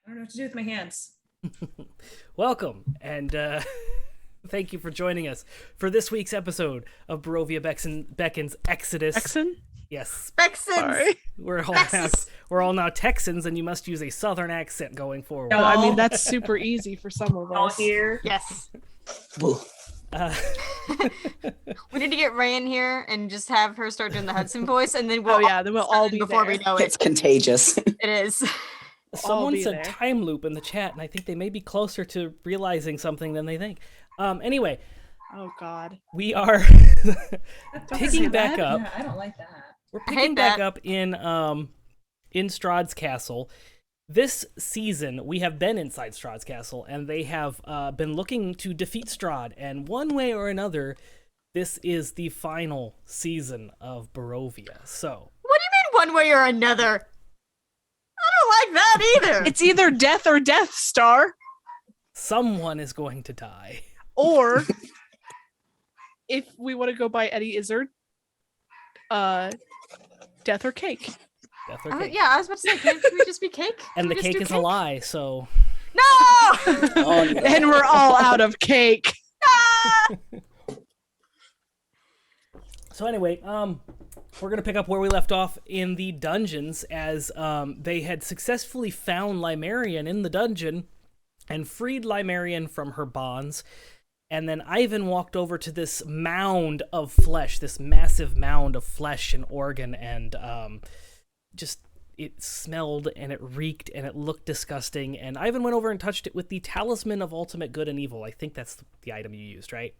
What to do with my hands. Welcome, and thank you for joining us for this week's episode of Barovia Beckons Exodus. Texan? Yes. Beckons! Sorry. We're all now Texans, and you must use a southern accent going forward. No. I mean, that's super easy for some of All us. here. Yes. Uh, We need to get Ray in here and just have her start doing the Hudson voice, and then we'll then we'll all be before there. we know It's it. contagious. It is. Someone be said there. time loop in the chat, and I think they may be closer to realizing something than they think. Anyway, Oh, God. we are picking back up. Yeah, I don't like that. We're I hate picking back that. up in Strahd's Castle. This season, we have been inside Strahd's Castle, and they have been looking to defeat Strahd. And one way or another, this is the final season of Barovia. So, What do you mean one way or another? I don't like that either. It's either death or Death Star, someone is going to die. or if we want to go by Eddie Izzard, death or cake. Death or cake. Yeah, I was about to say, can we just be cake? And Can the we just cake do is a lie, so... No! Oh, no. And we're all out of cake. So anyway, we're going to pick up where we left off in the dungeons as they had successfully found Limerian in the dungeon and freed Limerian from her bonds. And then Ivan walked over to this mound of flesh, this massive mound of flesh and organ, and just it smelled and it reeked and it looked disgusting. And Ivan went over and touched it with the Talisman of Ultimate Good and Evil. I think that's the item you used, right?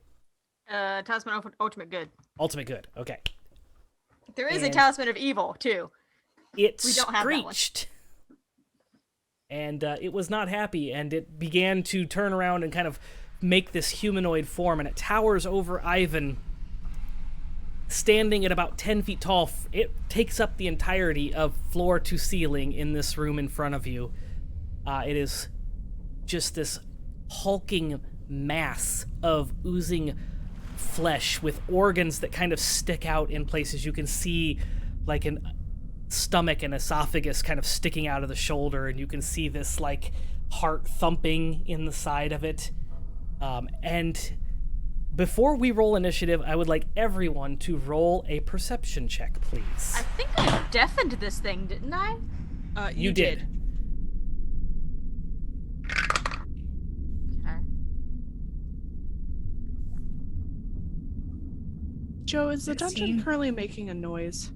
Talisman of Ultimate Good. Ultimate Good, okay. There is a And- Talisman of Evil, too. It We don't have that one. screeched. And it was not happy, and it began to turn around and kind of make this humanoid form, and it towers over Ivan, standing at about 10 feet tall. It takes up the entirety of floor to ceiling in this room in front of you. It is just this hulking mass of oozing flesh with organs that kind of stick out in places. You can see like an stomach and esophagus kind of sticking out of the shoulder, and you can see this like heart thumping in the side of it. And before we roll initiative, I would like everyone to roll a perception check, please. I think I deafened this thing, didn't I? You did. Okay. Joe, is the 16. dungeon currently making a noise?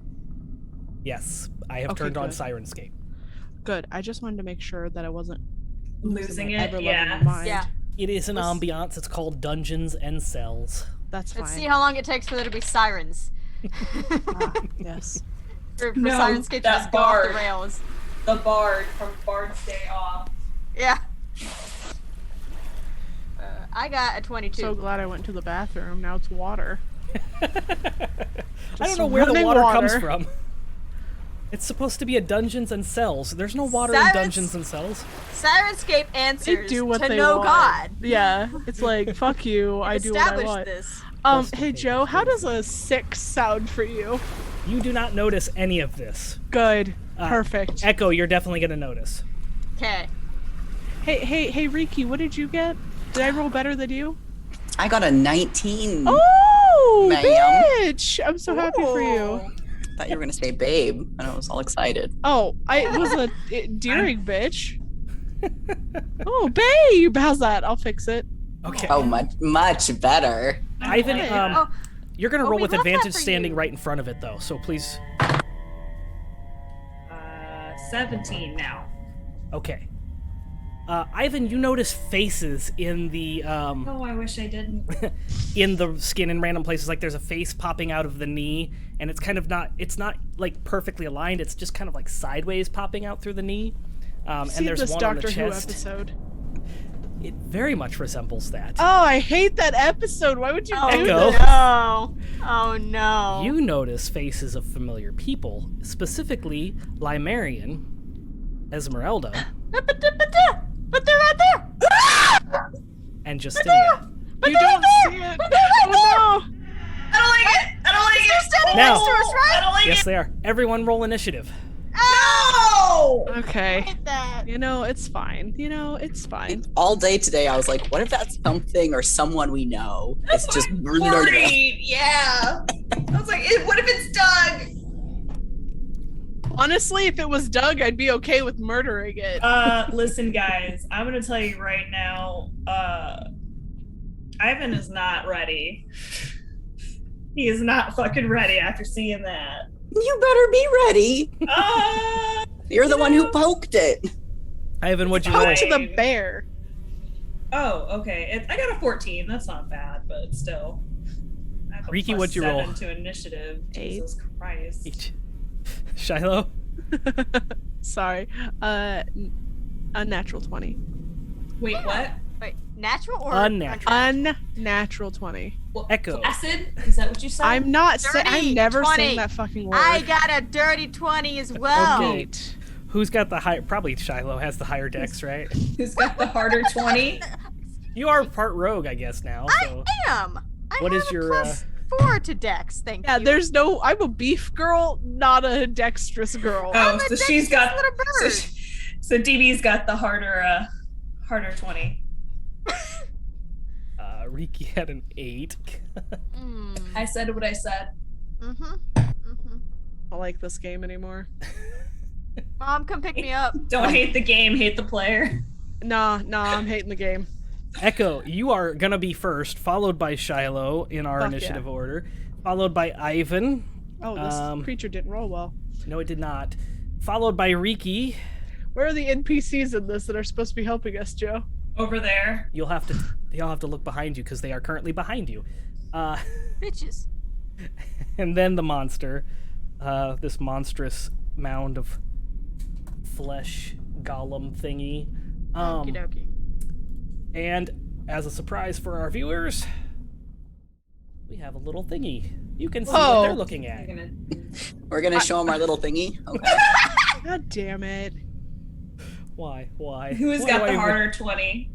Yes, I have Okay, turned on good. Sirenscape. Good. I just wanted to make sure that I wasn't Losing my it, ever-loving yeah. mind. Yeah. It is an Let's- ambiance. It's called Dungeons and Cells. That's fine. Let's see how long it takes for there to be sirens. Yes. For No, sirenscape to that just go off the bard. rails. The Bard from Bard's Day Off. Yeah. I got a 22. So glad I went to the bathroom. Now it's water. I don't know where the running water comes water. from. It's supposed to be a Dungeons and Cells. There's no water in Sirens- Dungeons and Cells. Sirenscape They answers do what to they no want. god. Yeah. It's like, fuck you. I We've do what I established want. this. Hey Joe, how does a 6 sound for you? You do not notice any of this. Good. Perfect. Echo, you're definitely going to notice. Okay. Hey, Riki, what did you get? Did I roll better than you? I got a 19. Oh, Ma'am. bitch! I'm so happy for you. Thought you were gonna say babe, and I was all excited. Oh, I was a endearing bitch. Oh, babe! How's that? I'll fix it. Okay. Oh, much better. Ivan, Oh. you're gonna Oh, roll we with love that advantage for standing you. right in front of it, though. So please. 17 now. Okay. Ivan, you notice faces in the Oh, I wish I didn't. in the skin in random places. Like there's a face popping out of the knee, and it's kind of not. It's not like perfectly aligned. It's just kind of like sideways popping out through the knee. And See there's this one on Doctor the Who chest. episode. It very much resembles that. Oh, I hate that episode. Why would you do Echo. this? No. Oh no. You notice faces of familiar people, specifically Limerian, Esmeralda, But they're right there. and Justinia. You don't see it. Oh I don't like it! I don't like it! Standing Now- next to us, right? I don't like Yes, they are. Everyone roll initiative. Oh! no. Okay. Hit that. You know, it's fine. It's fine. All day today, I was like, what if that's something or someone we know? It's just Worried, yeah. I was like, what if it's Doug? Honestly, if it was Doug, I'd be okay with murdering it. Listen, guys, I'm gonna tell you right now, Ivan is not ready. He is not fucking ready after seeing that. You better be ready. You're the one who poked it. Ivan, what'd you roll? Poke to the bear. Oh, okay. I got a 14. That's not bad, but still. I have a Riki, plus what'd you roll? 7 to initiative. 8. Jesus Christ. Each. Shiloh? Sorry. Unnatural 20. Wait, what? Wait, natural or Unnatural. Unnatural 20. Well, Echo. Acid? Is that what you said? I'm not saying. Dirty I'm never 20. saying that fucking word. I got a dirty 20 as well. Okay. Neat. Who's got the higher? Probably Shiloh has the higher dex, right? Who's got the harder 20? You are part rogue, I guess, now. So. I am. I What have is a your, plus 4 to dex, thank Yeah, you. there's no. I'm a beef girl, not a dexterous girl. Oh, I'm a so she's dexterous got. little bird. So DB's got the harder 20. Riki had an 8. I said what I said. Mm-hmm. I don't like this game anymore. Mom, come pick me up. Don't hate the game, hate the player. Nah, I'm hating the game. Echo, you are gonna be first, followed by Shiloh in our Fuck initiative yeah. order, followed by Ivan. Oh, this creature didn't roll well. No, it did not. Followed by Riki. Where are the NPCs in this that are supposed to be helping us, Joe? Over there. You'll have to look behind you because they are currently behind you. Bitches. And then the monster, this monstrous mound of flesh golem thingy. Okie dokie. And as a surprise for our viewers, we have a little thingy. You can see what Oh. they're looking at. I'm gonna... We're gonna show them our little thingy. Okay. God damn it. Why? Who's Why got do I the even- harder 20?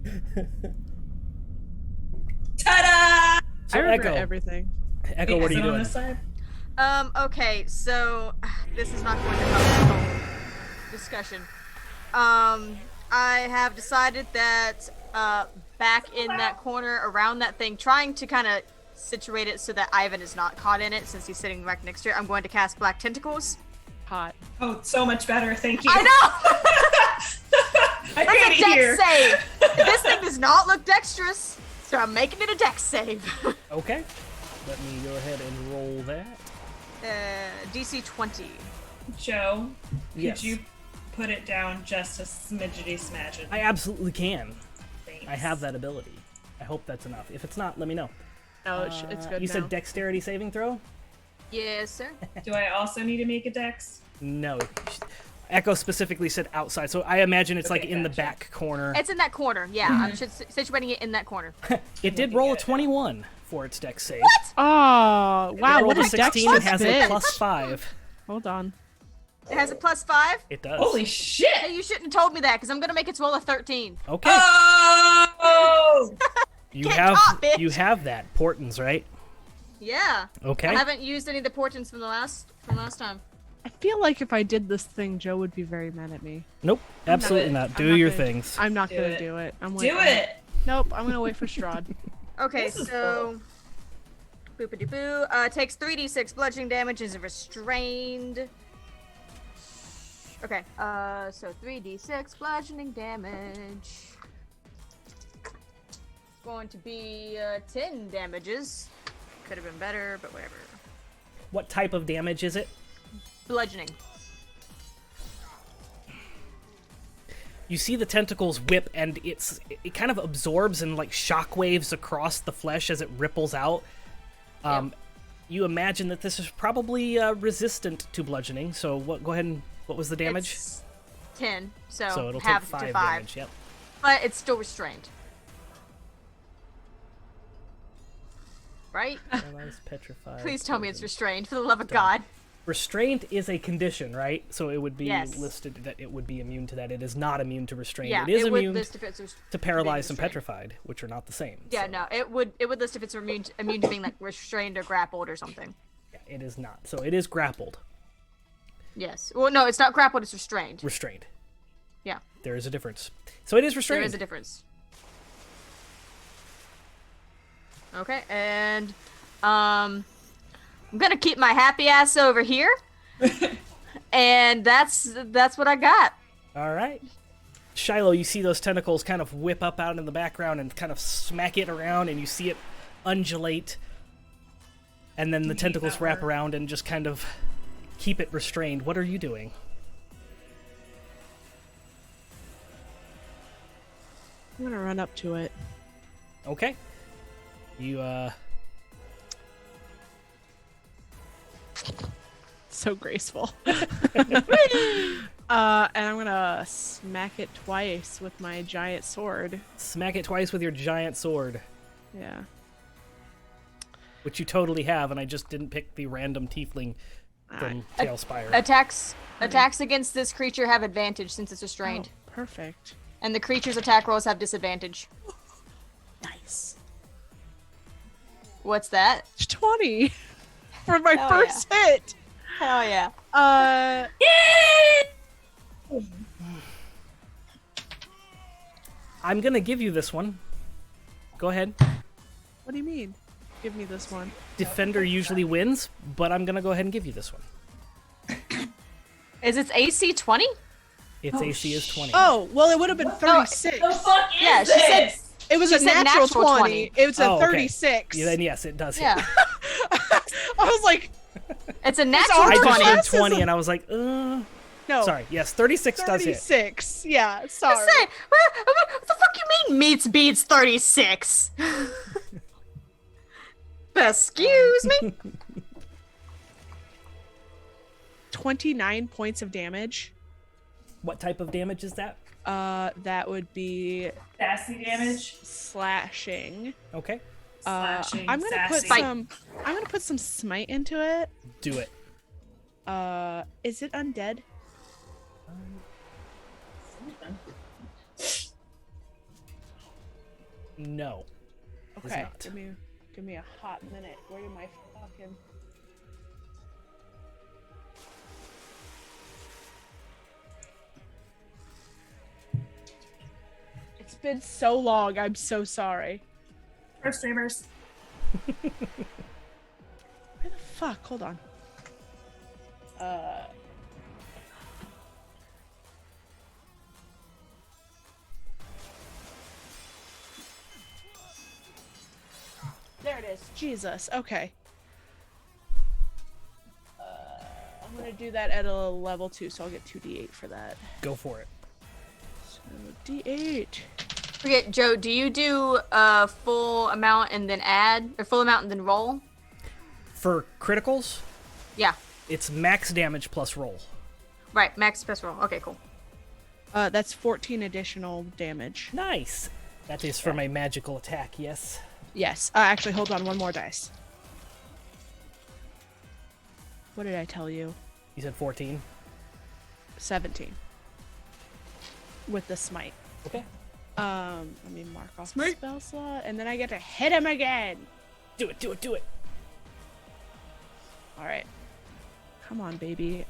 Ta-da! So I regret Echo, everything. Echo, what are you Is it on doing? this side? Okay, so this is not going to help the whole discussion. I have decided that back in that corner around that thing, trying to kind of situate it so that Ivan is not caught in it since he's sitting right next to it, I'm going to cast Black Tentacles. Hot. Oh, so much better, thank you. I know! I That's can't a dex hear. save! This thing does not look dexterous, so I'm making it a dex save. Okay. Let me go ahead and roll that. DC 20. Joe, Yes. could you put it down just a smidgety smidgen? I absolutely can. Thanks. I have that ability. I hope that's enough. If it's not, let me know. No, it's good You now. said dexterity saving throw? Yes, sir. Do I also need to make a dex? No. Echo specifically said outside, so I imagine it's like Okay, in the gotcha. back corner. It's in that corner. Yeah, I'm situating it in that corner. It did roll a 21 for its dex save. Oh, It wow, rolled what a a 16 and dexterous has a bitch. plus 5. Hold on. It has a plus 5. It does. Holy shit! Hey, you shouldn't have told me that because I'm gonna make its roll a 13. Okay. Oh! You Get have caught, bitch. you have that portents, right? Yeah. Okay. I haven't used any of the portents from last time. I feel like if I did this thing, Joe would be very mad at me. Nope, absolutely not. I'm Do not your gonna- things. I'm not Do gonna it. do it. I'm Do waiting. it. Nope, I'm gonna wait for Strahd. Okay, This is so boopity boo. Takes 3d6 bludgeoning damage, is restrained. Okay, so 3d6 bludgeoning damage. Going to be 10 damages. Could have been better, but whatever. What type of damage is it? Bludgeoning. You see the tentacles whip, and it kind of absorbs and like shockwaves across the flesh as it ripples out. You imagine that this is probably resistant to bludgeoning. So go ahead and what was the damage? It's 10, so it'll take half 5 to 5. damage. Yep. But it's still restrained. Right? Paralyzed, petrified. Please tell me it's frozen. restrained, for the love of God. Restraint is a condition, right? So it would be Yes. listed that it would be immune to that. It is not immune to restraint. Yeah, it is would immune list if it's to paralyzed and restrained. petrified, which are not the same. Yeah, so, no, it would list if it's immune to being like restrained or grappled or something. yeah, it is not. So it is grappled. Yes. Well, no, it's not grappled, it's restrained. Restrained. Yeah, There is a difference. So it is there restrained. is a difference. Okay, and I'm gonna keep my happy ass over here. And that's what I got. All right. Shiloh, you see those tentacles kind of whip up out in the background and kind of smack it around, and you see it undulate. And then the tentacles wrap around and just kind of keep it restrained. What are you doing? I'm gonna run up to it. Okay. You, So graceful. And I'm gonna smack it twice with my giant sword. smack it twice with your giant sword, Yeah. which you totally have, and I just didn't pick the random tiefling from Tailspire. Attacks against this creature have advantage since it's restrained. Oh, perfect. And the creature's attack rolls have disadvantage. Nice. What's that? 20 for my Hell first hit. Hell yeah. I'm gonna give you this one. Go ahead. What do you mean? Give me this one. Defender usually wins, but I'm gonna go ahead and give you this one. Is its AC 20? Its AC is 20. Oh, well, it would have been 36. The fuck is Yeah, she said- this? It was she a said natural natural 20. 20. It was a Oh, okay. 36. Yeah, then yes, it does hit. Yeah. I was like, It's a natural I just 20. heard This is 20 a- and I was like, no. Sorry, yes, 36 does hit. 36. Yeah, sorry. Say, what the fuck you mean meets beats 36? Excuse me? 29 points of damage. What type of damage is that? That would be Sassy damage. slashing. Okay, Slashing, I'm gonna sassy. put some smite into it. do it. Is it undead? No. It's Okay, not. give me a hot minute. Where am I fucking? It's been so long. I'm so sorry. Pro streamers. Where the fuck? Hold on. There it is. Jesus. Okay. I'm gonna do that at a level 2, so I'll get 2d8 for that. Go for it. So d8. Okay, Joe, do you do a full amount and then add, or full amount and then roll? For criticals, Yeah. it's max damage plus roll. Right, max plus roll. Okay, cool. That's 14 additional damage. Nice. That is from a magical attack, yes. Yes. Actually, hold on. One more dice. What did I tell you? You said 14. 17. With the smite. Okay. Let me mark off the spell slot, and then I get to hit him again. Do it, do it, do it. All right. Come on, baby.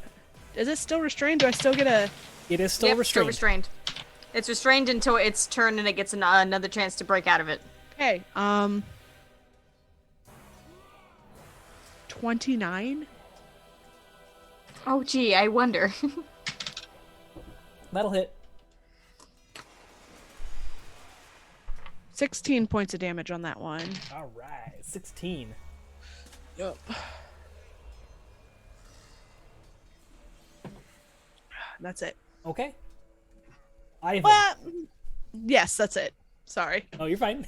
Is it still restrained? Do I still get a... It is still Yep, restrained. still restrained. It's restrained until its turn and it gets another chance to break out of it. Okay, 29? Oh, gee, I wonder. That'll hit. 16 points of damage on that one. All right, 16. Yep. That's it. Okay. Ivan. Well, yes, that's it. Sorry. Oh, you're fine.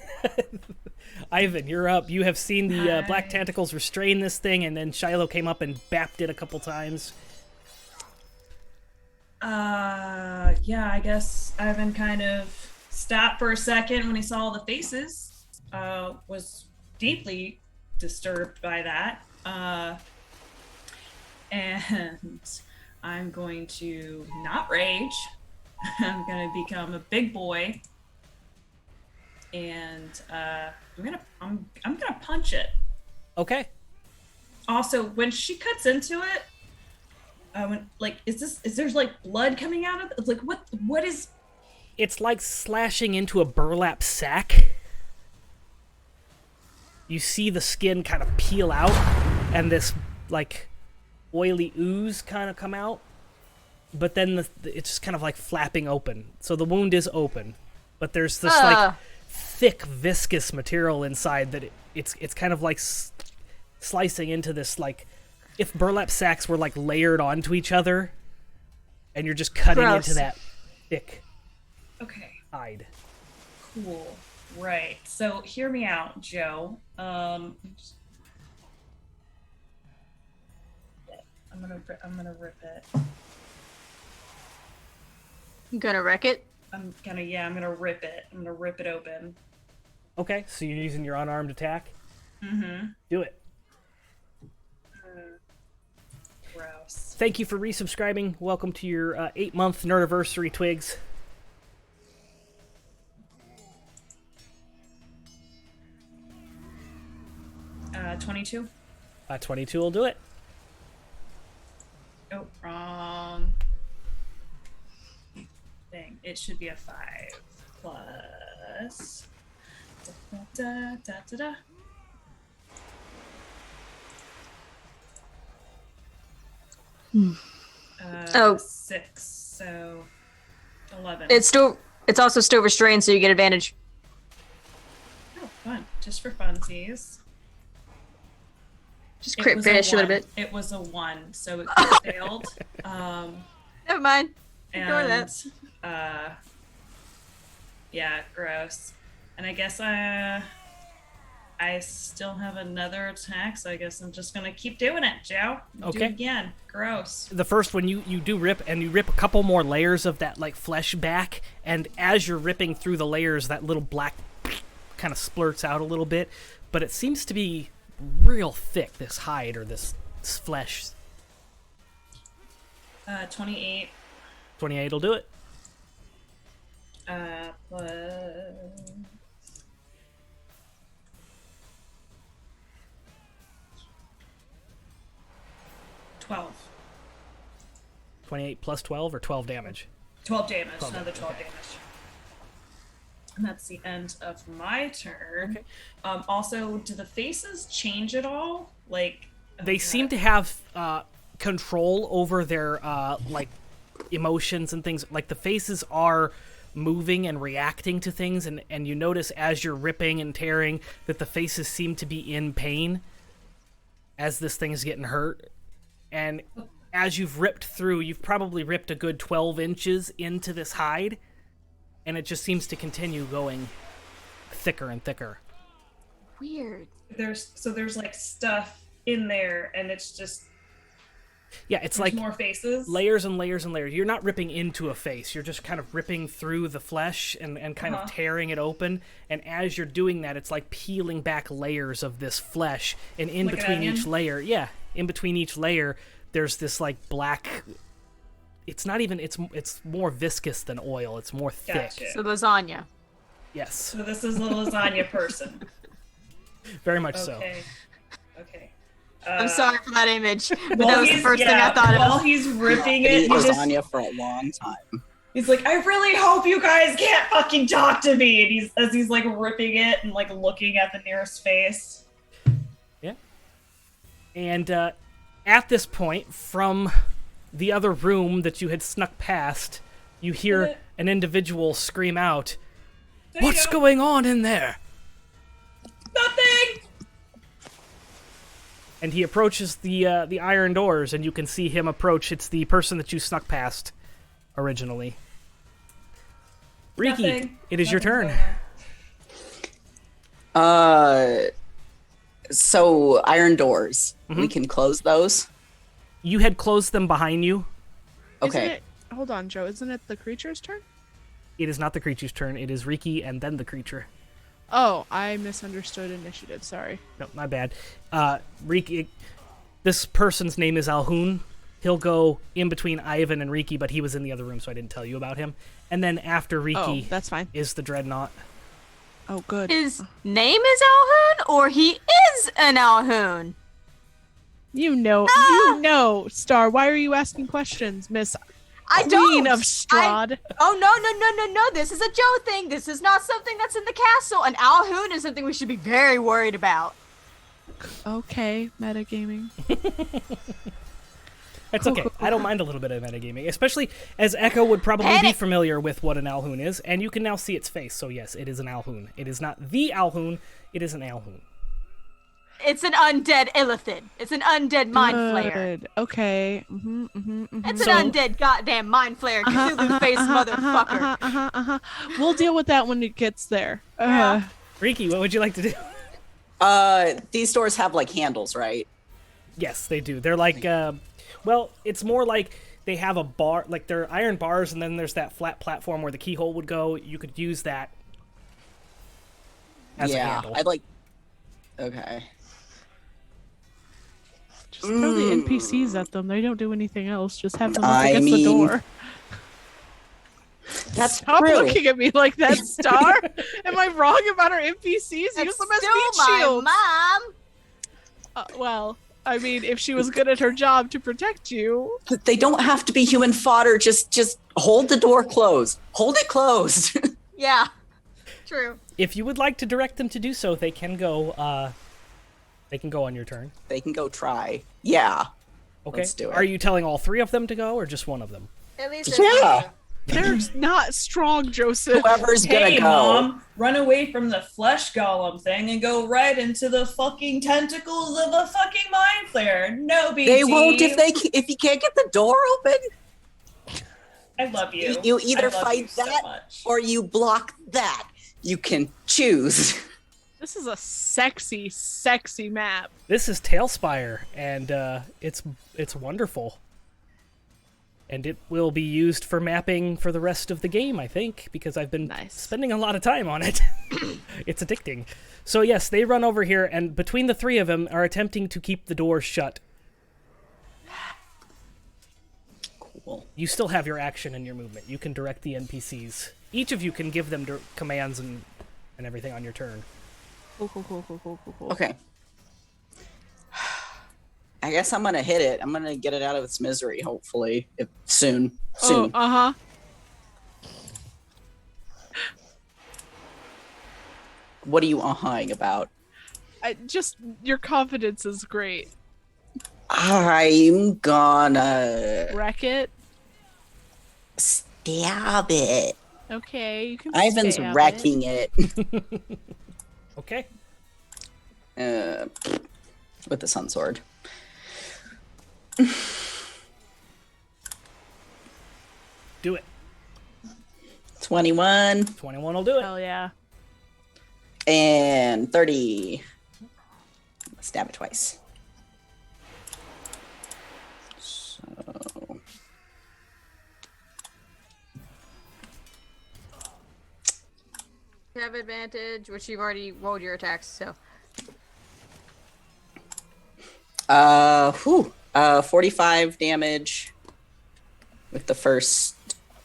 Ivan, you're up. You have seen the black tentacles restrain this thing, and then Shiloh came up and bapped it a couple times. Yeah, I guess Ivan kind of stopped for a second when he saw all the faces. Was deeply disturbed by that. And I'm going to not rage. I'm gonna become a big boy, and I'm gonna punch it. Okay. Also, when she cuts into it, is there like blood coming out of it? Like what is? It's like slashing into a burlap sack. You see the skin kind of peel out, and this like oily ooze kind of come out. But then it's just kind of like flapping open. So the wound is open, but there's this like thick viscous material inside that it's kind of like slicing into this, like if burlap sacks were like layered onto each other, and you're just cutting into that thick hide. Cool. Right. So hear me out, Joe. I'm gonna rip it. I'm gonna wreck it. I'm gonna rip it. I'm gonna rip it open. Okay, so you're using your unarmed attack? Mm-hmm. Do it. Gross. Thank you for resubscribing. Welcome to your 8-month nerdiversary, Twigs. Uh, 22. 22 will do it. Oh, wrong. Dang, it should be a 5 plus. Da, da, da, da, da. 6, so 11. It's also still restrained, so you get advantage. Oh, fun. Just for funsies. Just crit finish a little bit. It was a 1, so it failed. Never mind. Ignore that. Yeah, gross. And I guess I still have another attack, so I guess I'm just gonna keep doing it, Joe. Okay. Do it again. Gross. The first one you do rip, and you rip a couple more layers of that like flesh back, and as you're ripping through the layers, that little black kind of splurts out a little bit, but it seems to be real thick, this hide or this flesh. 28. 28 will do it. Plus 12. 28 plus 12 or 12 damage? 12 damage. 12 Another 12 okay. damage. And that's the end of my turn. Okay. Also, do the faces change at all? Like, They seem to have control over their like emotions and things. Like the faces are moving and reacting to things, and you notice as you're ripping and tearing that the faces seem to be in pain as this thing is getting hurt. And as you've ripped through, you've probably ripped a good 12 inches into this hide, and it just seems to continue going thicker and thicker. Weird. There's like stuff in there, and it's just it's like more faces, layers and layers and layers. You're not ripping into a face, you're just kind of ripping through the flesh and kind of tearing it open, and as you're doing that, it's like peeling back layers of this flesh, and in like between each layer there's this like black, it's not even, it's more viscous than oil, it's more thick. Gotcha. So lasagna. Yes, So this is the lasagna person. very much so. Okay. I'm sorry for that image, but Well, that was the first thing I thought while of. he's ripping He it, was just, on you for a long time. he's like, I really hope you guys can't fucking talk to me. And he's like ripping it and like looking at the nearest face. Yeah. And at this point, from the other room that you had snuck past, you hear an individual scream out, "What's going on in there?" Nothing. And he approaches the iron doors, and you can see him approach. It's the person that you snuck past originally. Riki, Nothing. it is your Nothing's turn. going on. So iron doors. We can close those. You had closed them behind you. Okay. Hold on, Joe. Isn't it the creature's turn? It is not the creature's turn. It is Riki and then the creature. Oh, I misunderstood initiative. Sorry. No, my bad. Riki, this person's name is Alhoun. He'll go in between Ivan and Riki, but he was in the other room, so I didn't tell you about him. And then after Oh, Riki that's fine. is the Dreadnought. Oh, good. His name is Alhoun, or he is an Alhoun? You know, Star. Why are you asking questions, Miss I Queen don't. of Strahd? Oh, no. This is a Joe thing. This is not something that's in the castle. An Alhoun is something we should be very worried about. Okay, metagaming. That's okay. I don't mind a little bit of metagaming, especially as Echo would probably be Panic. familiar with what an Alhoun is, and you can now see its face. So yes, it is an Alhoun. It is not the Alhoun. It is an Alhoun. It's an undead illithid. It's an undead mind flayer. Good. Okay. It's So- an undead goddamn mind flayer, Cthulhu face motherfucker. We'll deal with that when it gets there. Yeah. Riki, what would you like to do? These doors have like handles, right? Yes, they do. They're like, well, it's more like they have a bar, like they're iron bars, and then there's that flat platform where the keyhole would go. You could use that as a handle. I'd like. Okay. Just throw the NPCs at them. They don't do anything else. Just have them up I against the mean, door. That's Stop true. looking at me like that, Star. Am I wrong about our NPCs? Use It's them as still meat my shields. mom. Well, I mean, if she was good at her job to protect you. But they don't have to be human fodder. Just hold the door closed. Hold it closed. Yeah. True. If you would like to direct them to do so, they can go. They can go on your turn. They can go try. Yeah. Okay. Let's do it. Are you telling all three of them to go, or just one of them? At least Yeah. They're not strong, Joseph. Whoever's Hey, gonna go. Mom, run away from the flesh golem thing and go right into the fucking tentacles of a fucking mind flayer. No big They deal. won't if you can't get the door open. I love you. You either I love fight you so that much. or you block that. You can choose. This is a sexy, sexy map. This is Tailspire, and it's wonderful. And it will be used for mapping for the rest of the game, I think, because I've been Nice. spending a lot of time on it. It's addicting. So yes, they run over here, and between the three of them are attempting to keep the door shut. Cool. You still have your action and your movement. You can direct the NPCs. Each of you can give them commands and everything on your turn. Cool. Okay. I guess I'm gonna hit it. I'm gonna get it out of its misery, hopefully. Soon. Oh, uh-huh. What are you uh-huh-ing about? Just, your confidence is great. I'm gonna Wreck it. stab it. Okay, you can Ivan's stab wrecking it. Okay. With the sun sword. Do it. 21 21 will do it. Hell yeah. and 30. Stab it twice. So You have advantage, which you've already rolled your attacks, so. 45 damage with the first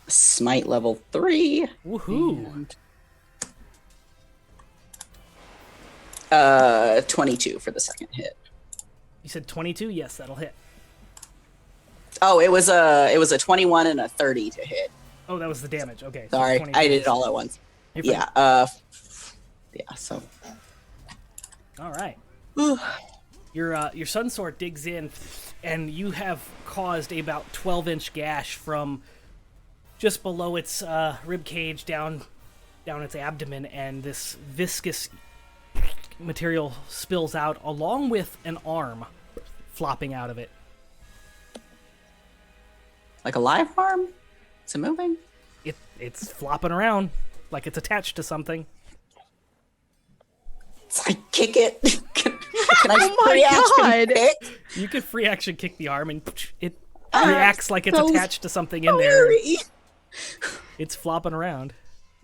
smite level 3. Woohoo. And 22 for the second hit. You said 22? Yes, that'll hit. Oh, it was a 21 and a 30 to hit. Oh, that was the damage. Okay. So Sorry, 22. I did it all at once. You're fine. Yeah. Yeah. So. All right. Your sun sword digs in, and you have caused a about 12-inch gash from just below its rib cage down its abdomen, and this viscous material spills out along with an arm flopping out of it. Like a live arm? Is it moving? It's flopping around like it's attached to something. So I kick it. Can I Oh my reaction God. kick? You could free action kick the arm, and it reacts like it's so attached to something in there. Scary. It's flopping around.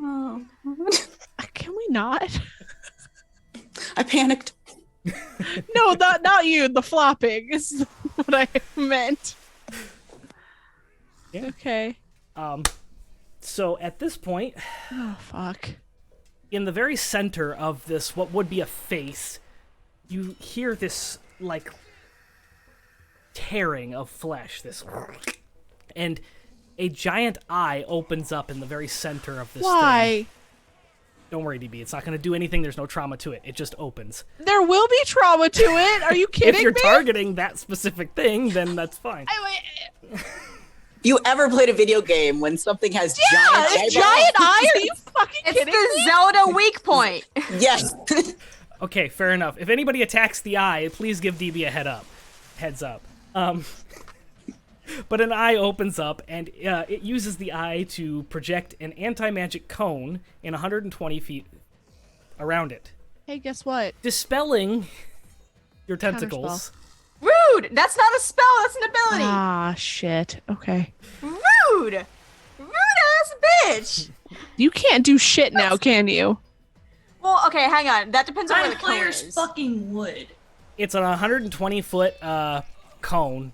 Oh. Can we not? I panicked. No, not you. The flopping is what I meant. Yeah. Okay. So at this point, Oh, fuck. in the very center of this, what would be a face, you hear this, like, tearing of flesh, and a giant eye opens up in the very center of this thing. Why? Don't worry, DB, it's not going to do anything, there's no trauma to it, it just opens. There will be trauma to it. Are you kidding If you're me? targeting that specific thing, then that's fine. If you ever played a video game when something has Yeah, giant a eyeballs? giant eye? Are you fucking It's kidding the me? Zelda weak point. Yes. Okay, fair enough. If anybody attacks the eye, please give DB a heads up. But an eye opens up, and it uses the eye to project an anti-magic cone in 120 feet around it, Hey, guess what? dispelling your tentacles. Rude. That's not a spell. That's an ability. Ah, shit. Okay. Rude. Rude ass bitch. You can't do shit now, can you? Well, okay, hang on. That depends on where Nine the cone players is. fucking would. It's a 120-foot cone.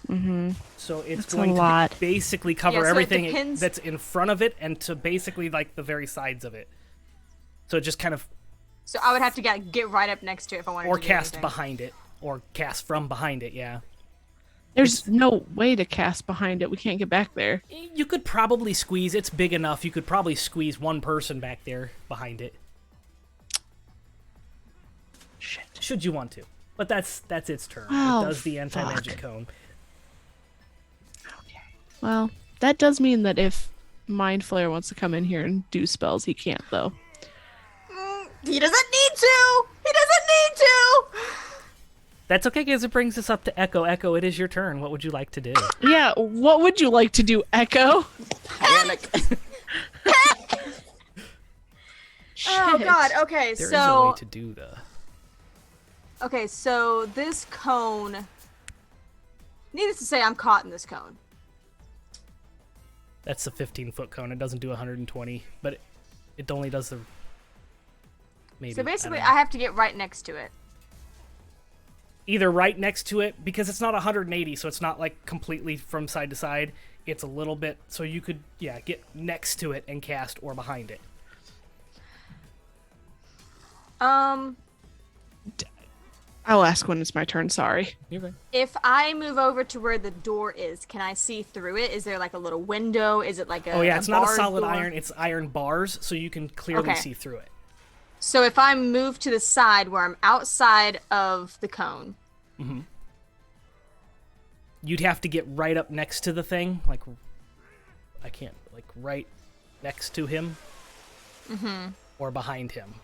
Mm-hmm. So it's That's a going to lot. basically cover Yeah, so it everything depends- that's in front of it, and to basically like the very sides of it. So it just kind of, So I would have to get right up next to it if I wanted or to do cast anything. behind it, or cast from behind it, yeah. There's no way to cast behind it. We can't get back there. You could probably squeeze, it's big enough, you could probably squeeze one person back there behind it. Shit. Should you want to. But that's its turn. Oh, It does the anti-magic fuck. cone. Well, that does mean that if Mind Flayer wants to come in here and do spells, he can't, though. He doesn't need to. He doesn't need to. That's okay, because it brings us up to Echo. Echo, it is your turn. What would you like to do? Yeah, what would you like to do, Echo? Panic. Oh Shit. God. Okay, There is a so way to do the... okay, so this cone. Needless to say, I'm caught in this cone. That's a 15-foot cone. It doesn't do 120, but it only does the... Maybe. So basically, I don't know. I have to get right next to it. Either right next to it, because it's not 180, so it's not like completely from side to side. It's a little bit, so you could, yeah, get next to it and cast, or behind it. I'll ask when it's my turn, sorry. You're right. If I move over to where the door is, can I see through it? Is there like a little window? Is it like a Oh yeah, it's not a barred solid door? iron, it's iron bars, so you can clearly Okay. see through it. So if I move to the side where I'm outside of the cone, You'd have to get right up next to the thing, like, I can't, like right next to him, or behind him,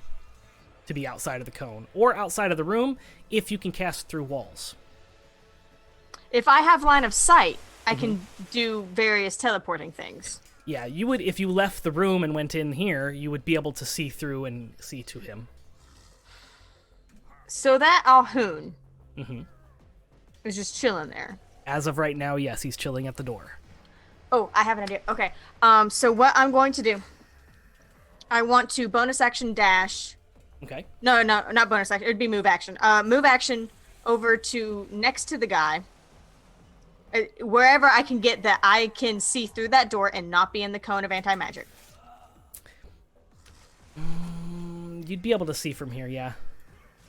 to be outside of the cone, or outside of the room, if you can cast through walls. if I have line of sight, I can do various teleporting things. Yeah, you would, if you left the room and went in here, you would be able to see through and see to him. So that Alhoon is just chilling there. As of right now, yes, he's chilling at the door. Oh, I have an idea. Okay. So what I'm going to do, I want to bonus action dash. Okay. No, not bonus action. It'd be move action. Move action over to next to the guy. Wherever I can get that I can see through that door and not be in the cone of anti-magic. You'd be able to see from here, yeah.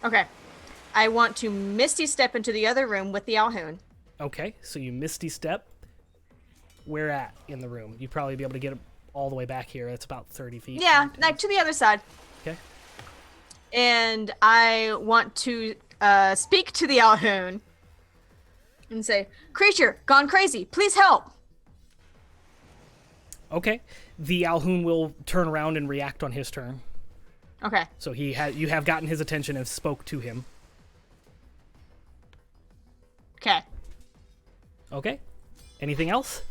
Okay. I want to Misty Step into the other room with the Alhoun. Okay, so you misty step. Where at in the room? You'd probably be able to get all the way back here. It's about 30 feet. Yeah, like to the other side. Okay. And I want to speak to the Alhoun and say, "Creature, gone crazy. Please help." Okay. The Alhoun will turn around and react on his turn. Okay. So you have gotten his attention and spoke to him. Okay. Okay. Anything else?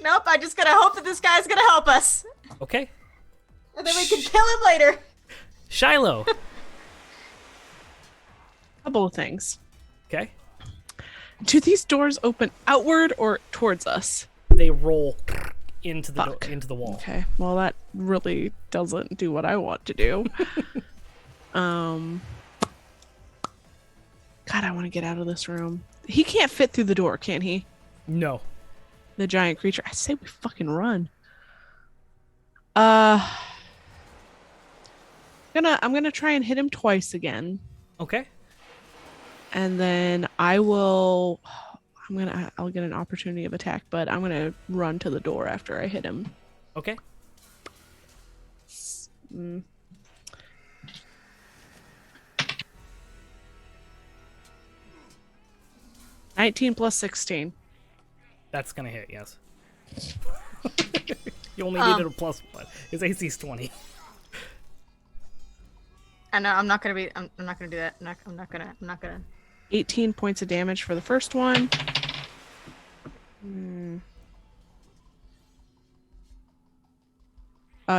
Nope, I just gotta hope that this guy's gonna help us. Okay. And then we can kill him later. Shiloh. Couple of things. Okay. Do these doors open outward or towards us? They roll into the Fuck. into the wall. Okay. Well, that really doesn't do what I want to do. God, I want to get out of this room. He can't fit through the door, can he? No. The giant creature. I say we fucking run. I'm gonna try and hit him twice again, Okay. and then I'll get an opportunity of attack, but I'm gonna run to the door after I hit him. Okay. 19 plus 16. That's gonna hit. Yes. You only needed a +1. His AC's 20. I know I'm not gonna do that. I'm not gonna. 18 points of damage for the first one.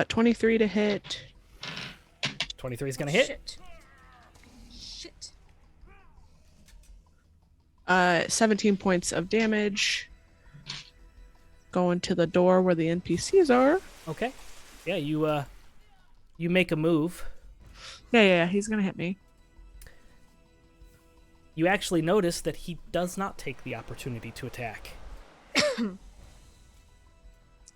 23 to hit. 23 is gonna hit. Shit. 17 points of damage. Going to the door where the NPCs are. Okay. Yeah, you make a move. Yeah, he's gonna hit me. You actually notice that he does not take the opportunity to attack.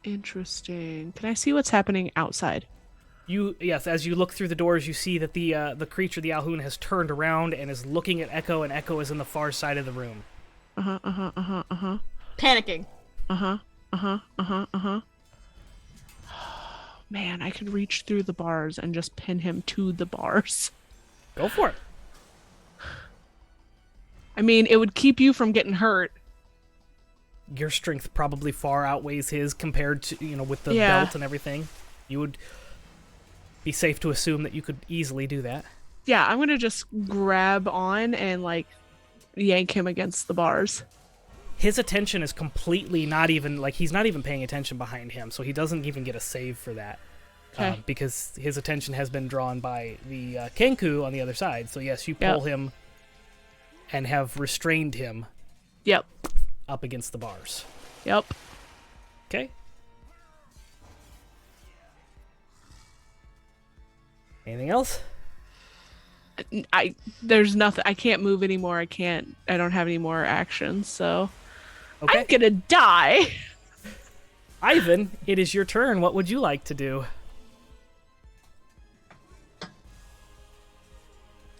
Interesting. Can I see what's happening outside? Yes, as you look through the doors, you see that the creature, the Alhoun, has turned around and is looking at Echo, and Echo is in the far side of the room. Panicking. Man, I could reach through the bars and just pin him to the bars. Go for it. I mean, it would keep you from getting hurt. Your strength probably far outweighs his compared to, with the Yeah. belt and everything. You would be safe to assume that you could easily do that. Yeah, I'm gonna just grab on and, yank him against the bars. His attention is completely not even, he's not even paying attention behind him, so he doesn't even get a save for that. Okay. Because his attention has been drawn by the Kenku on the other side. So yes, you pull him and have restrained him Yep. up against the bars. Yep. Okay. Anything else? There's nothing. I can't move anymore. I don't have any more actions, so Okay. I'm gonna die. Ivan, it is your turn. What would you like to do?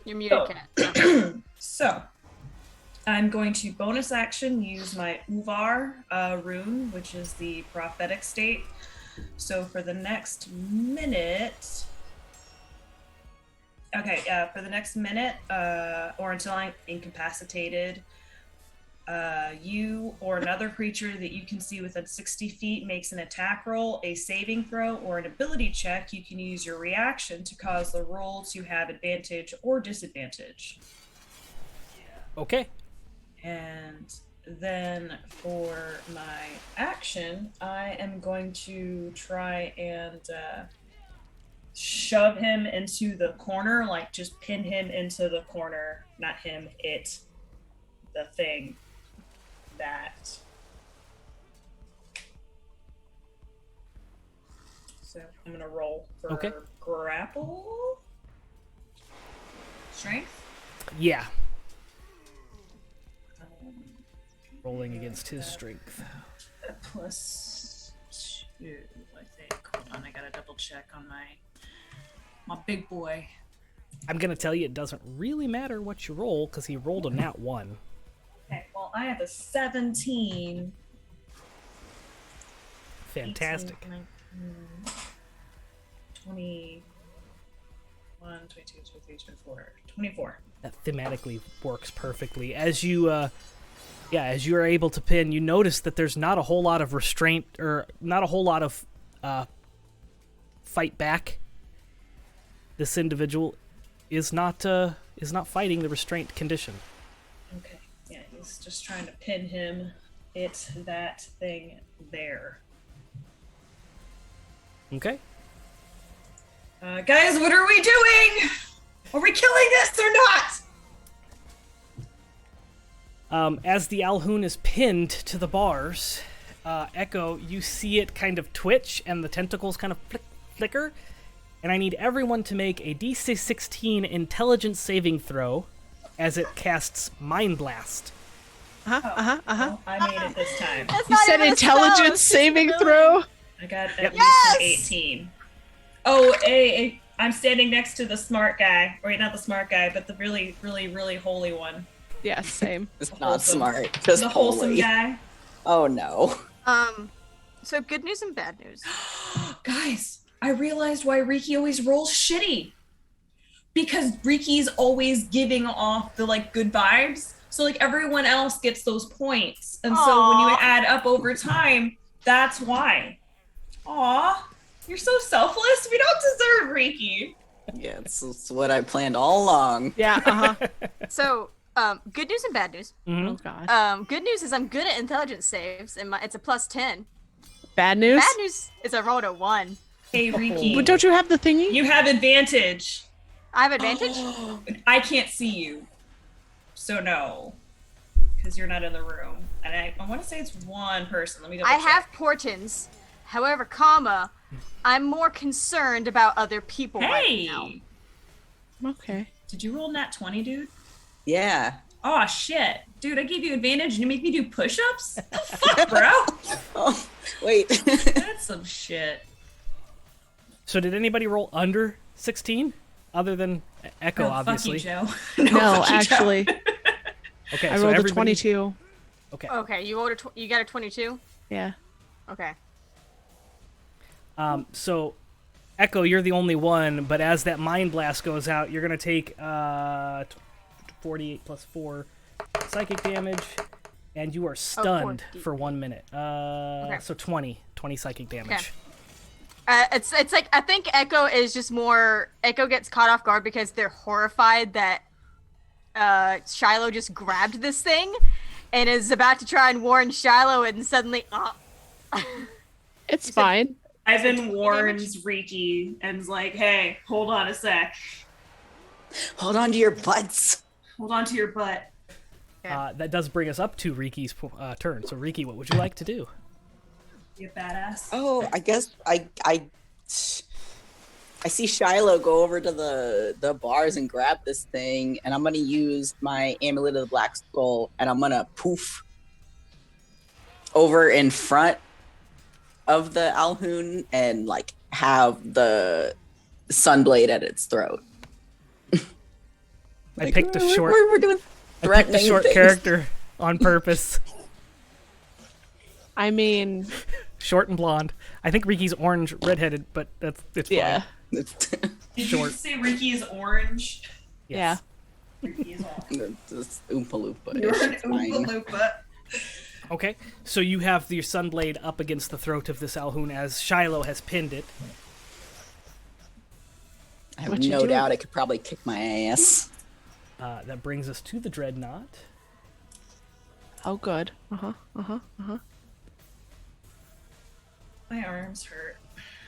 You're muted, Cat. So, I'm going to bonus action use my Uvar rune, which is the prophetic state. So for the next minute, or until I'm incapacitated, you or another creature that you can see within 60 feet makes an attack roll, a saving throw, or an ability check. You can use your reaction to cause the roll to have advantage or disadvantage. Okay. And then for my action, I am going to try and shove him into the corner, just pin him into the corner. Not him, it. The thing. That. So I'm going to roll for grapple. Strength? Yeah. Rolling against his strength. +2, I think. Hold on, I gotta double check on my big boy. I'm gonna tell you, it doesn't really matter what you roll because he rolled a nat 1. Okay, well, I have a 17. Fantastic. 18, 19, 21, 22, 23, 24. 24. That thematically works perfectly. As you are able to pin, you notice that there's not a whole lot of restraint or not a whole lot of fight back. This individual is not fighting the restraint condition. Okay, yeah, he's just trying to pin him. It's that thing there. Okay. Guys, what are we doing? Are we killing this or not? As the Alhoun is pinned to the bars, Echo, you see it kind of twitch and the tentacles kind of flicker. And I need everyone to make a DC-16 intelligence saving throw as it casts Mind Blast. Well, I made it this time. That's You not said even a spell, intelligence it's just saving ability. throw? I got at Yes! least an 18. Oh, hey, I'm standing next to the smart guy. Or wait, not the smart guy, but the really, really, really holy one. Yeah, same. It's not Wholesome. smart. Just The wholesome holy. guy. Oh no. So good news and bad news. Guys, I realized why Riki always rolls shitty. Because Riki's always giving off the good vibes. So everyone else gets those points. And so when you Aw. add up over time, that's why. Aw, you're so selfless. We don't deserve Riki. Yeah, it's what I planned all along. Yeah, So, good news and bad news. Oh, God. Good news is I'm good at intelligence saves, and it's a +10. Bad news? Bad news is I rolled a 1. Hey, Riki. But don't you have the thingy? You have advantage. I have advantage. I can't see you. So no. Because you're not in the room. And I want to say it's one person. Let me double I check. have portents. However, I'm more concerned about other people right now. Hey! Okay. Did you roll nat 20, dude? Yeah. Oh shit. Dude, I gave you advantage and you make me do push-ups? The fuck, bro? Oh, wait. That's some shit. So did anybody roll under 16? Other than Echo, Oh, obviously. Fuck you, Joe. No, fuck you, Joe. actually, Okay, I so rolled a everybody... 22. Okay. Okay, you got a 22. Yeah. Okay. So, Echo, you're the only one, but as that Mind Blast goes out, you're going to take 48 plus 4 psychic damage, and you are stunned 4D. for 1 minute. So 20 psychic damage. It's like I think Echo is just more. Echo gets caught off guard because they're horrified that Shiloh just grabbed this thing and is about to try and warn Shiloh, and suddenly, It's fine. Ivan warns Riki and's like, hey, hold on a sec. Hold on to your butts. Hold on to your butt. That does bring us up to Riki's turn. So, Riki, what would you like to do? You badass. Oh, I guess I see Shiloh go over to the bars and grab this thing, and I'm gonna use my Amulet of the Black Skull, and I'm gonna poof over in front of the Alhoun and have the Sunblade at its throat. I picked a short. We're doing I picked a threatening short things. character on purpose. I mean, Short and blonde. I think Riki's orange, redheaded, but it's yeah. Did you short. just say Riki is orange? Yes. Riki is orange. This Oompa Loompa. You're an It's fine. Oompa Loompa. Okay, so you have your Sunblade up against the throat of this Alhoun as Shiloh has pinned it. I have What you no doing? doubt it could probably kick my ass. That brings us to the Dreadnought. Oh, good. My arms hurt.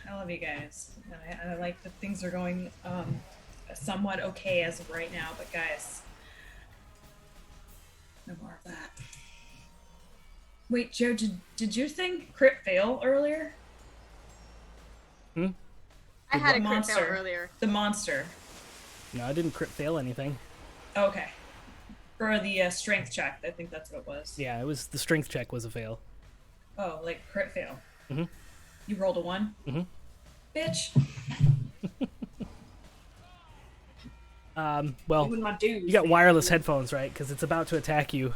I love you guys. And I like that things are going somewhat okay as of right now, but guys, no more of that. Wait, Joe, did your thing crit fail earlier? I had a crit fail Monster. earlier. The monster. No, I didn't crit fail anything. Okay. For the strength check, I think that's what it was. Yeah, it was the strength check was a fail. Oh, crit fail. Mhm. You rolled a 1? Mhm. Bitch. Well, Doing my dues, you got man. wireless headphones, right? Because it's about to attack you.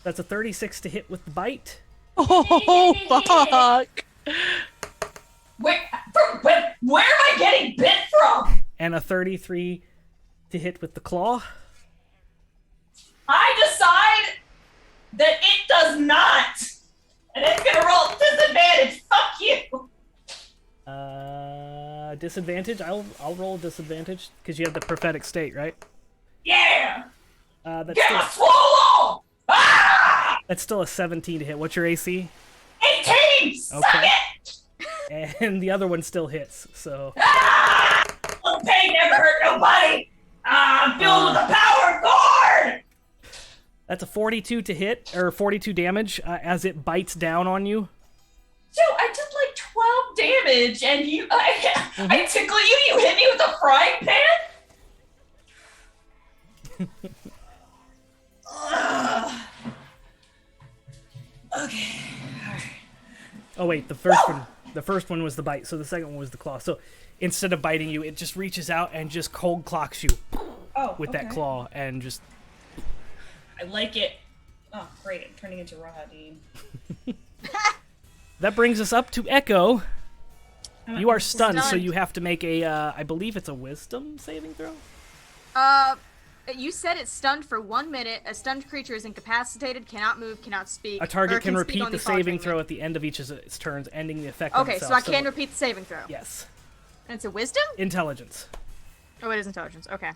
That's a 36 to hit with the bite. Oh, fuck. Where am I getting bit from? And a 33 to hit with the claw. I decide that it does not. And it's gonna roll disadvantage. Fuck you. Disadvantage? I'll roll disadvantage because you have the prophetic state, right? Yeah. That's Get still, a swallow. Ah! that's still a 17 to hit. What's your AC? 18. Suck Okay. it. And the other one still hits, so... Ah! Little pain never hurt nobody. I'm filled with the power of God. That's a 42 to hit, or 42 damage, as it bites down on you. So I did like 12 damage, and I tickle you. You hit me with a frying pan. Ugh. Okay. All right. Oh wait, the first one was the bite, so the second one was the claw. So instead of biting you, it just reaches out and just cold clocks you with that claw, and just... I like it. Oh, great. I'm turning into Raha Dean. That brings us up to Echo. You are stunned, so Stunned. you have to make a, I believe it's a wisdom saving throw? You said it's stunned for 1 minute. A stunned creature is incapacitated, cannot move, cannot speak. A target or can speak repeat only the saving falteringly. throw at the end of each of its turns, ending the effect on Okay, itself. so I can repeat the saving throw. Yes. And it's a wisdom? Intelligence. Oh, it is intelligence. Okay.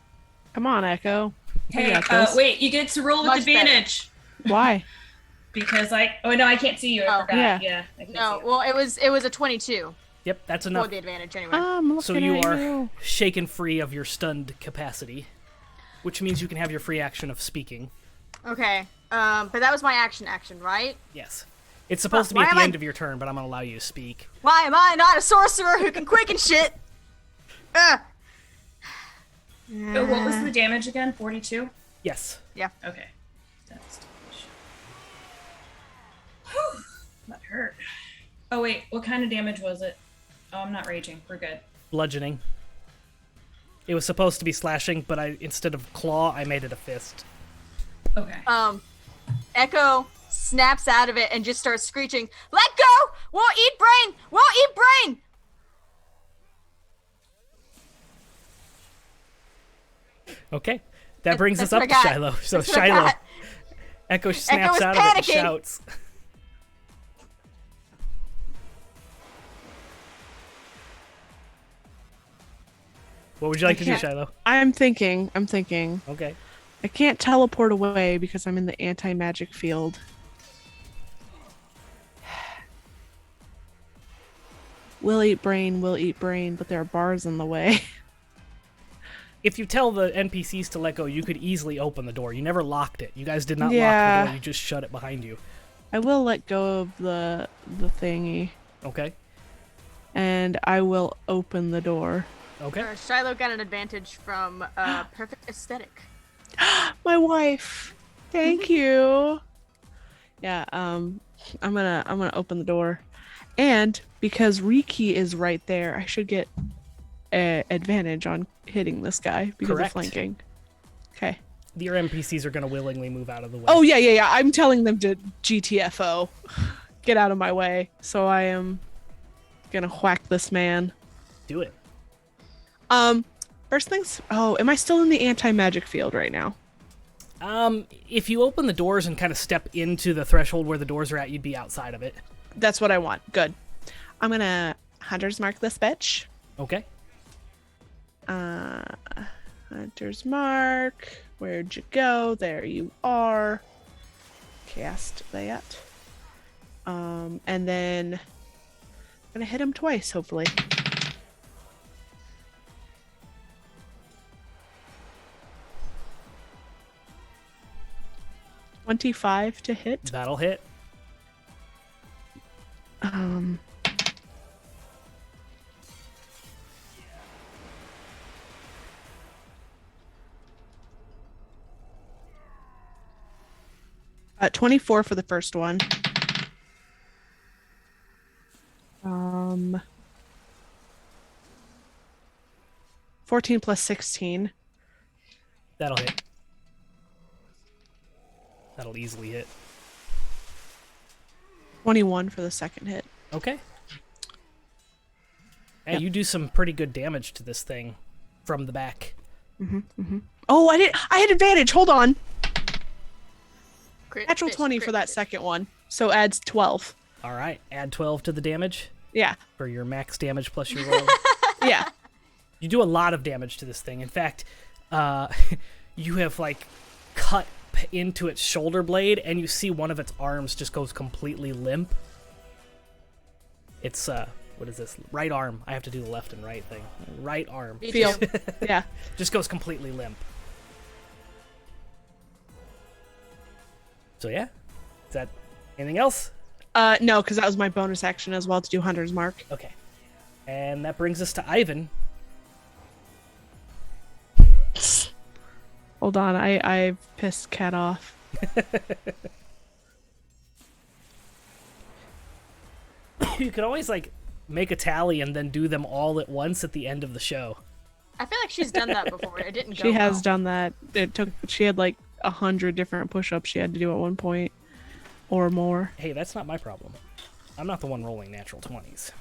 Come on, Echo. You Hey, got this. wait. You get to roll with Much advantage. Why? Because oh no, I can't see you. I Oh. forgot. Yeah. I can't No, see you. well, it was a 22 Yep, that's for enough. the advantage anyway. I'm looking So you at are you. shaken free of your stunned capacity, which means you can have your free action of speaking. Okay. But that was my action, right? Yes. It's supposed to be Why at am the I- end of your turn, but I'm going to allow you to speak. Why am I not a sorcerer who can quicken shit? Oh, what was the damage again? 42. Yes. Yeah. Okay. That's damage. Whew, that hurt. Oh wait, what kind of damage was it? Oh, I'm not raging. We're good. Bludgeoning. It was supposed to be slashing, but instead of claw, I made it a fist. Okay. Echo snaps out of it and just starts screeching, "Let go! Won't eat brain! Won't eat brain!" Okay. That brings That's us up what to I got. Shiloh. So That's what I Shiloh, got. Echo snaps is out of it and panicking. shouts. What would you like to do, can't- Shiloh? I'm thinking. Okay. I can't teleport away because I'm in the anti-magic field. Will eat brain, but there are bars in the way. If you tell the NPCs to let go, you could easily open the door. You never locked it. You guys did not lock Yeah. the door. You just shut it behind you. I will let go of the thingy, Okay. and I will open the door. Okay. Shiloh got an advantage from perfect aesthetic. My wife. Thank you. Yeah, I'm gonna open the door. And because Riki is right there, I should get an advantage on hitting this guy because Correct. of flanking. Okay. Your NPCs are going to willingly move out of the way. Oh yeah. I'm telling them to GTFO. Get out of my way. So I am gonna whack this man. Do it. First things. Oh, am I still in the anti-magic field right now? If you open the doors and kind of step into the threshold where the doors are at, you'd be outside of it. That's what I want. Good. I'm gonna hunter's mark this bitch. Okay. Hunter's mark. Where'd you go? There you are. Cast that. And then I'm gonna hit him twice, hopefully. $25 to hit. That'll hit. 24 for the first one. – 14 plus 16. That'll hit. That'll easily hit. 21 for the second hit. Okay. Hey, Yep. you do some pretty good damage to this thing from the back. Oh, I had advantage. Hold on. Crit Natural fish, 20 crit for that fish. second one. So adds 12. All right, add 12 to the damage Yeah. for your max damage plus your roll. Yeah. You do a lot of damage to this thing. In fact, you have like cut into its shoulder blade, and you see one of its arms just goes completely limp. It's what is this? Right arm. I have to do the left and right thing. Right arm Me Feel. too. Yeah. just goes completely limp. So yeah, is that anything else? No, because that was my bonus action as well to do Hunter's Mark. Okay, and that brings us to Ivan. Hold on, I pissed Cat off. You can always like make a tally and then do them all at once at the end of the show. I feel like she's done that before. It didn't go She has well. done that. She had like 100 different push-ups she had to do at one point, or more. Hey, that's not my problem. I'm not the one rolling natural 20s.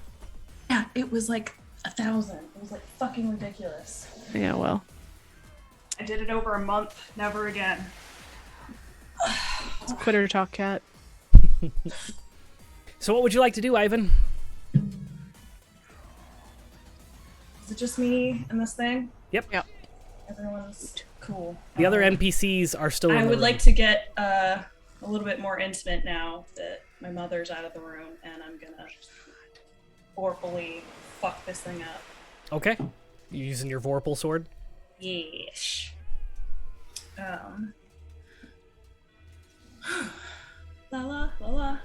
Yeah, it was like 1,000. It was like fucking ridiculous. Yeah, well. I did it over a month. Never again. It's quitter talk, Cat. So what would you like to do, Ivan? Is it just me and this thing? Yep. Everyone's cool. The other NPCs are still in I the would room. like to get a little bit more intimate now that my mother's out of the room, and I'm gonna forcefully fuck this thing up. Okay. You using your Vorpal sword? Yeesh. La la la la.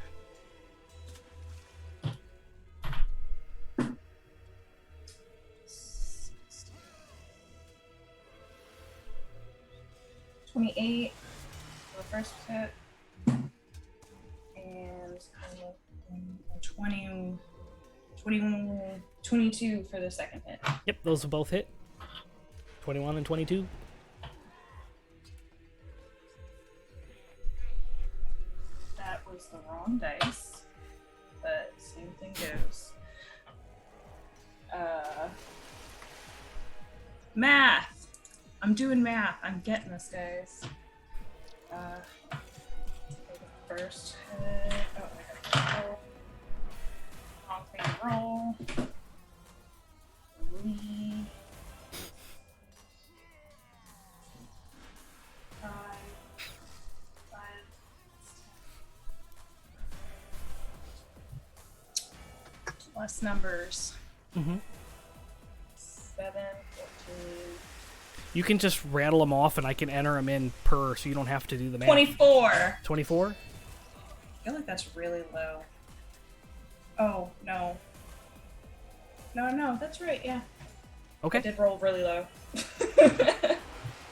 $28 for the first hit, and 22 for the second hit. Yep, those will both hit. 21 and 22. That was the wrong dice, but same thing goes. Math. I'm doing math. I'm getting this, guys. For the first hit. Oh, I got to roll. Wrong thing to roll. 3. 5. 5. Plus numbers. Mhm. 7, 14. You can just rattle them off and I can enter them in per, so you don't have to do the math. 24. 24? I feel like that's really low. Oh, no. No, that's right, yeah. I Okay. did roll really low.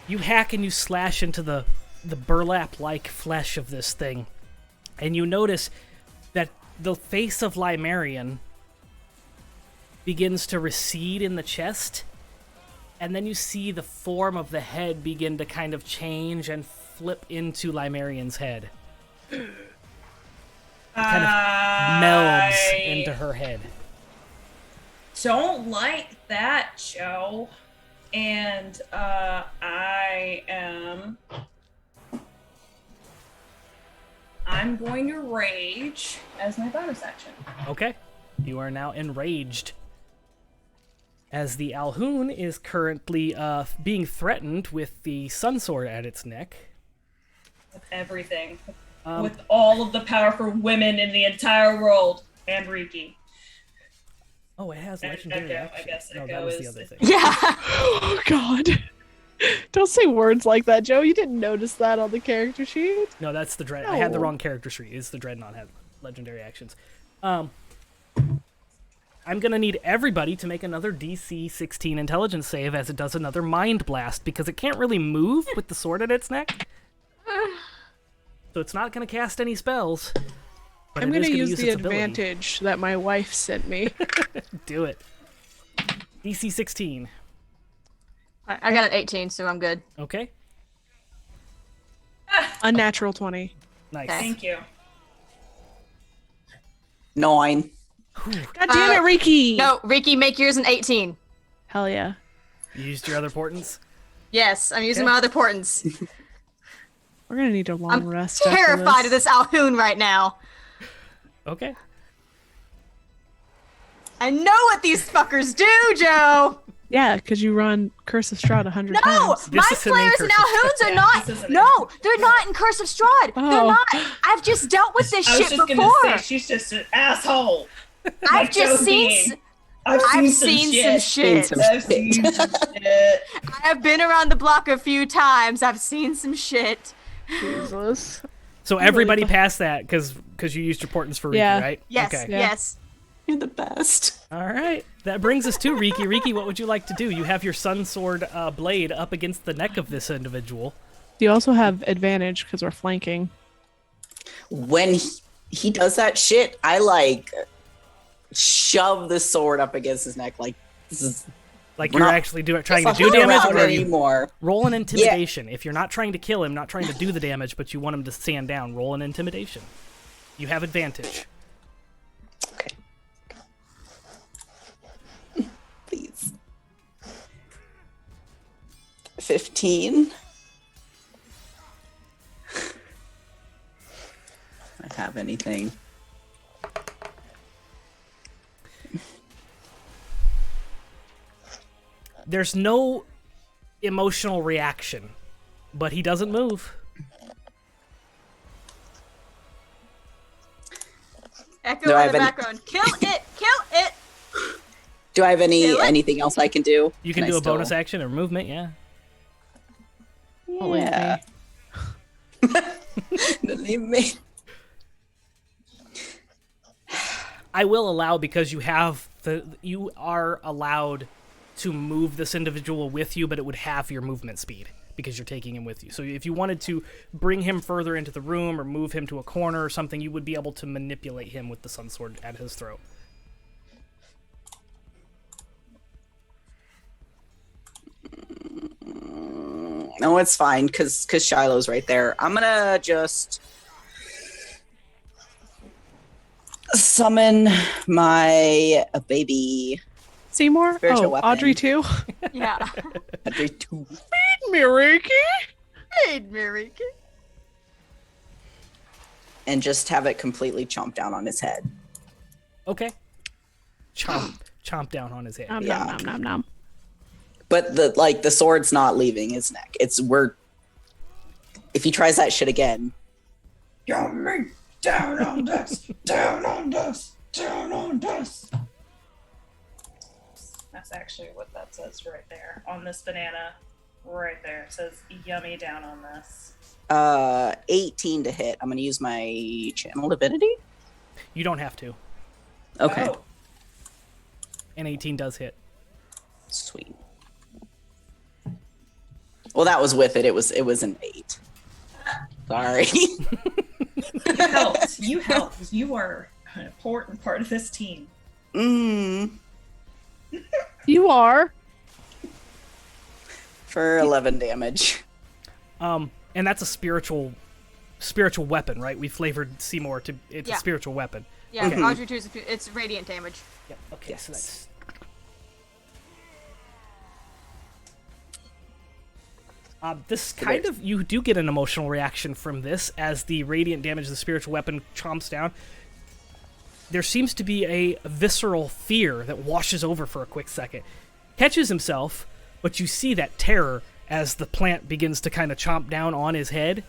You hack and you slash into the burlap-like flesh of this thing. And you notice that the face of Limerian begins to recede in the chest. And then you see the form of the head begin to kind of change and flip into Limerian's head. Kind of melds into her head. Don't like that, Joe. And I'm going to rage as my bonus action. Okay. You are now enraged. As the Alhoun is currently being threatened with the Sun Sword at its neck. With everything. With all of the powerful women in the entire world. And Riki. Oh, it has And legendary Echo, I action. guess No, Echo that was is- the other thing. Yeah. Oh, God. Don't say words like that, Joe. You didn't notice that on the character sheet. No, that's the Dread. I had the No. wrong character sheet. It's the Dreadnought had legendary actions. I'm going to need everybody to make another DC 16 intelligence save as it does another Mind Blast, because it can't really move with the sword at its neck. So it's not going to cast any spells. But I'm going to use the its ability. advantage that my wife sent me. Do it. DC 16. I got an 18, so I'm good. Okay. Unnatural 20. Nice. Okay. Thank you. 9. God damn it, Riki! No, Ricky, make yours an 18. Hell yeah. You used your other portents? Yes, I'm using Okay. my other portents. We're gonna need a long I'm rest. after terrified of this Alhoon right now. Okay. I know what these fuckers do, Joe! Yeah, because you run Curse of Strahd 100 No! times. This Mind isn't in Flayers Curse and of Alhoons are Yeah, not. this isn't No, they're not in Curse of Strahd. They're Oh. not. I've just dealt with this I was shit just before. gonna say she's just an asshole. I've just seen. I've seen some shit. Some I've shit. seen some shit. I have been around the block a few times. I've seen some shit. Jesus. So everybody passed that because you used your portents for Riki, Yeah. right? Yes, Okay. Yeah. yes. You're the best. All right. That brings us to Riki. Riki, what would you like to do? You have your sun sword blade up against the neck of this individual. You also have advantage because we're flanking. When he does that shit, I like shove the sword up against his neck. Like, this is Like We're you're not- actually trying to it's do not damage, around or are you anymore. roll an intimidation? If you're not trying to kill him, not trying to do the damage, but you want him to stand down, roll an intimidation. You have advantage. Okay. Please. 15. I have anything. There's no emotional reaction, but he doesn't move. Echo Do I in have the any- background. Kill it! Kill it! Do I have Kill it? anything else I can do? You can I do a still- bonus action or movement, yeah. Don't leave Yeah. me. Doesn't leave me. I will allow, because you are allowed to move this individual with you, but it would halve your movement speed because you're taking him with you. So if you wanted to bring him further into the room or move him to a corner or something, you would be able to manipulate him with the sun sword at his throat. No, it's fine because Shiloh's right there. I'm gonna just summon my baby Seymour? Spiritual Oh, weapon. Audrey too? Yeah. Audrey 2 Miriki? Hey, Miriki. and just have it completely chomp down on his head. Okay. Chomp down on his head. Nom, Yeah. nom, nom, nom, nom. But the sword's not leaving his neck. If he tries that shit again, Yummy! Down on dust! Down on dust! Down on dust! That's actually what that says right there. On this banana. Right there. It says yummy down on this. 18 to hit. I'm gonna use my channel divinity. You don't have to. Okay, Oh, And 18 does hit. sweet. Well, that was with it. It was an 8. Sorry. you helped. You helped. You are an important part of this team. You are. For 11 damage. And that's a spiritual weapon, right? We flavored Seymour to it's Yeah. a spiritual weapon. Yeah, Okay. Audrey 2 is it's radiant damage. Yep. Okay, so that's this kind of, you do get an emotional reaction from this as the radiant damage, the spiritual weapon chomps down. There seems to be a visceral fear that washes over for a quick second. Catches himself, but you see that terror as the plant begins to kind of chomp down on his head.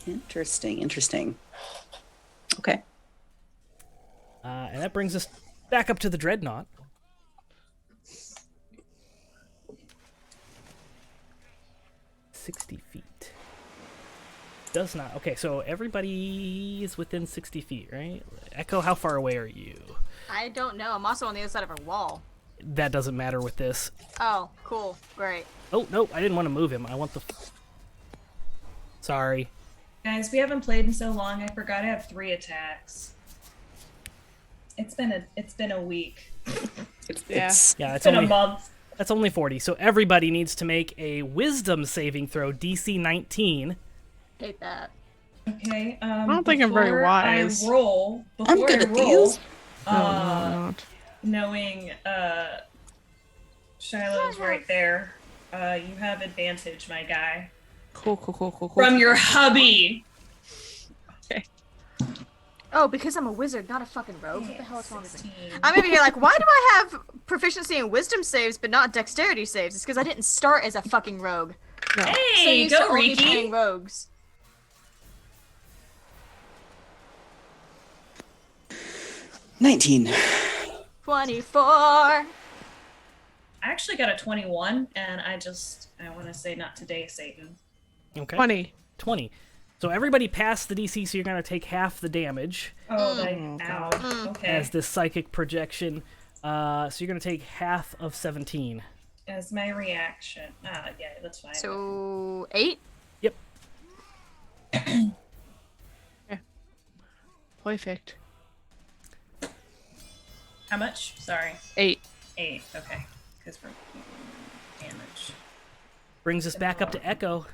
Interesting. Okay. And that brings us back up to the Dreadnought. .60 feet. Does not. Okay, so everybody is within 60 feet, right? Echo, how far away are you? I don't know. I'm also on the other side of a wall. That doesn't matter with this. Oh, cool. Great. Oh, no, I didn't want to move him. I want the... Sorry. Guys, we haven't played in so long. I forgot I have 3 attacks. It's been a week. It's Yeah. Yeah, It's been a month. That's only 40. So everybody needs to make a wisdom saving throw, DC 19. Hate that. Okay. I don't think I'm very wise. Before I'm good I at roll, these. No, I'm not. knowing Shiloh's right there, you have advantage, my guy. Cool. From your hubby. Oh, because I'm a wizard, not a fucking rogue. What the hell is wrong with me? 16. I'm over here like, why do I have proficiency in wisdom saves but not dexterity saves? It's because I didn't start as a fucking rogue. No. So Hey, used to go only Riki. playing rogues. 19. 24. I actually got a 21, and I want to say not today, Satan. Okay. 20. So everybody passed the DC, so you're going to take half the damage Oh, God. Okay. as this psychic projection. So you're going to take half of 17. As my reaction. Yeah, that's fine. So 8? Yep. Perfect. How much? Sorry. 8. 8. Okay. Because for damage. Brings us back up to Echo.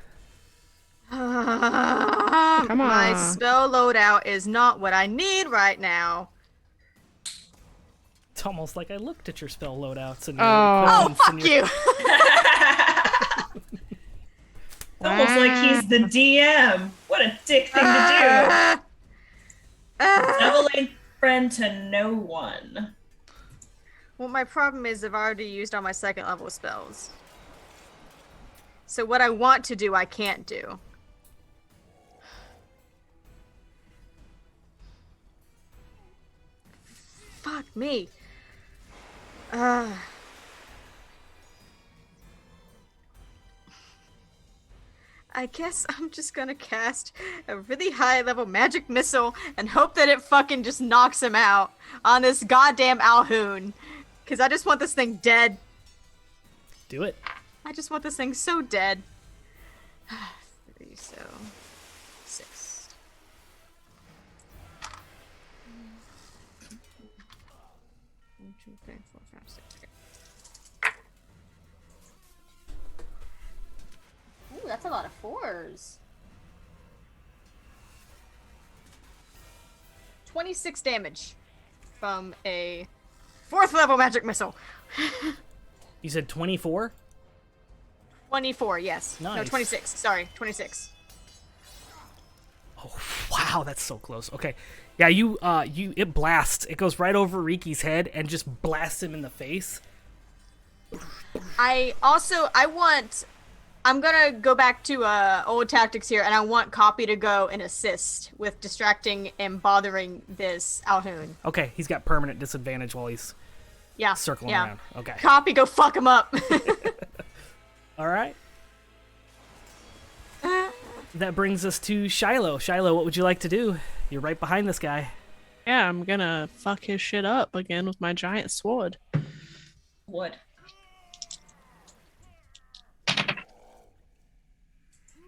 Come My on. spell loadout is not what I need right now. It's almost like I looked at your spell loadouts and Oh. your Oh, equipments fuck and your- you! It's almost like he's the DM. What a dick thing to do. Devil ain't friend to no one. Well, my problem is I've already used all my second level spells. So what I want to do, I can't do. Fuck me. I guess I'm just gonna cast a really high level magic missile and hope that it fucking just knocks him out on this goddamn Alhoon. Cause I just want this thing dead. Do it. I just want this thing so dead. 3, so 6. One, 2, 3, 4, 5, 6. Okay. Ooh, that's a lot of 4s. 26 damage from a 4th level magic missile. You said 24? 24, yes. No, Nice. 26. Sorry, 26. Oh, wow, that's so close. Okay. Yeah, it blasts. It goes right over Riki's head and just blasts him in the face. I'm gonna go back to old tactics here, and I want Copy to go and assist with distracting and bothering this Alhoon. Okay, he's got permanent disadvantage while he's Yeah. circling yeah. around. Okay. Copy, go fuck him up. All right. That brings us to Shiloh. Shiloh, what would you like to do? You're right behind this guy. Yeah, I'm gonna fuck his shit up again with my giant sword. Wood.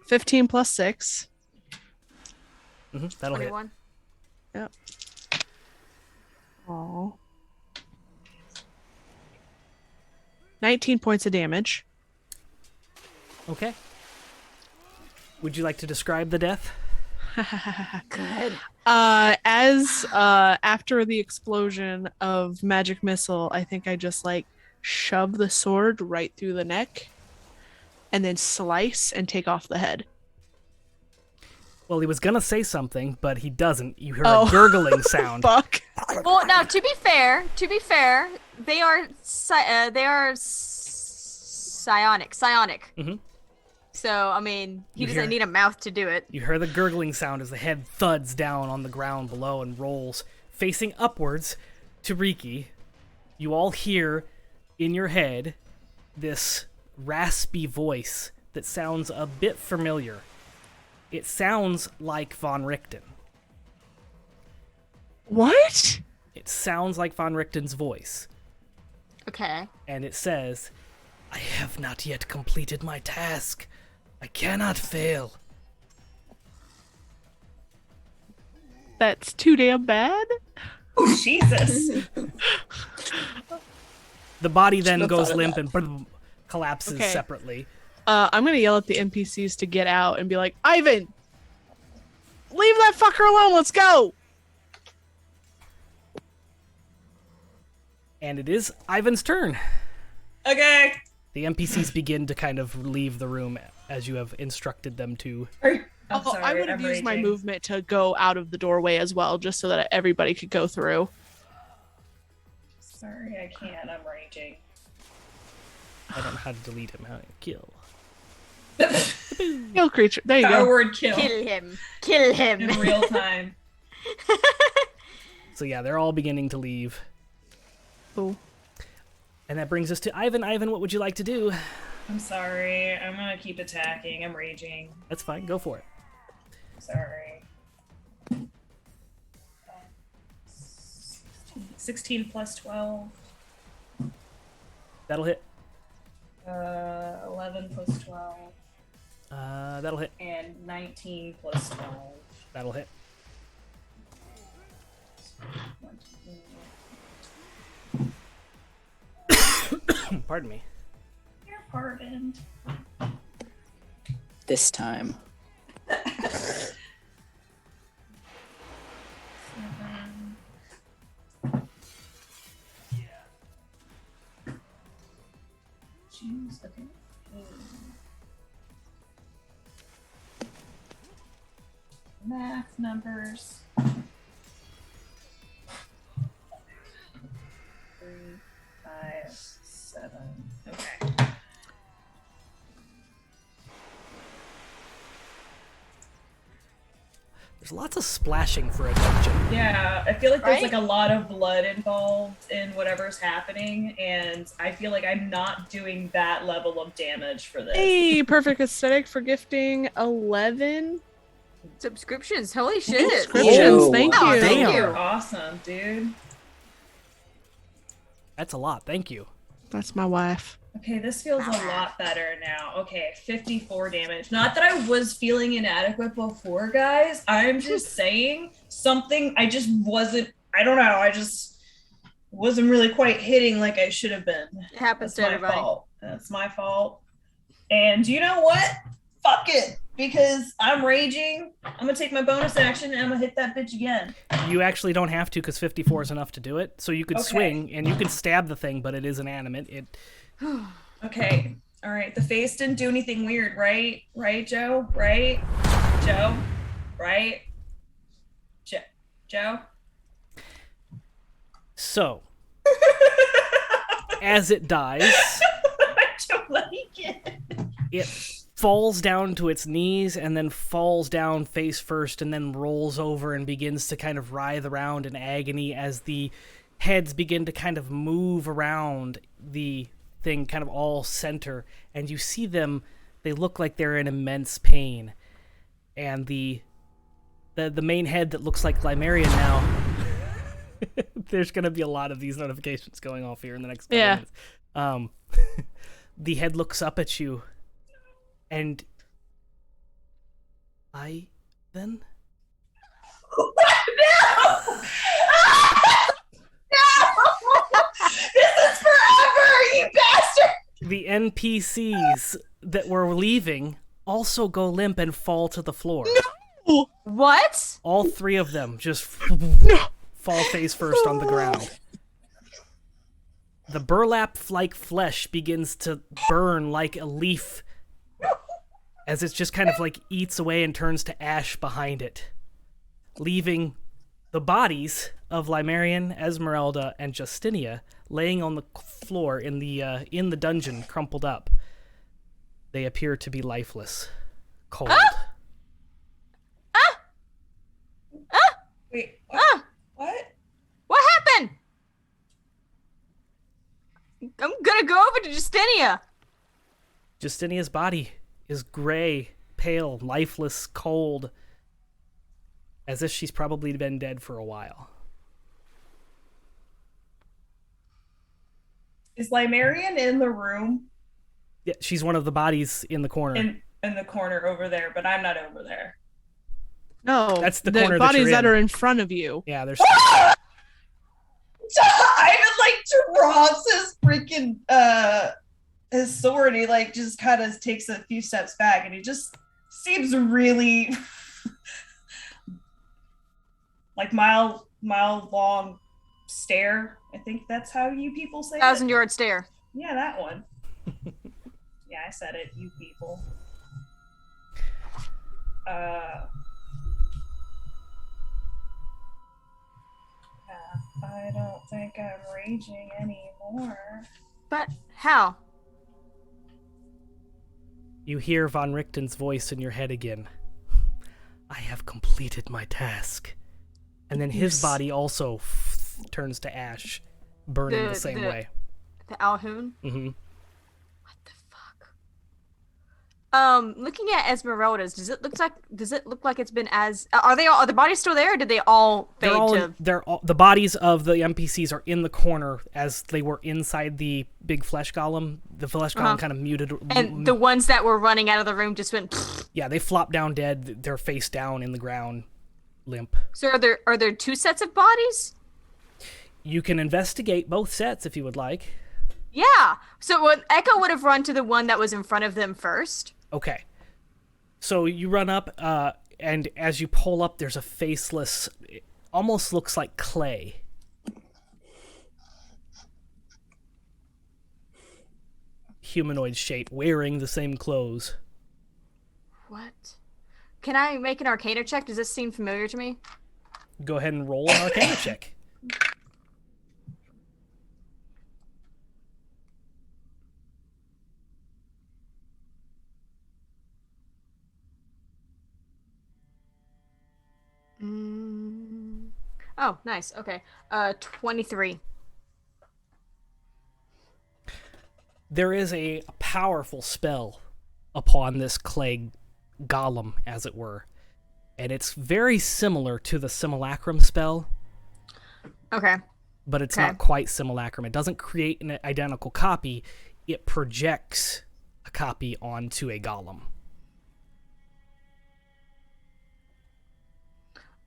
15 plus 6. That'll 21. Yep. Aw. 19 points of damage. hit. Okay. Would you like to describe the death? Good. As after the explosion of magic missile, I think I just like shove the sword right through the neck and then slice and take off the head. Well, he was gonna say something, but he doesn't. You hear Oh. a gurgling sound. Fuck. Well, now to be fair, they are psionic. Mhm. So I mean, he You doesn't hear- need a mouth to do it. You hear the gurgling sound as the head thuds down on the ground below and rolls, facing upwards to Riki. You all hear in your head this raspy voice that sounds a bit familiar. It sounds like Von Richten. What? It sounds like Von Richten's voice. Okay. And it says, "I have not yet completed my task. I cannot fail." That's too damn bad. Oh, Jesus. The body then Should've goes thought of limp that. and collapses Okay. separately. I'm gonna yell at the NPCs to get out and be like, Ivan, leave that fucker alone. Let's go. And it is Ivan's turn. Okay. The NPCs begin to kind of leave the room as you have instructed them to. I'm Oh, sorry, I would have I'm used my raging. movement to go out of the doorway as well, just so that everybody could go through. Sorry, I can't. I'm raging. I don't know how to delete him. How to kill. Kill creature. There you Power go. word kill Kill him. Kill him. in real time. So yeah, they're all beginning to leave. Cool. And that brings us to Ivan. Ivan, what would you like to do? I'm sorry. I'm gonna keep attacking. I'm raging. That's fine. Go for it. Sorry. 16 plus 12. That'll hit. 11 plus 12. That'll hit. And 19 plus 12. That'll hit. 20. Pardon me. You're pardoned. This time. 7. Jeez, okay. Math numbers. 3, 5, 7. Okay. There's lots of splashing for a dungeon. Yeah, I feel like there's Right? like a lot of blood involved in whatever's happening, and I feel like I'm not doing that level of damage for this. Hey, perfect aesthetic for gifting 11 Subscriptions. Holy shit. subscriptions. Ew. Thank Oh, you. thank Damn. you. You're awesome, dude. That's a lot. Thank you. That's my wife. Okay, this feels a lot better now. Okay, 54 damage. Not that I was feeling inadequate before, guys. I'm just saying something. I just wasn't. I don't know. I just wasn't really quite hitting like I should have been. It happens That's to my everybody. fault. That's my fault. And you know what? Fuck it. Because I'm raging. I'm gonna take my bonus action and I'm gonna hit that bitch again. You actually don't have to because 54 is enough to do it. So you could Okay. swing and you can stab the thing, but it is inanimate. It Okay. All right. The face didn't do anything weird, right? Right, Joe? Right? Joe? Right? Joe? So as it dies, I don't like it. it falls down to its knees and then falls down face first and then rolls over and begins to kind of writhe around in agony as the heads begin to kind of move around the thing, kind of all center, and you see them. They look like they're in immense pain, and the main head that looks like Limerian now. There's gonna be a lot of these notifications going off here in the next couple Yeah. minutes. The head looks up at you, and I then No! This is forever, you bastard! the NPCs that were leaving also go limp and fall to the floor. What? All three of them just fall face first on the ground. The burlap-like flesh begins to burn like a leaf as it just kind of like eats away and turns to ash behind it, leaving the bodies of Limerian, Esmeralda, and Justinia laying on the floor in the dungeon, crumpled up. They appear to be lifeless, cold. Wait, Ah! what? What happened? I'm gonna go over to Justinia. Justinia's body is gray, pale, lifeless, cold, as if she's probably been dead for a while. Is Limerian in the room? Yeah, she's one of the bodies in the corner. In the corner over there, but I'm not over there. No, That's the corner that bodies you're that in. are in front of you. Yeah, there's I would like to drops his freaking his sword. He like just kind of takes a few steps back, and he just seems really like mile long stare. I think that's how you people say it. 1,000-yard stare. Yeah, that one. Yeah, I said it. You people. I don't think I'm raging anymore. But how? You hear Von Richten's voice in your head again. I have completed my task. And then his body also turns to ash, burning the same way. The Alhoon? Mm-hmm. What the fuck? Looking at Esmeralda's, does it look like it's been as? Are the bodies still there, or did they all fade the bodies of the NPCs are in the corner as they were inside the big flesh golem. The flesh golem kind of muted. And the ones that were running out of the room just went. Yeah, they flopped down dead. They're face down in the ground, limp. So are there two sets of bodies? You can investigate both sets if you would like. Yeah. So Echo would have run to the one that was in front of them first. Okay. So you run up, and as you pull up, there's a faceless, it almost looks like clay. Humanoid shape, wearing the same clothes. What? Can I make an Arcana check? Does this seem familiar to me? Go ahead and roll an Arcana check. Oh, nice. Okay. 23. There is a powerful spell upon this clay golem, as it were. And it's very similar to the simulacrum spell. Okay. But it's not quite simulacrum. It doesn't create an identical copy. It projects a copy onto a golem.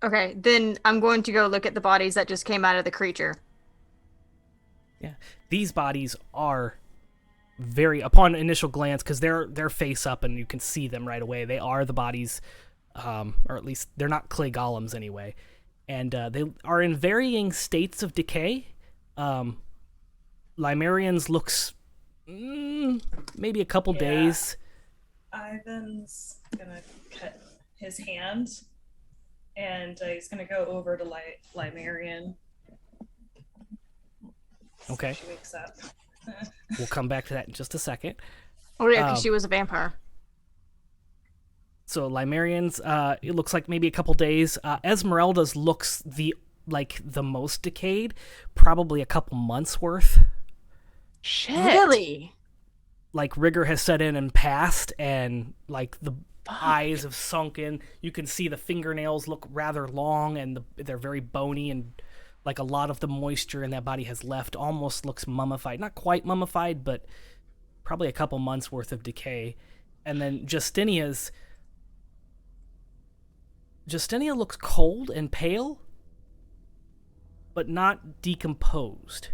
Okay, then I'm going to go look at the bodies that just came out of the creature. Yeah, these bodies are very, upon initial glance, because they're face up and you can see them right away. They are the bodies, or at least they're not clay golems anyway, and they are in varying states of decay. Limerian's looks maybe a couple days. Ivan's gonna cut his hand. And he's gonna go over to Limerian. Okay. She wakes up. We'll come back to that in just a second. Oh yeah, because she was a vampire. So Limerian's, it looks like maybe a couple days. Esmeralda's looks the most decayed, probably a couple months worth. Shit. Really? Like rigor has set in and passed, and like the eyes have sunk in. You can see the fingernails look rather long, and they're very bony, and like a lot of the moisture in that body has left. Almost looks mummified. Not quite mummified, but probably a couple months worth of decay. And then Justinia looks cold and pale, but not decomposed.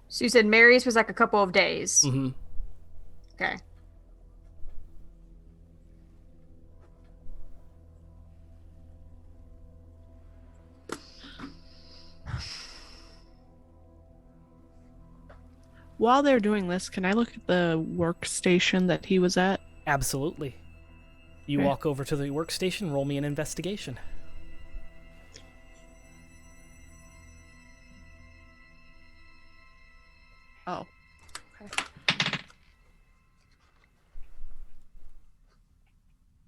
So you said Mary's was like a couple of days. Mm-hmm. Okay. While they're doing this, can I look at the workstation that he was at? Absolutely. You Okay. walk over to the workstation, roll me an investigation. Oh. Okay.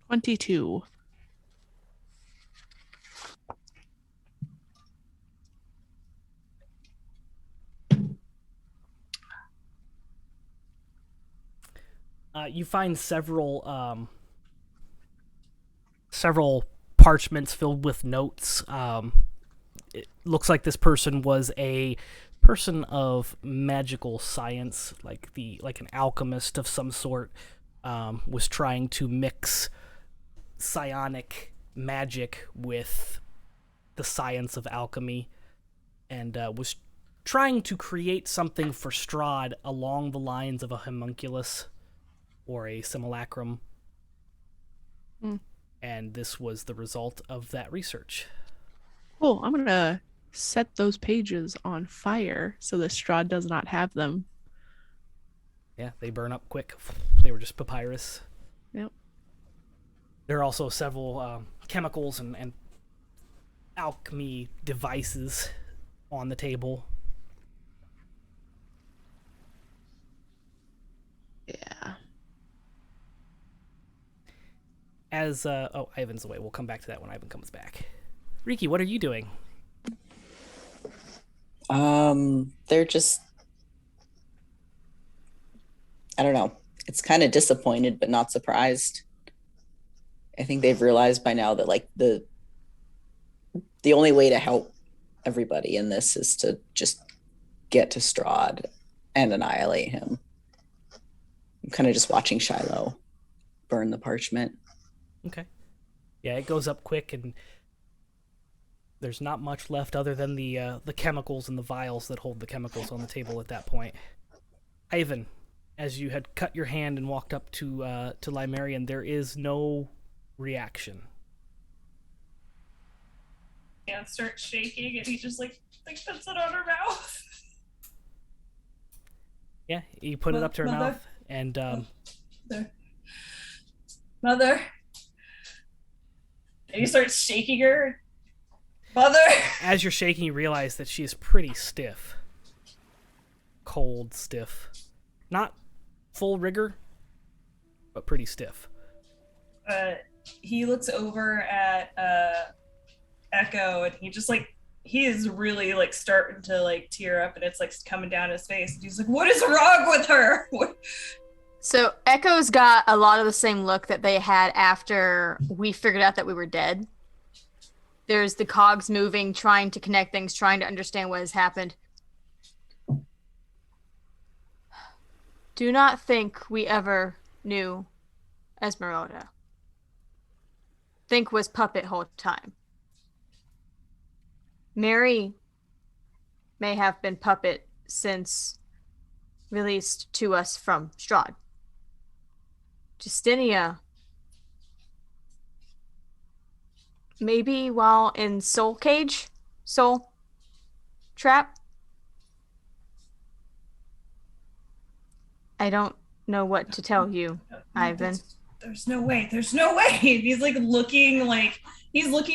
22. You find several parchments filled with notes. It looks like this person was a person of magical science, like an alchemist of some sort. Was trying to mix psionic magic with the science of alchemy, and was trying to create something for Strahd along the lines of a homunculus or a simulacrum. And this was the result of that research. Cool. I'm gonna set those pages on fire so that Strahd does not have them. Yeah, they burn up quick. They were just papyrus. Yep. There are also several chemicals and alchemy devices on the table. Yeah. As Ivan's away. We'll come back to that when Ivan comes back. Riki, what are you doing? They're just, I don't know. It's kind of disappointed, but not surprised. I think they've realized by now that like the only way to help everybody in this is to just get to Strahd and annihilate him. I'm kind of just watching Shiloh burn the parchment. Okay. Yeah, it goes up quick, and there's not much left other than the chemicals and the vials that hold the chemicals on the table at that point. Ivan, as you had cut your hand and walked up to Limerian, there is no reaction. And starts shaking, and he just like puts it on her mouth. Yeah, you put it up to her Mother. mouth, and Mother. And he starts shaking her. Mother. as you're shaking, you realize that she is pretty stiff. Cold, stiff. Not full rigor, but pretty stiff. He looks over at Echo, and he is really like starting to like tear up, and it's like coming down his face. And he's like, "What is wrong with her?" So Echo's got a lot of the same look that they had after we figured out that we were dead. There's the cogs moving, trying to connect things, trying to understand what has happened. Do not think we ever knew Esmeralda. Think was puppet whole time. Mary may have been puppet since released to us from Strahd. Justinia, maybe while in Soul Trap. I don't know what to tell you, Ivan. There's no way. He's looking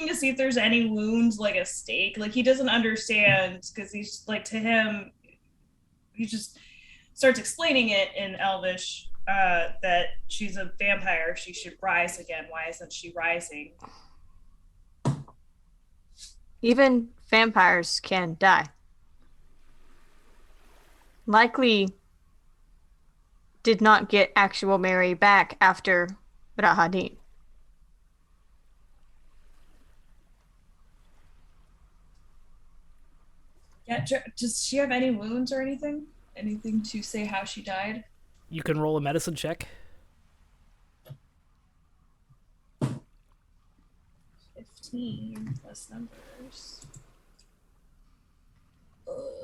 to see if there's any wounds, like a stake. Like he doesn't understand, because he's like, to him, he just starts explaining it in Elvish, that she's a vampire. She should rise again. Why isn't she rising? Even vampires can die. Likely did not get actual Mary back after Rahadin. Yeah, does she have any wounds or anything? Anything to say how she died? You can roll a medicine check. 15 plus numbers.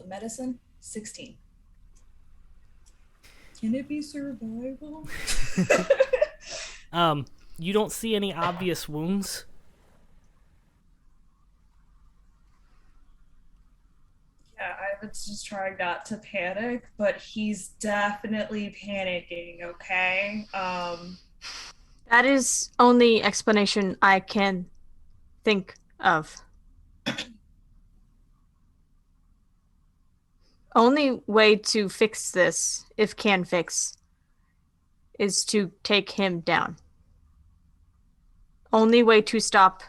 Medicine? 16. Can it be survival? You don't see any obvious wounds. Yeah, Ivan's just trying not to panic, but he's definitely panicking, okay? That is only explanation I can think of. Only way to fix this, if can fix, is to take him down. Only way to stop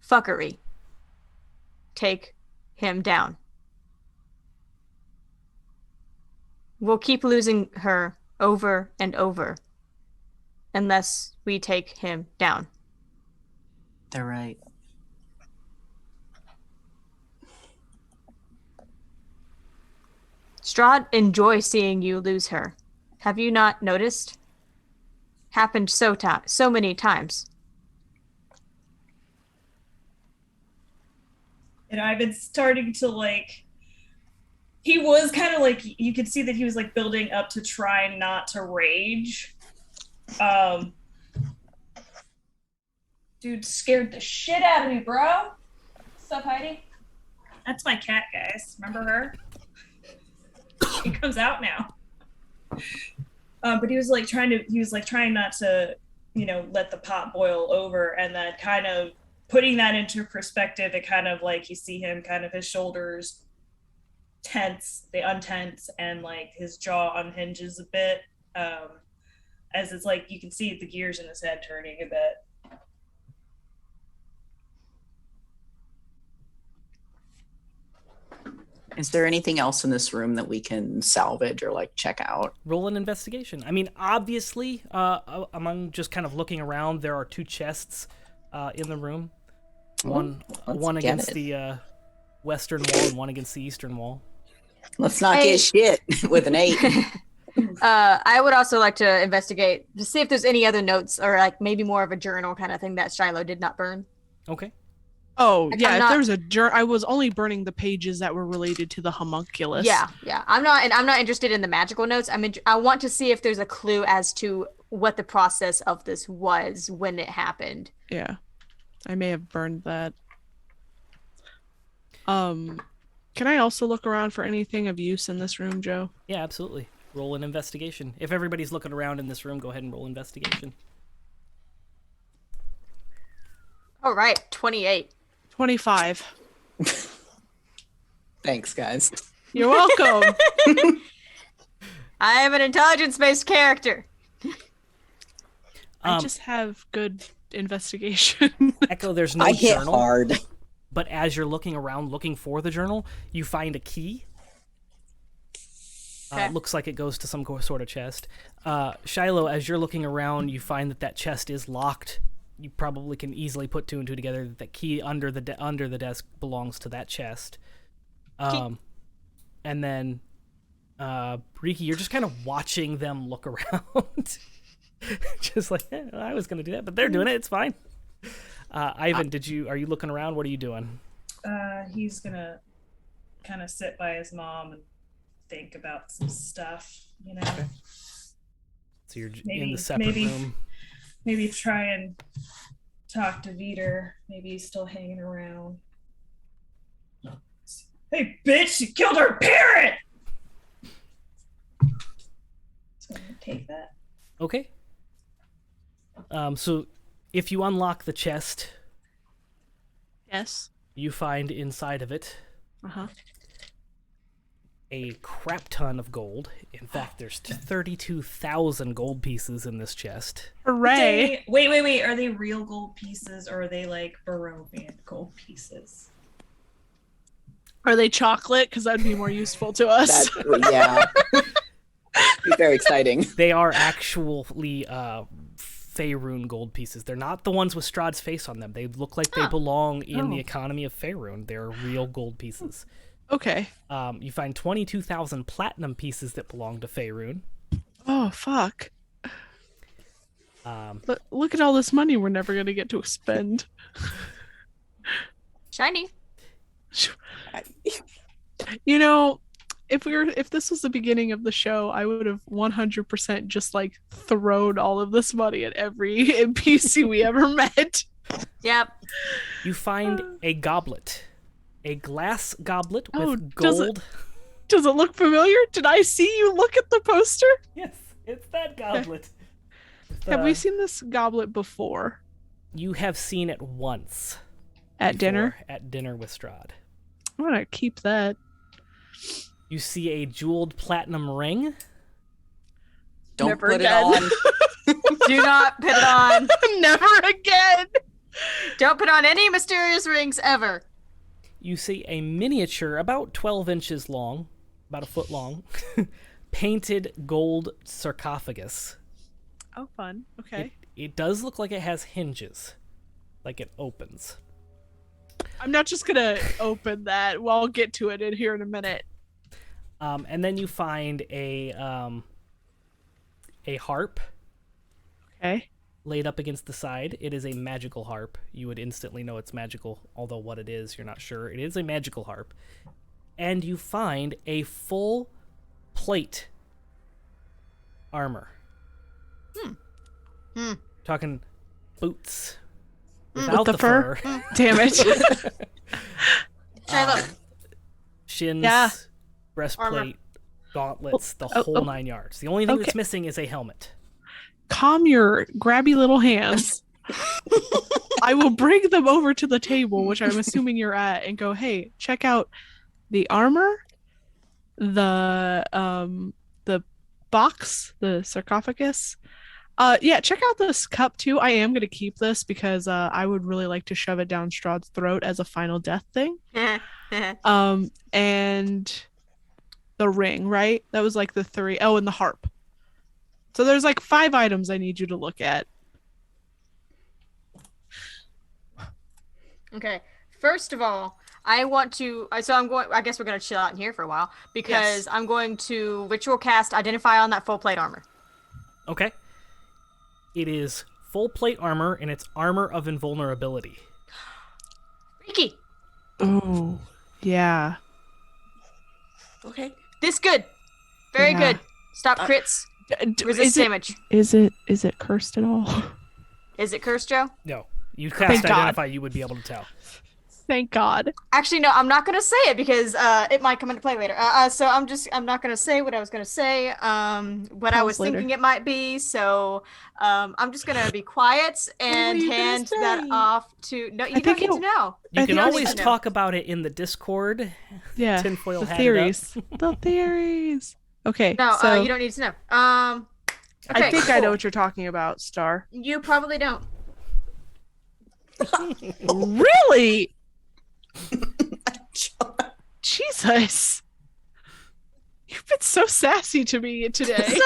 fuckery. Take him down. We'll keep losing her over and over unless we take him down. They're right. Strahd enjoys seeing you lose her. Have you not noticed? Happened so many times. And Ivan's starting to like he was kind of like, you could see that he was like building up to try not to rage. Dude scared the shit out of me, bro. What's up, Heidi? That's my cat, guys. Remember her? She comes out now. But he was trying not to, let the pot boil over, and then kind of putting that into perspective, it kind of like you see him kind of his shoulders tense, they untense, and like his jaw unhinges a bit. As it's like you can see the gears in his head turning a bit. Is there anything else in this room that we can salvage or like check out? Roll an investigation. I mean, obviously, among just kind of looking around, there are 2 chests in the room. One against the western wall and one against the eastern wall. Let's not get shit with an 8. I would also like to investigate to see if there's any other notes or like maybe more of a journal kind of thing that Shiloh did not burn. Okay. Oh, Like, yeah, I'm if not- there's a I was only burning the pages that were related to the homunculus. Yeah. I'm not interested in the magical notes. I want to see if there's a clue as to what the process of this was when it happened. Yeah. I may have burned that. Can I also look around for anything of use in this room, Joe? Yeah, absolutely. Roll an investigation. If everybody's looking around in this room, go ahead and roll investigation. All right, 28. 25. Thanks, guys. You're welcome. I am an intelligence-based character. I just have good investigation. Echo, there's no I hit journal. hard. But as you're looking around looking for the journal, you find a key. Okay. It looks like it goes to some sort of chest. Shiloh, as you're looking around, you find that chest is locked. You probably can easily put 2 and 2 together that the key under the desk belongs to that chest. And then, Riki, you're just kind of watching them look around. Just like, I was going to do that, but they're doing it. It's fine. Ivan, are you looking around? What are you doing? He's gonna kind of sit by his mom and think about some stuff, Okay. So you're in Maybe- the separate maybe- room. Maybe try and talk to Veter. Maybe he's still hanging around. Hey, bitch! You killed our parent. So I'm gonna take that. Okay. So if you unlock the chest, Yes. you find inside of it Uh-huh. a crap ton of gold. In fact, there's 32,000 gold pieces in this chest. Hooray. Wait. Are they real gold pieces or are they like Barovian gold pieces? Are they chocolate? Because that'd be more useful to us. Yeah. Be very exciting. They are actually Faerun gold pieces. They're not the ones with Strahd's face on them. They look like they belong in the economy of Faerun. They're real gold pieces. Okay. You find 22,000 platinum pieces that belong to Faerun. Oh, fuck. Look at all this money we're never going to get to spend. Shiny. You know, if this was the beginning of the show, I would have 100% just like thrown all of this money at every NPC we ever met. Yep. You find a goblet. A glass goblet with Oh, gold. Does it look familiar? Did I see you look at the poster? Yes, it's that goblet. Have we seen this goblet before? You have seen it once. At before, dinner? At dinner with Strahd. I'm gonna keep that. You see a jeweled platinum ring. Don't Never put again. it on. Do not put it on. Never again! Don't put on any mysterious rings ever. You see a miniature about 12 inches long, about a foot long, painted gold sarcophagus. Oh, fun. Okay. It does look like it has hinges, like it opens. I'm not just gonna open that. Well, I'll get to it in here in a minute. And then you find a harp Okay. laid up against the side. It is a magical harp. You would instantly know it's magical, although what it is, you're not sure. It is a magical harp. and you find a full plate armor. Talking boots without With the fur? Damn it. Shiloh. Shins, Yeah. breastplate, gauntlets, the whole 9 yards. The only thing that's Okay. missing is a helmet. Calm your grabby little hands. I will bring them over to the table, which I'm assuming you're at, and go, hey, check out the armor, the box, the sarcophagus. Yeah, check out this cup too. I am gonna keep this because I would really like to shove it down Strahd's throat as a final death thing. And the ring, right? That was like the 3. Oh, and the harp. So there's like 5 items I need you to look at. Okay. First of all, I want to. So I'm going. I guess we're gonna chill out in here for a while because Yes. I'm going to ritual cast identify on that full plate armor. Okay. It is full plate armor, and it's armor of invulnerability. Riki, Oh, yeah. Okay. this good. Very Yeah. good. Stop crits. Resist Is it, damage. is it cursed at all? Is it cursed, Joe? No. You Thank cast God. identify, you would be able to tell. Thank God. Actually, no. I'm not gonna say it because it might come into play later. So I'm not gonna say what I was gonna say. What I Tell was us later. thinking it might be. So I'm just gonna be quiet and were you gonna hand that say? off to. No, you I don't think need to it- know. You I can think always it's- talk about it in the Discord. Yeah. Tinfoil the hat theories. The theories. Okay. No, so you don't need to know. Okay, I think I know cool. what you're talking about, Star. You probably don't. Really? Jesus. You've been so sassy to me today.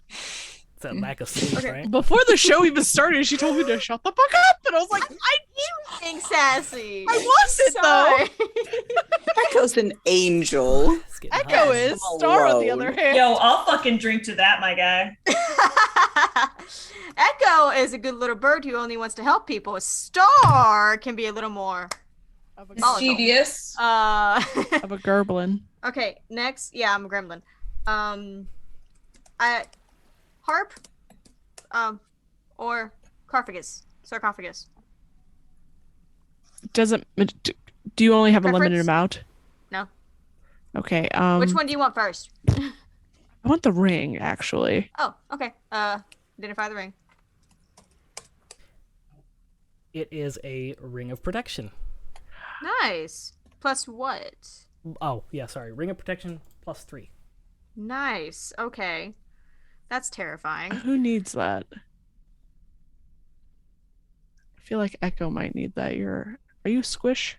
It's that lack of sleep, Okay. right? Before the show even started, she told me to shut the fuck up, and I was like, Being sassy. I wasn't though. Echo's an angel. It's getting Echo hot. is. Star, on the Alone. other hand. Yo, I'll fucking drink to that, my guy. Echo is a good little bird who only wants to help people. A star can be a little more. Mischievous. Of a gerblin. Okay, next. Yeah, I'm a gremlin. Harp, or sarcophagus. Doesn't. Do you only have a limited Preference? amount? No. Okay. Which one do you want first? I want the ring, actually. Oh, okay. Identify the ring. It is a ring of protection. Nice. Plus what? Oh, yeah, sorry. Ring of protection plus 3. Nice. Okay. That's terrifying. Who needs that? I feel like Echo might need that. Are you Squish?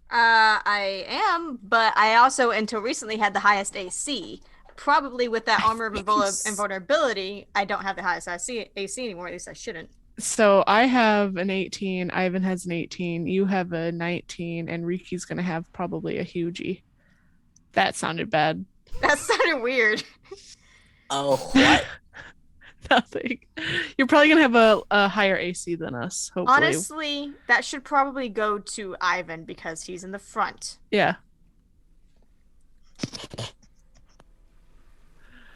I am, but I also until recently had the highest AC. Probably with that armor of invulnerability, I don't have the highest AC anymore. At least I shouldn't. So I have an 18. Ivan has an 18. You have a 19, and Riki's gonna have probably a hugie. That sounded bad. That sounded weird. Oh, what? Nothing. You're probably gonna have a higher AC than us. Hopefully. Honestly, that should probably go to Ivan because he's in the front. Yeah.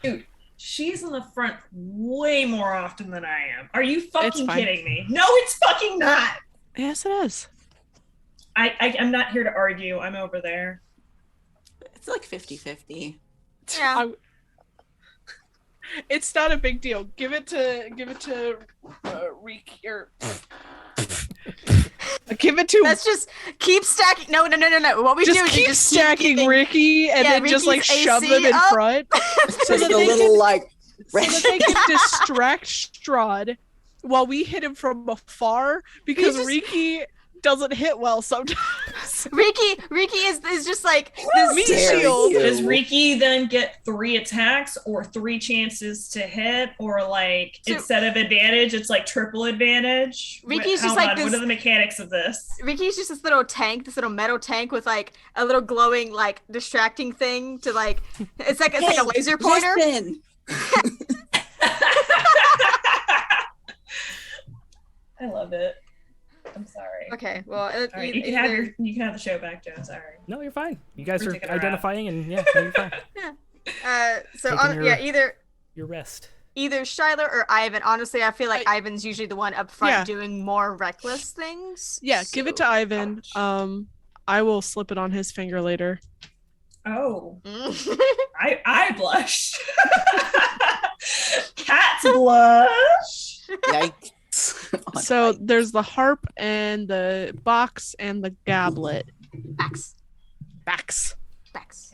Dude, she's in the front way more often than I am. Are you fucking fine. kidding me? No, it's fucking not. Yes, it is. I'm not here to argue. I'm over there. It's like 50-50. Yeah. It's not a big deal. Give it to Riki or give it to. Let's just keep stacking. No. What we do just is keep you just stacking keep keeping- Ricky and Yeah, then just like Riki's shove AC them in up. front Just that a they little can- like so that they can distract Strahd while we hit him from afar because just- Riki doesn't hit well sometimes. Riki is just like this Me dare shield. you. Does Riki then get 3 attacks or 3 chances to hit, or like So- instead of advantage, it's like triple advantage? Riki's just Hold like on, this- What are the mechanics of this? Riki's just this little tank, this little metal tank with like a little glowing like distracting thing to like it's like a laser pointer. Listen. I love it. I'm sorry. Okay, well, All right, you can have the show back, Joe. Sorry. No, you're fine. You guys We're are taking a wrap. identifying, and yeah, no, you're fine. Your rest. Either Shylar or Ivan. Honestly, I feel like Ivan's usually the one up front Yeah. doing more reckless things. Yeah, give it to Ivan. I will slip it on his finger later. Oh, I blush. Cat's blush. Yikes. So there's the harp and the box and the goblet. Backs.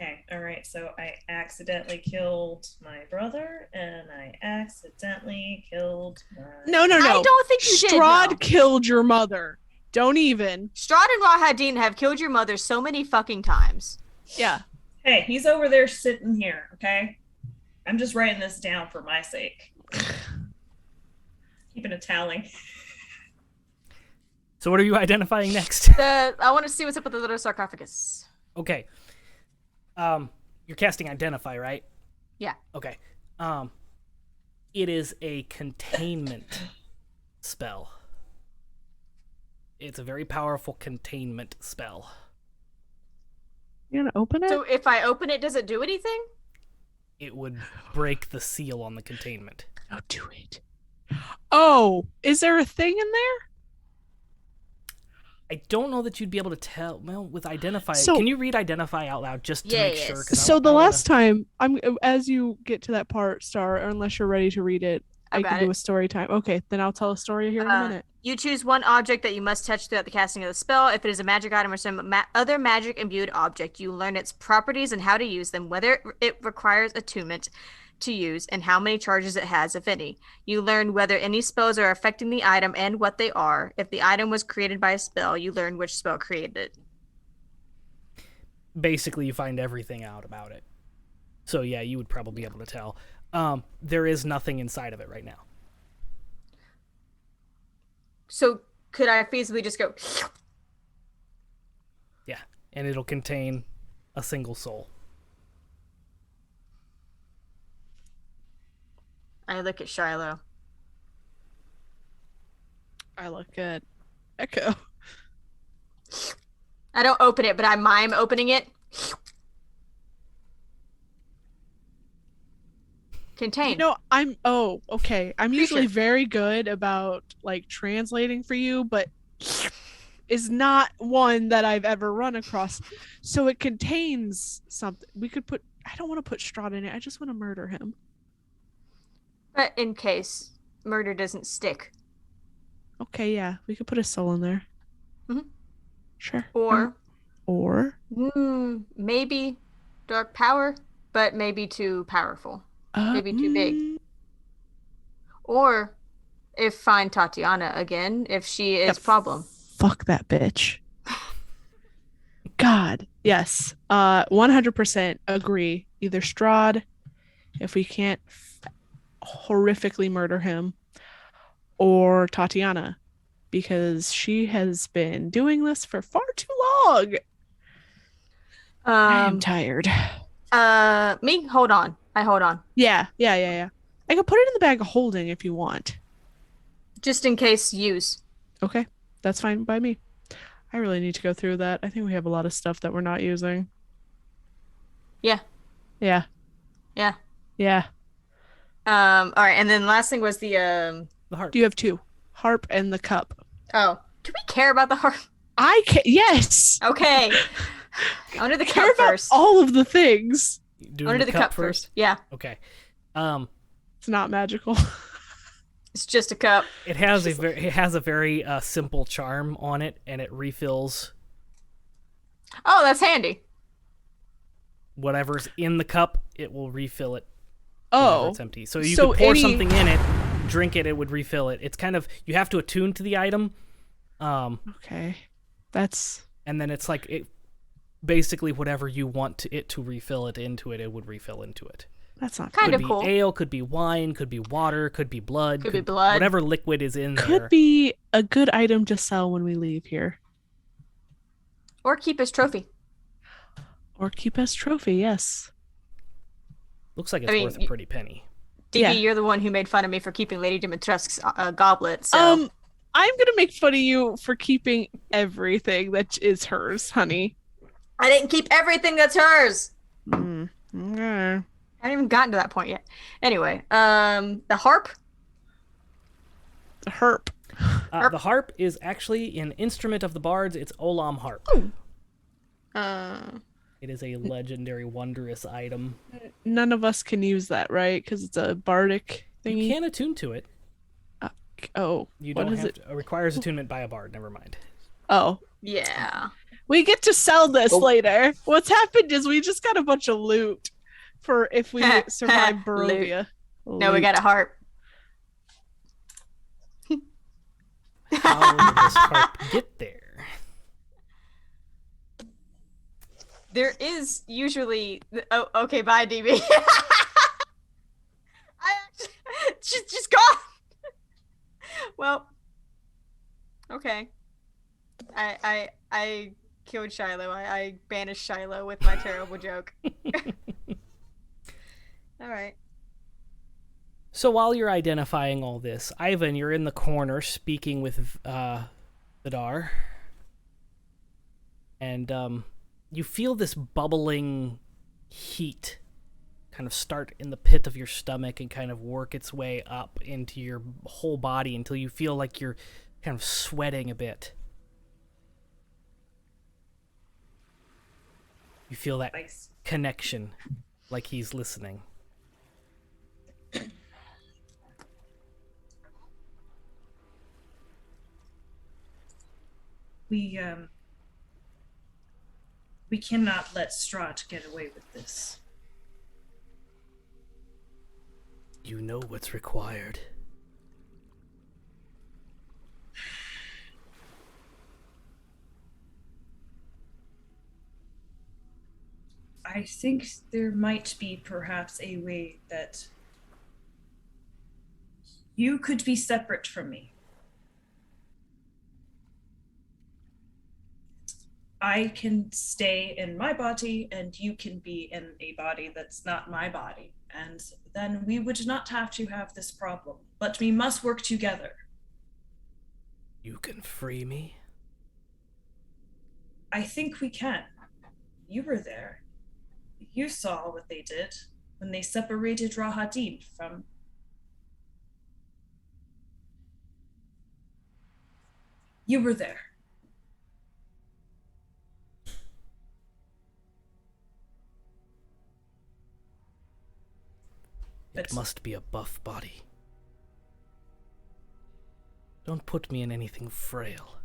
Okay, all right. So I accidentally killed my brother, and I accidentally killed my. No. I don't think you did. Strahd No. killed your mother. Don't even. Strahd and Rahadin have killed your mother so many fucking times. Yeah. Hey, he's over there sitting here. Okay, I'm just writing this down for my sake. Keeping a tally. So what are you identifying next? I want to see what's up with the little sarcophagus. Okay. You're casting Identify, right? Yeah. Okay. It is a containment spell. It's a very powerful containment spell. You gonna open it? So if I open it, does it do anything? It would break the seal on the containment. Oh, do it. Oh, is there a thing in there? I don't know that you'd be able to tell. Well, with Identify, So- can you read Identify out loud just to make sure? 'Cause So I the wanna- last time, as you get to that part, Star, unless you're ready to read it, I got can do it. a story time. Okay, then I'll tell a story here in a minute. You choose one object that you must touch throughout the casting of the spell. If it is a magic item or some other magic imbued object, you learn its properties and how to use them, whether it requires attunement to use, and how many charges it has, if any. You learn whether any spells are affecting the item and what they are. If the item was created by a spell, you learn which spell created it. Basically, you find everything out about it. So yeah, you would probably be able to tell. There is nothing inside of it right now. So could I feasibly just go? Yeah, and it'll contain a single soul. I look at Shiloh. I look at Echo. I don't open it, but I mime opening it. Contain. Okay. I'm usually very good about like translating for you, but is not one that I've ever run across. So it contains something. I don't want to put Strahd in it. I just want to murder him. But in case murder doesn't stick. Okay, yeah. We could put a soul in there. Mhm. Sure. Or Or maybe dark power, but maybe too powerful. Maybe too big. Or if find Tatiana again, if she is problem. Fuck that bitch. God. Yes. 100% agree. Either Strahd, if we can't horrifically murder him, or Tatiana, because she has been doing this for far too long. I am tired. Me? Hold on. I hold on. Yeah. I could put it in the bag of holding if you want. Just in case use. Okay. That's fine by me. I really need to go through that. I think we have a lot of stuff that we're not using. Yeah. Yeah. Yeah. Yeah. All right, and then last thing was the harp. You have two. Harp and the cup. Oh. Do we care about the harp? Yes. Okay. I want to do the Care cup about first. all of the things. I Doing want to do the cup first. Yeah. Okay. It's not magical. It's just a cup. It has a very simple charm on it, and it refills Oh, that's handy. whatever's in the cup. It will refill it. Whenever Oh. it's empty. So you could pour something in it, drink it, it would refill it. It's kind of, you have to attune to the item. Okay. That's And then it's like it basically whatever you want it to refill it into it, it would refill into it. That's not Kind Could of be cool. ale, could be wine, could be water, could be blood. Could be blood. Whatever liquid is in there. could be a good item to sell when we leave here. Or keep as trophy. Or keep as trophy, yes. Looks like it's I mean, worth a pretty penny. DB, Yeah. you're the one who made fun of me for keeping Lady Dimitrescu's goblet. So I'm gonna make fun of you for keeping everything that is hers, honey. I didn't keep everything that's hers. Okay. I haven't even gotten to that point yet. Anyway, the harp. The herp. The harp is actually an instrument of the bards. It's Olam harp. It is a legendary, wondrous item. None of us can use that, right? Because it's a bardic thingy. You can attune to it. Oh, You what don't is have it? to. It requires attunement by a bard. Never mind. Oh, Yeah. we get to sell this Oh. later. What's happened is we just got a bunch of loot for if we survive Loot. Barovia. No, we got a harp. How did this harp get there? There is usually. Oh, okay. Bye, DB. I actually, she's gone. Well, okay. I killed Shiloh. I banished Shiloh with my terrible joke. All right. So while you're identifying all this, Ivan, you're in the corner speaking with Vidar, and you feel this bubbling heat kind of start in the pit of your stomach and kind of work its way up into your whole body until you feel like you're kind of sweating a bit. You feel that Nice. connection, like he's listening. We cannot let Strahd get away with this. You know what's required. I think there might be perhaps a way that you could be separate from me. I can stay in my body and you can be in a body that's not my body. And then we would not have to have this problem. But we must work together. You can free me? I think we can. You were there. You saw what they did when they separated Rahadin from... You were there. It must be a buff body. Don't put me in anything frail.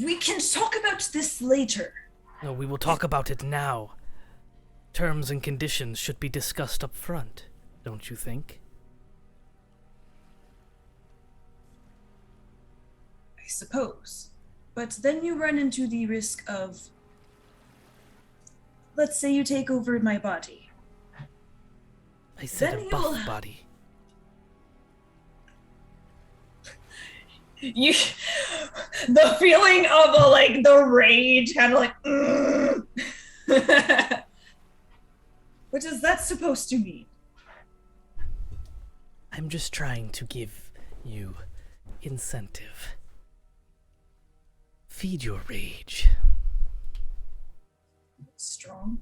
We can talk about this later. No, we will talk about it now. Terms and conditions should be discussed up front, don't you think? I suppose. But then you run into the risk of... Let's say you take over my body. I said Then a you buff will- body. You... The feeling of the rage, kind of like... What is that supposed to mean? I'm just trying to give you incentive. Feed your rage. Strong.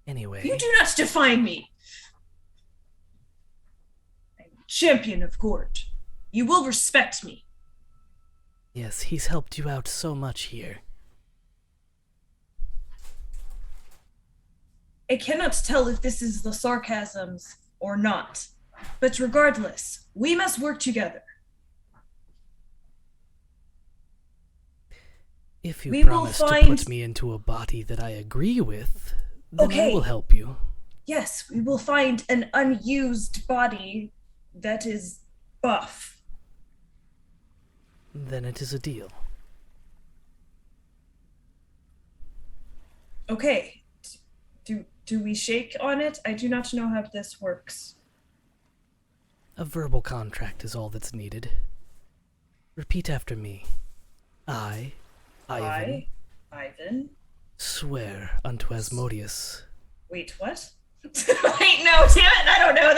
Anyway, You do not define me. I'm champion of court. You will respect me. yes, he's helped you out so much here. I cannot tell if this is the sarcasms or not. But regardless, we must work together. If you We will promise to find- put me into a body that I agree with, then I Okay. will help you. Yes, we will find an unused body that is buff. Then it is a deal. Okay. Do we shake on it? I do not know how this works. A verbal contract is all that's needed. Repeat after me. I, Ivan, Ivan. swear unto Asmodeus Wait, what? Wait, no, damn it, I don't know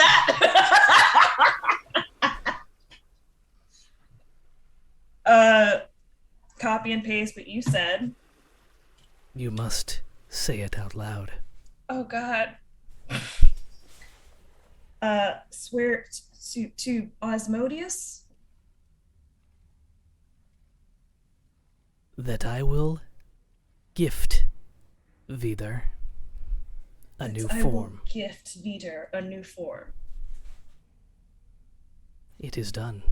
that. Copy and paste what you said. You must say it out loud. Oh God. Swear to Osmodius. That I will gift Vidar a new I will form. gift Vidar a new form. It is done.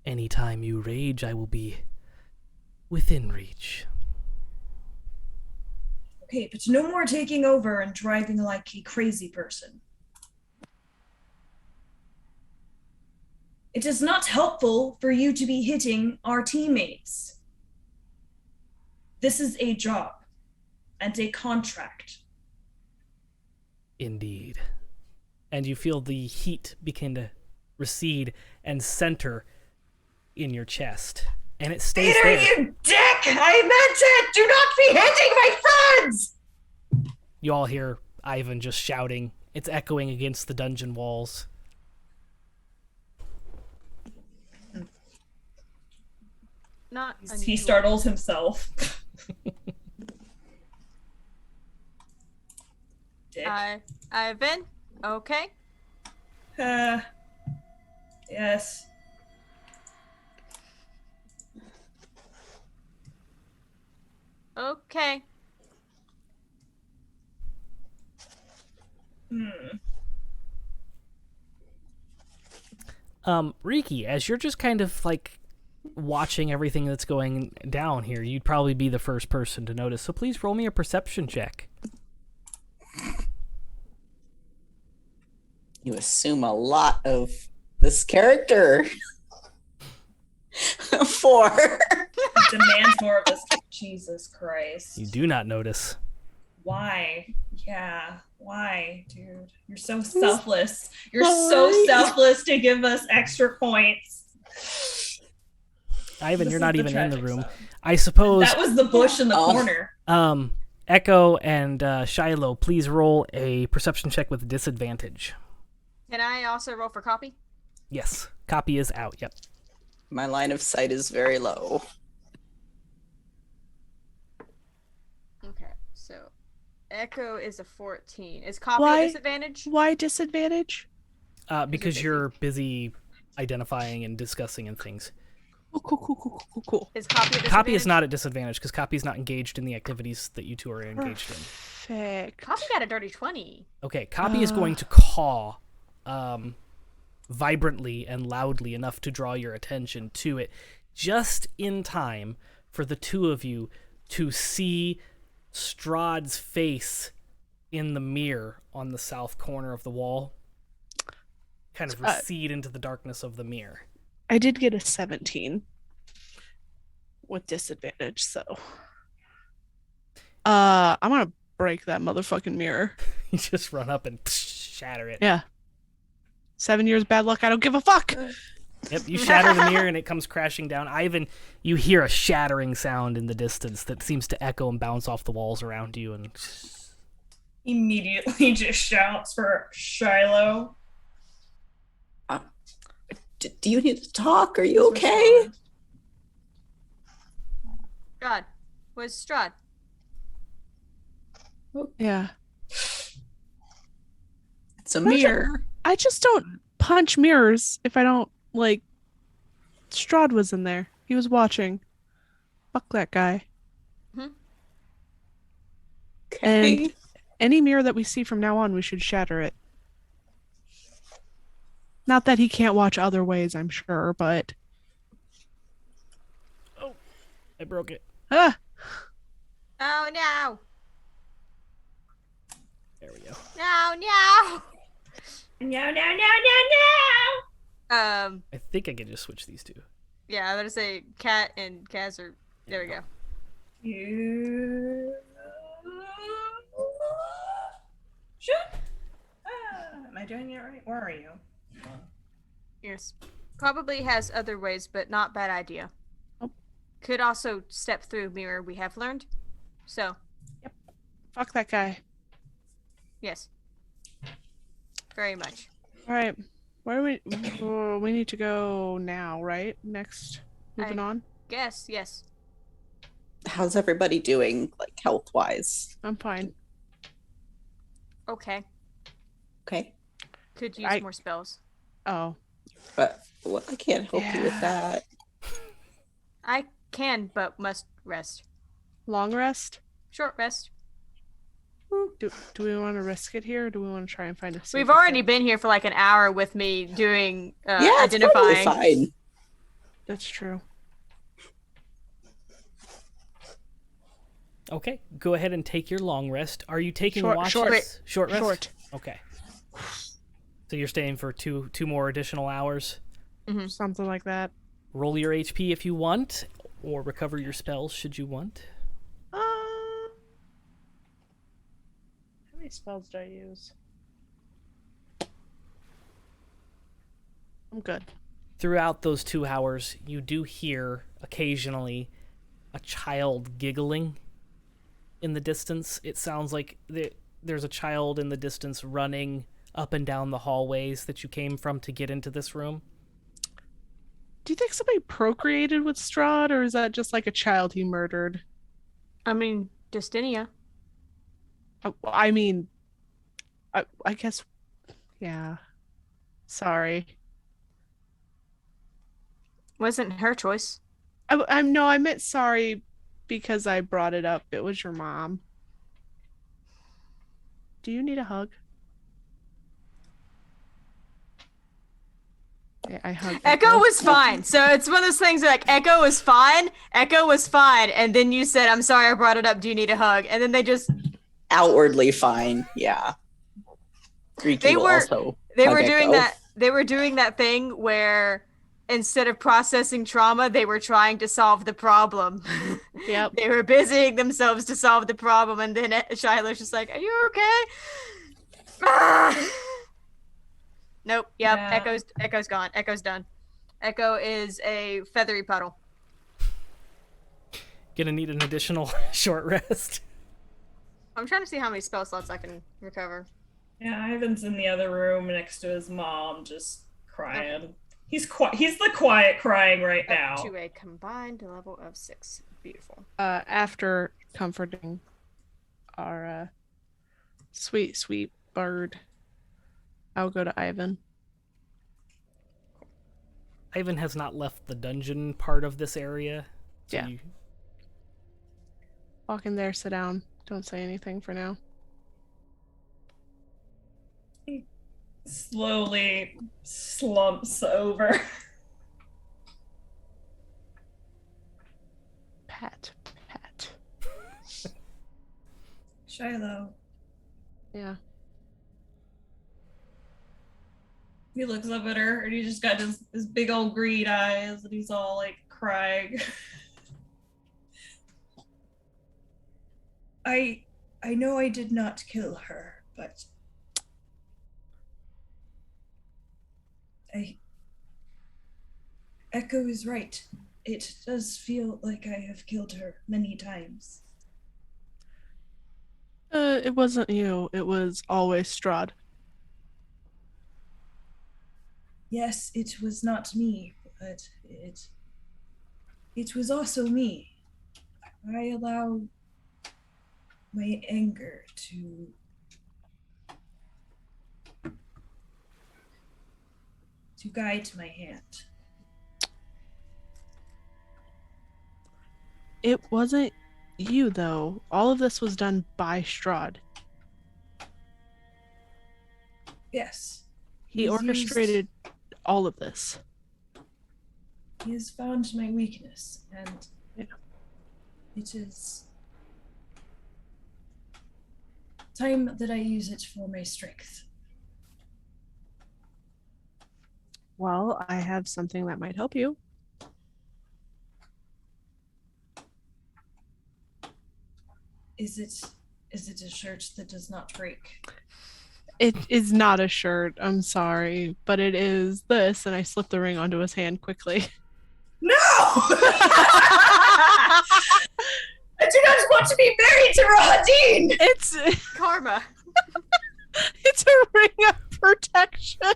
Anytime you rage, I will be within reach. Okay, but no more taking over and driving like a crazy person. It is not helpful for you to be hitting our teammates. This is a job and a contract. Indeed. And you feel the heat begin to recede and center in your chest. And it stays Peter, there. you dick! I meant it! Do not be hitting my friends! You all hear Ivan just shouting. It's echoing against the dungeon walls. Not He unusual. startles himself. Dick. Ivan? Okay. Yes. Okay. Riki, as you're just kind of like watching everything that's going down here, you'd probably be the first person to notice. So please roll me a perception check. You assume a lot of this character. 4. Demands more of this. Jesus Christ. You do not notice. Why? Yeah. Why, dude? You're so selfless. You're so selfless to give us extra points. Ivan, This you're is not the even in the tragic room. side. I suppose That was the bush in the Oh. corner. Echo and Shiloh, please roll a perception check with disadvantage. Can I also roll for copy? Yes, copy is out. Yep. My line of sight is very low. Okay, so Echo is a 14. Is copy Why? a disadvantage? Why disadvantage? Because busy. you're busy identifying and discussing and things. Cool. Is copy a disadvantage? Copy is not at disadvantage because copy is not engaged in the activities that you two are engaged in. Perfect. Copy got a dirty 20. Okay, copy is going to caw vibrantly and loudly enough to draw your attention to it just in time for the two of you to see Strahd's face in the mirror on the south corner of the wall kind of recede into the darkness of the mirror. I did get a 17 with disadvantage, so I'm gonna break that motherfucking mirror. You just run up and shatter it. Yeah. 7 years bad luck, I don't give a fuck. Yep, you shatter the mirror and it comes crashing down. Ivan, you hear a shattering sound in the distance that seems to echo and bounce off the walls around you, and Immediately just shouts for Shiloh. Do you need to talk? Are you okay? Strahd. Where's Strahd? Yeah. It's a mirror. I just don't punch mirrors if I don't like. Strahd was in there. He was watching. Fuck that guy. Okay. And any mirror that we see from now on, we should shatter it. Not that he can't watch other ways, I'm sure, but I broke it. ah, Oh no! There we go. No, no! No. I think I can just switch these two. Yeah, I'm gonna say Cat and Kaz are. There we go. You shoot. Am I doing it right? Where are you? Yes. Probably has other ways, but not bad idea. Oh. Could also step through mirror, we have learned. So, fuck that guy. Yes. Very much. All right. Where do we need to go now, right? Next. Moving on. Guess, yes. How's everybody doing, like health-wise? I'm fine. Okay. Okay. Could use more spells. Oh. But I can't help you with that. I can, but must rest. Long rest? Short rest. Do we want to risk it here, or do we want to try and find a safe We've already spot? been here for like an hour with me doing Yeah, it's identifying. totally fine. That's true. Okay, go ahead and take your long rest. Are you taking Short- watches? short. Short rest? Short. Okay. So you're staying for two more additional hours. Something like that. Roll your HP if you want, or recover your spells should you want. How many spells do I use? I'm good. Throughout those 2 hours, you do hear occasionally a child giggling in the distance. It sounds like there's a child in the distance running up and down the hallways that you came from to get into this room. Do you think somebody procreated with Strahd, or is that just like a child he murdered? I mean, Justinia. I mean, I guess, yeah. Sorry. Wasn't her choice. I meant sorry because I brought it up. It was your mom. Do you need a hug? I hugged Echo was fine. So it's one of those things where, like, Echo was fine, and then you said, I'm sorry I brought it up, do you need a hug? And then they just... Outwardly fine, yeah. Riki They will were- also They hug were doing Echo. that. They were doing that thing where instead of processing trauma, they were trying to solve the problem. Yep. They were busying themselves to solve the problem, and then Shiloh's just like, "Are you okay?" Ah! Nope. Yep. Yeah. Echo's gone. Echo's done. Echo is a feathery puddle. Gonna need an additional short rest. I'm trying to see how many spell slots I can recover. Yeah, Ivan's in the other room next to his mom, just crying. He's the quiet crying right now. Up to a combined level of 6. Beautiful. After comforting our sweet, sweet bird, I'll go to Ivan. Ivan has not left the dungeon part of this area. So Yeah. Walk in there, sit down. Don't say anything for now. Slowly slumps over. Pat. Shiloh. Yeah. He looks up at her and he just got his big old greed eyes and he's all like crying. I know I did not kill her, but Echo is right. It does feel like I have killed her many times. It wasn't you. It was always Strahd. Yes, it was not me, but it was also me. I allowed my anger to guide my hand. It wasn't you, though. All of this was done by Strahd. Yes. He He's orchestrated all of this. He has found my weakness, and Yeah. it is time that I use it for my strength. Well, I have something that might help you. Is it a shirt that does not break? It is not a shirt. I'm sorry, but it is this, and I slip the ring onto his hand quickly. No! I do not want to be married to Rahadin! It's Karma. the ring of protection.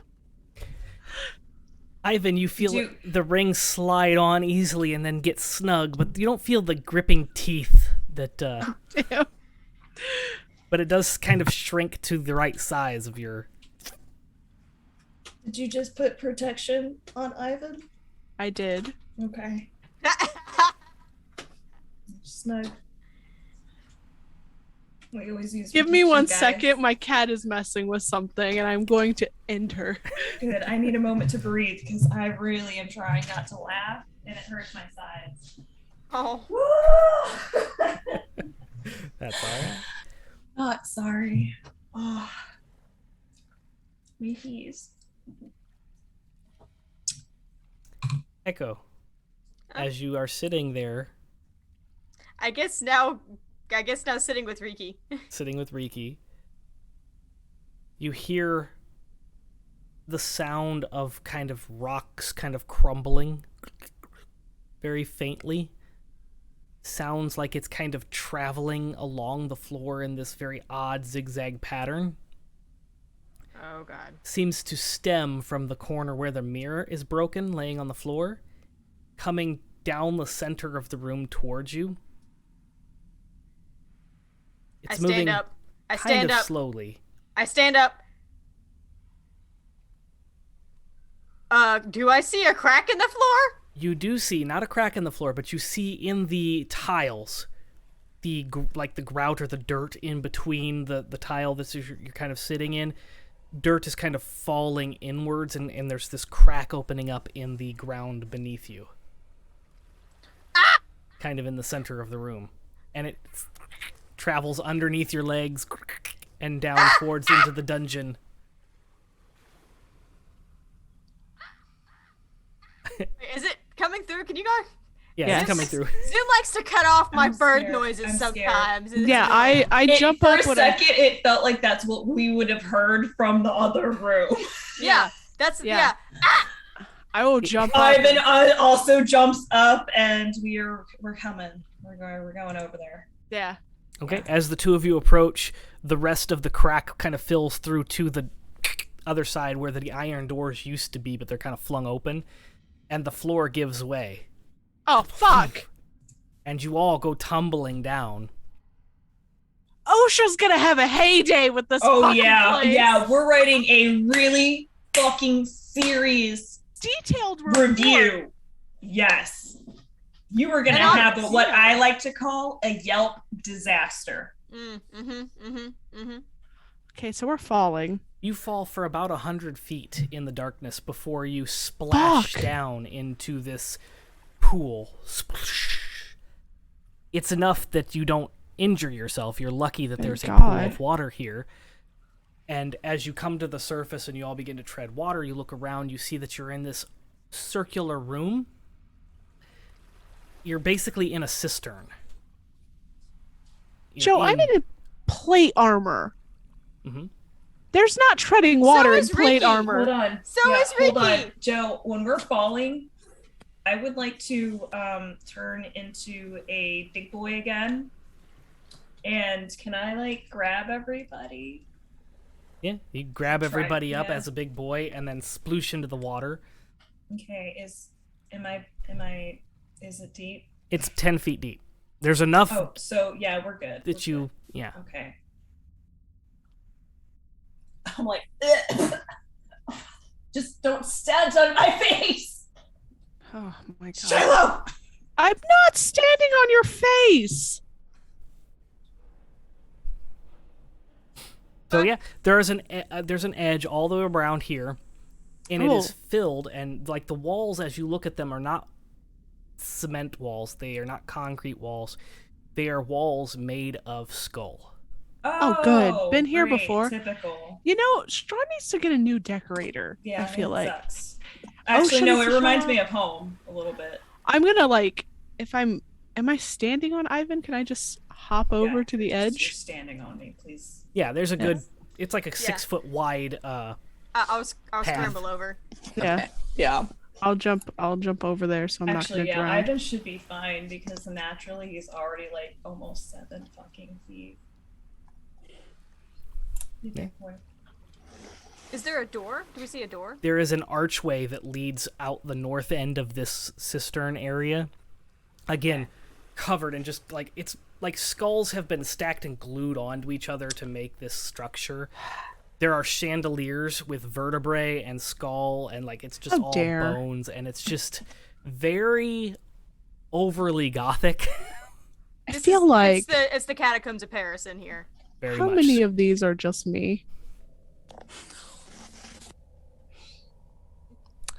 Ivan, you feel the ring slide on easily and then get snug, but you don't feel the gripping teeth that. Damn. But it does kind of shrink to the right size of your. Did you just put protection on Ivan? I did. Okay. Snug. We always use Give me protection, 1 guys. second. My cat is messing with something, and I'm going to end her. Good. I need a moment to breathe because I really am trying not to laugh, and it hurts my sides. Oh. Woo! That's all right. Not sorry. Oh. Meaties. Echo, as you are sitting there, I guess now sitting with Riki. sitting with Riki, you hear the sound of kind of rocks kind of crumbling very faintly. Sounds like it's kind of traveling along the floor in this very odd zigzag pattern. Oh god. Seems to stem from the corner where the mirror is broken, laying on the floor, coming down the center of the room towards you. It's I stand moving up. I kind stand of up. slowly. I stand up. Do I see a crack in the floor? You do see not a crack in the floor, but you see in the tiles, the grout or the dirt in between the tile that you're kind of sitting in. Dirt is kind of falling inwards, and there's this crack opening up in the ground beneath you. Ah! Kind of in the center of the room. And it travels underneath your legs and down towards into the dungeon. Wait, is it coming through? Can you guys? Yeah, Yes. it's coming through. Zoom likes to cut off my I'm bird scared. noises I'm scared. sometimes. It's Yeah, annoying. I jump up For a when I... second, it felt like that's what we would have heard from the other room. Yeah, that's Yeah. yeah. I will jump up. Ivan also jumps up, and we're coming. We're going over there. Yeah. Okay, as the two of you approach, the rest of the crack kind of fills through to the other side where the iron doors used to be, but they're kind of flung open, and the floor gives way. Oh, fuck. And you all go tumbling down. OSHA's gonna have a heyday with this Oh fucking yeah, place. yeah. We're writing a really fucking serious Detailed review. Yes. You were gonna And have what I like to call a Yelp disaster. Okay, so we're falling. You fall for about 100 feet in the darkness before you splash Fuck. down into this pool. Splash. It's enough that you don't injure yourself. You're lucky that Thank there's a pool God. of water here. And as you come to the surface and you all begin to tread water, you look around, you see that you're in this circular room. You're basically in a cistern. You're Joe, I'm in plate armor. Mhm. There's not treading water in is plate Riki. armor. Hold on. So is Hold on. Riki. Joe, when we're falling, I would like to turn into a big boy again. And can I grab everybody? Yeah, you grab Try- everybody up yeah. as a big boy and then sploosh into the water. Okay, is it deep? It's 10 feet deep. There's enough Oh, so yeah, we're good. that We're you, good. yeah. Okay. I'm like, just don't stand on my face, Oh my god. Shiloh. I'm not standing on your face. So yeah, there's an edge all the way around here, and it is Oh. filled, and the walls as you look at them are not cement walls. They are not concrete walls. They are walls made of skull. Oh, good. Been here great. before. Typical. You know, Straw needs to get a new decorator. Yeah, I feel it like sucks. Actually, Ocean no, is it a reminds shop. me of home a little bit. I'm gonna am I standing on Ivan? Can I just hop over Yeah, to the You're edge? standing on me, please. Yeah, there's a good. Yes. It's like a 6 foot wide. I'll Path. scramble over. Yeah. Yeah. I'll jump over there so I'm Actually, not yeah, gonna drown. Ivan should be fine because naturally he's already almost 7 fucking feet. You big boy. Is there a door? Do we see a door? There is an archway that leads out the north end of this cistern area. Again, covered in just like it's like skulls have been stacked and glued onto each other to make this structure. There are chandeliers with vertebrae and skull, and like it's just How all dare. bones, and it's just very overly gothic. I feel like it's the catacombs of Paris in here. Very how much. many of these are just me?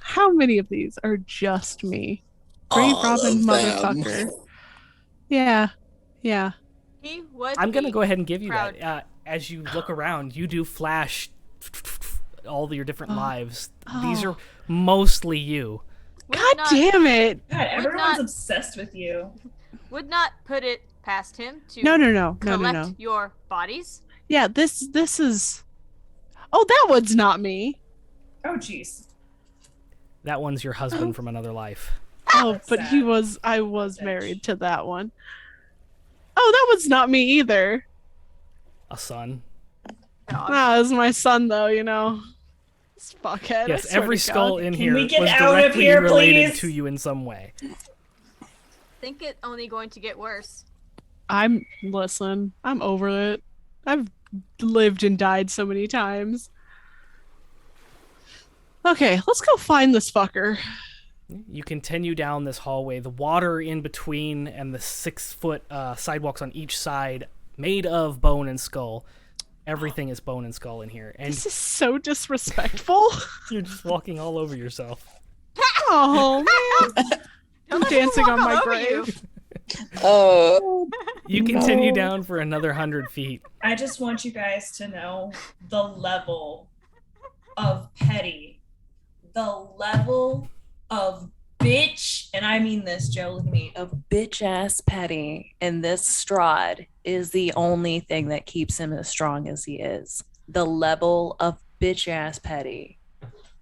How many of these are just me? Grave All Robin of them. motherfucker. Yeah. Yeah. He would. I'm gonna be go ahead and give you proud. that. As you look around, you do flash all your different lives. These are mostly you. Would God not, damn it. God, everyone's not- obsessed with you. Would not put it past him to No. collect your bodies. Yeah, this is. Oh, that one's not me. Oh, jeez. That one's your husband from another life. Oh, That's but sad. I was Bitch. married to that one. Oh, that one's not me either. A son. Dog. Ah, it's my son though, you know. This fuckhead. I Yes, swear every to skull God. in Can here we get was out of directly here, related please? to you in some way. Think it only going to get worse. Listen, I'm over it. I've lived and died so many times. Okay, let's go find this fucker. You continue down this hallway. The water in between and the 6-foot sidewalks on each side, made of bone and skull. Everything is bone and skull in here, and This is so disrespectful. you're just walking all over yourself. Oh man. I'm Don't let him dancing walk on my all over you. grave. Oh, You continue No. down for another 100 feet. I just want you guys to know the level of petty, the level of bitch, and I mean this, Joe, look at me. Of bitch ass petty, and this Strahd is the only thing that keeps him as strong as he is. The level of bitch ass petty.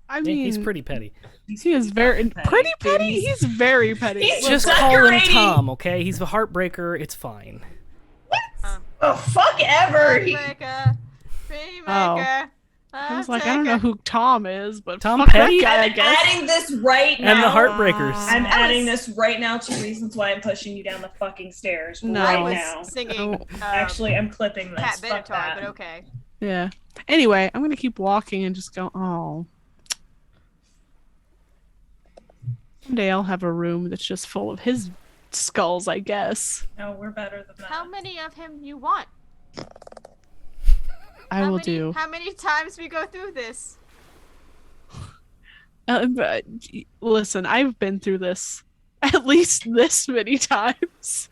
I Yeah, mean, he's pretty petty. He is very pretty petty. He's very petty. He's Just Listen, call him decorating. Tom, okay? He's the heartbreaker. It's fine. Oh, fuck ever. Rainmaker, Rainmaker. I was like, I don't know who Tom is, but Tom fuck Petty? that guy, I I'm guess. adding this right now. And the Heartbreakers. I'm adding this right now to reasons why I'm pushing you down the fucking stairs No. right I was now. singing Actually, I'm clipping this. Pat Fuck Benatar, that. but okay. Yeah. Anyway, I'm gonna keep walking and just go. Oh. Someday I'll have a room that's just full of his skulls, I guess. No, we're better than that. How many of him you want? I will do. How many times we go through this? But, listen, I've been through this at least this many times.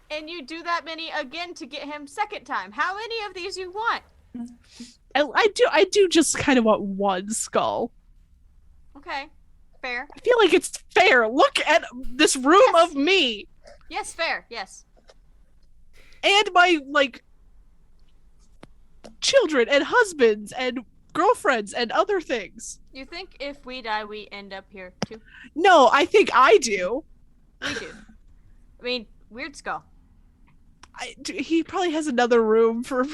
And you do that many again to get him second time. How many of these you want? I do just kind of want one skull. Okay, fair. I feel like it's fair. Look at this room Yes. of me Yes, fair. Yes. and my like children and husbands and girlfriends and other things. You think if we die, we end up here too? No, I think I do. We do. I mean, weird skull. He probably has another room for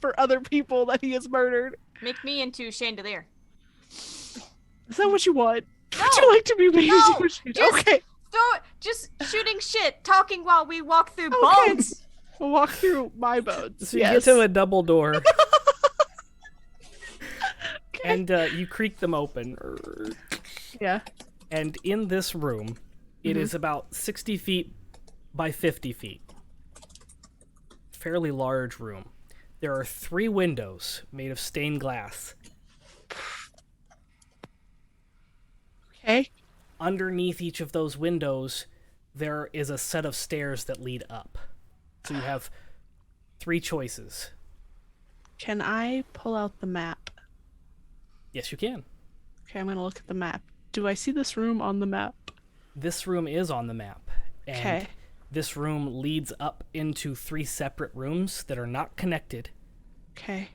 for other people that he has murdered. Make me into chandelier. Is that what you want? No, Would you like to be made No, into a shade? just- Okay, just shooting shit, talking while we walk through Okay. bones. we'll walk through my bones. So you yes. get to a double door, and you creak them open. Yeah. And in this room, it is about 60 feet by 50 feet. Fairly large room. There are 3 windows made of stained glass. Okay. Underneath each of those windows, there is a set of stairs that lead up. So you have 3 choices. Can I pull out the map? Yes, you can. Okay, I'm gonna look at the map. Do I see this room on the map? This room is on the map. And Okay. this room leads up into 3 separate rooms that are not connected. Okay.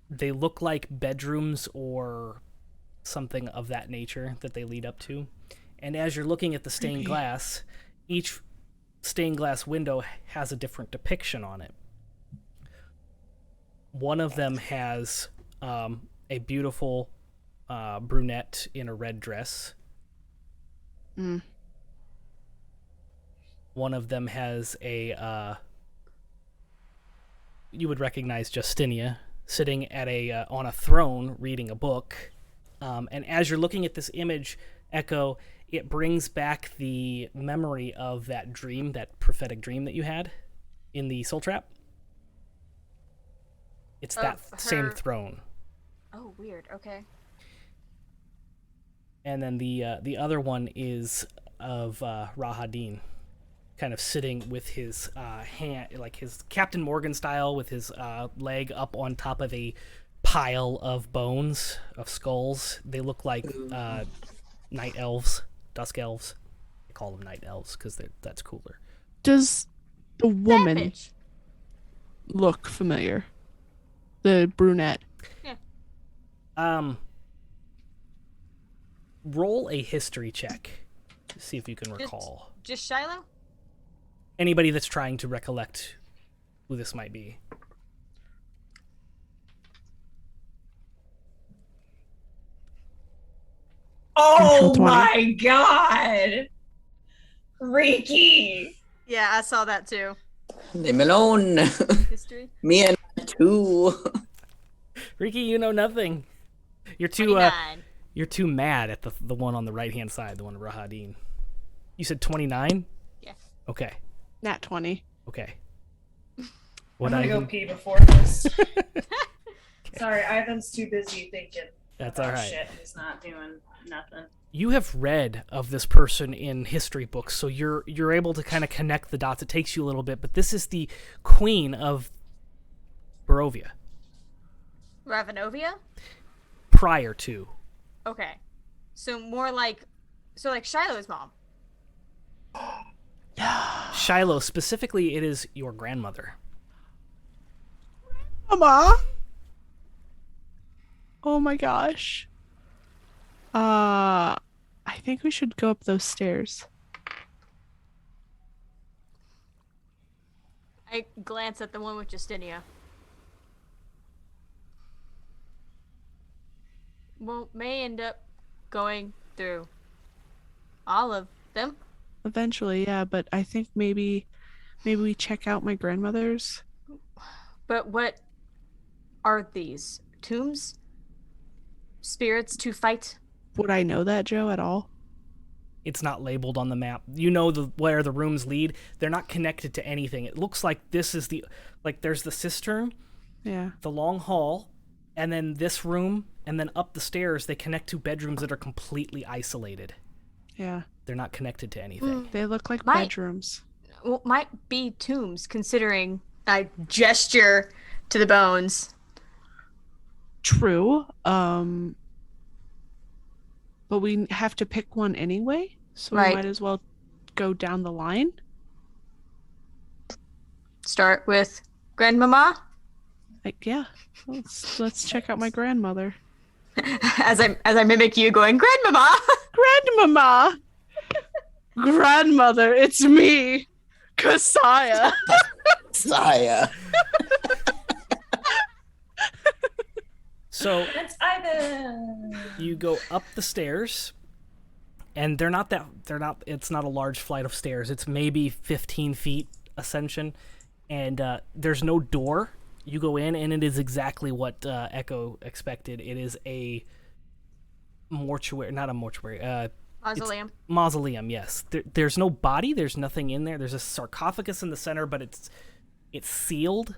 They look like bedrooms or something of that nature that they lead up to. And as you're looking at the stained Creepy. glass, each stained glass window has a different depiction on it. One of them has a beautiful brunette in a red dress. Mm. One of them has you would recognize Justinia sitting at on a throne reading a book. And as you're looking at this image, Echo, it brings back the memory of that dream, that prophetic dream that you had in the soul trap. It's that same throne. Oh, weird. Okay. And then the other one is of Rahadin, kind of sitting with his hand, like his Captain Morgan style, with his leg up on top of a pile of bones, of skulls. They look like night elves, dusk elves. I call them night elves because that's cooler. Does the woman Savage. look familiar? The brunette. Roll a history check to see if you can recall. Just Shiloh? Anybody that's trying to recollect who this might be. Oh 20. my god! Riki! Yeah, I saw that too. Leave me alone. History? Me and two. Riki, you know nothing. You're too 29. you're too mad at the one on the right hand side, the one of Rahadin. You said 29? Yeah. Okay. Nat 20. Okay. I'm What gonna Ivan? go pee before this. Sorry, Ivan's too busy thinking That's about all right. shit. He's not doing nothing. You have read of this person in history books, so you're able to kind of connect the dots. It takes you a little bit, but this is the queen of Barovia Ravenovia? prior to. Okay. So more like Shiloh's mom. Shiloh, specifically, it is your grandmother. Mama. Oh my gosh. I think we should go up those stairs. I glance at the one with Justinia. Well, may end up going through all of them. Eventually, yeah, but I think maybe we check out my grandmother's. But what are these? Tombs? Spirits to fight? Would I know that, Joe, at all? It's not labeled on the map. You know where the rooms lead. They're not connected to anything. It looks like this is there's the cistern, Yeah. the long hall, and then this room, and then up the stairs they connect to bedrooms that are completely isolated. Yeah. They're not connected to anything. They look like Might- bedrooms. Well, might be tombs, considering I gesture to the bones. True. But we have to pick one anyway, so Right. we might as well go down the line. Start with Grandmama. Like, yeah. Let's check out my grandmother. as I mimic you going, Grandmama! Grandmama! Grandmother, it's me, Kasaya. Saya. So That's Ivan! you go up the stairs, and it's not a large flight of stairs. It's maybe 15 feet ascension, and there's no door. You go in, and it is exactly what Echo expected. It is a mortuary, not a mortuary, Mausoleum. mausoleum, yes. There's no body, there's nothing in there. There's a sarcophagus in the center, but it's sealed.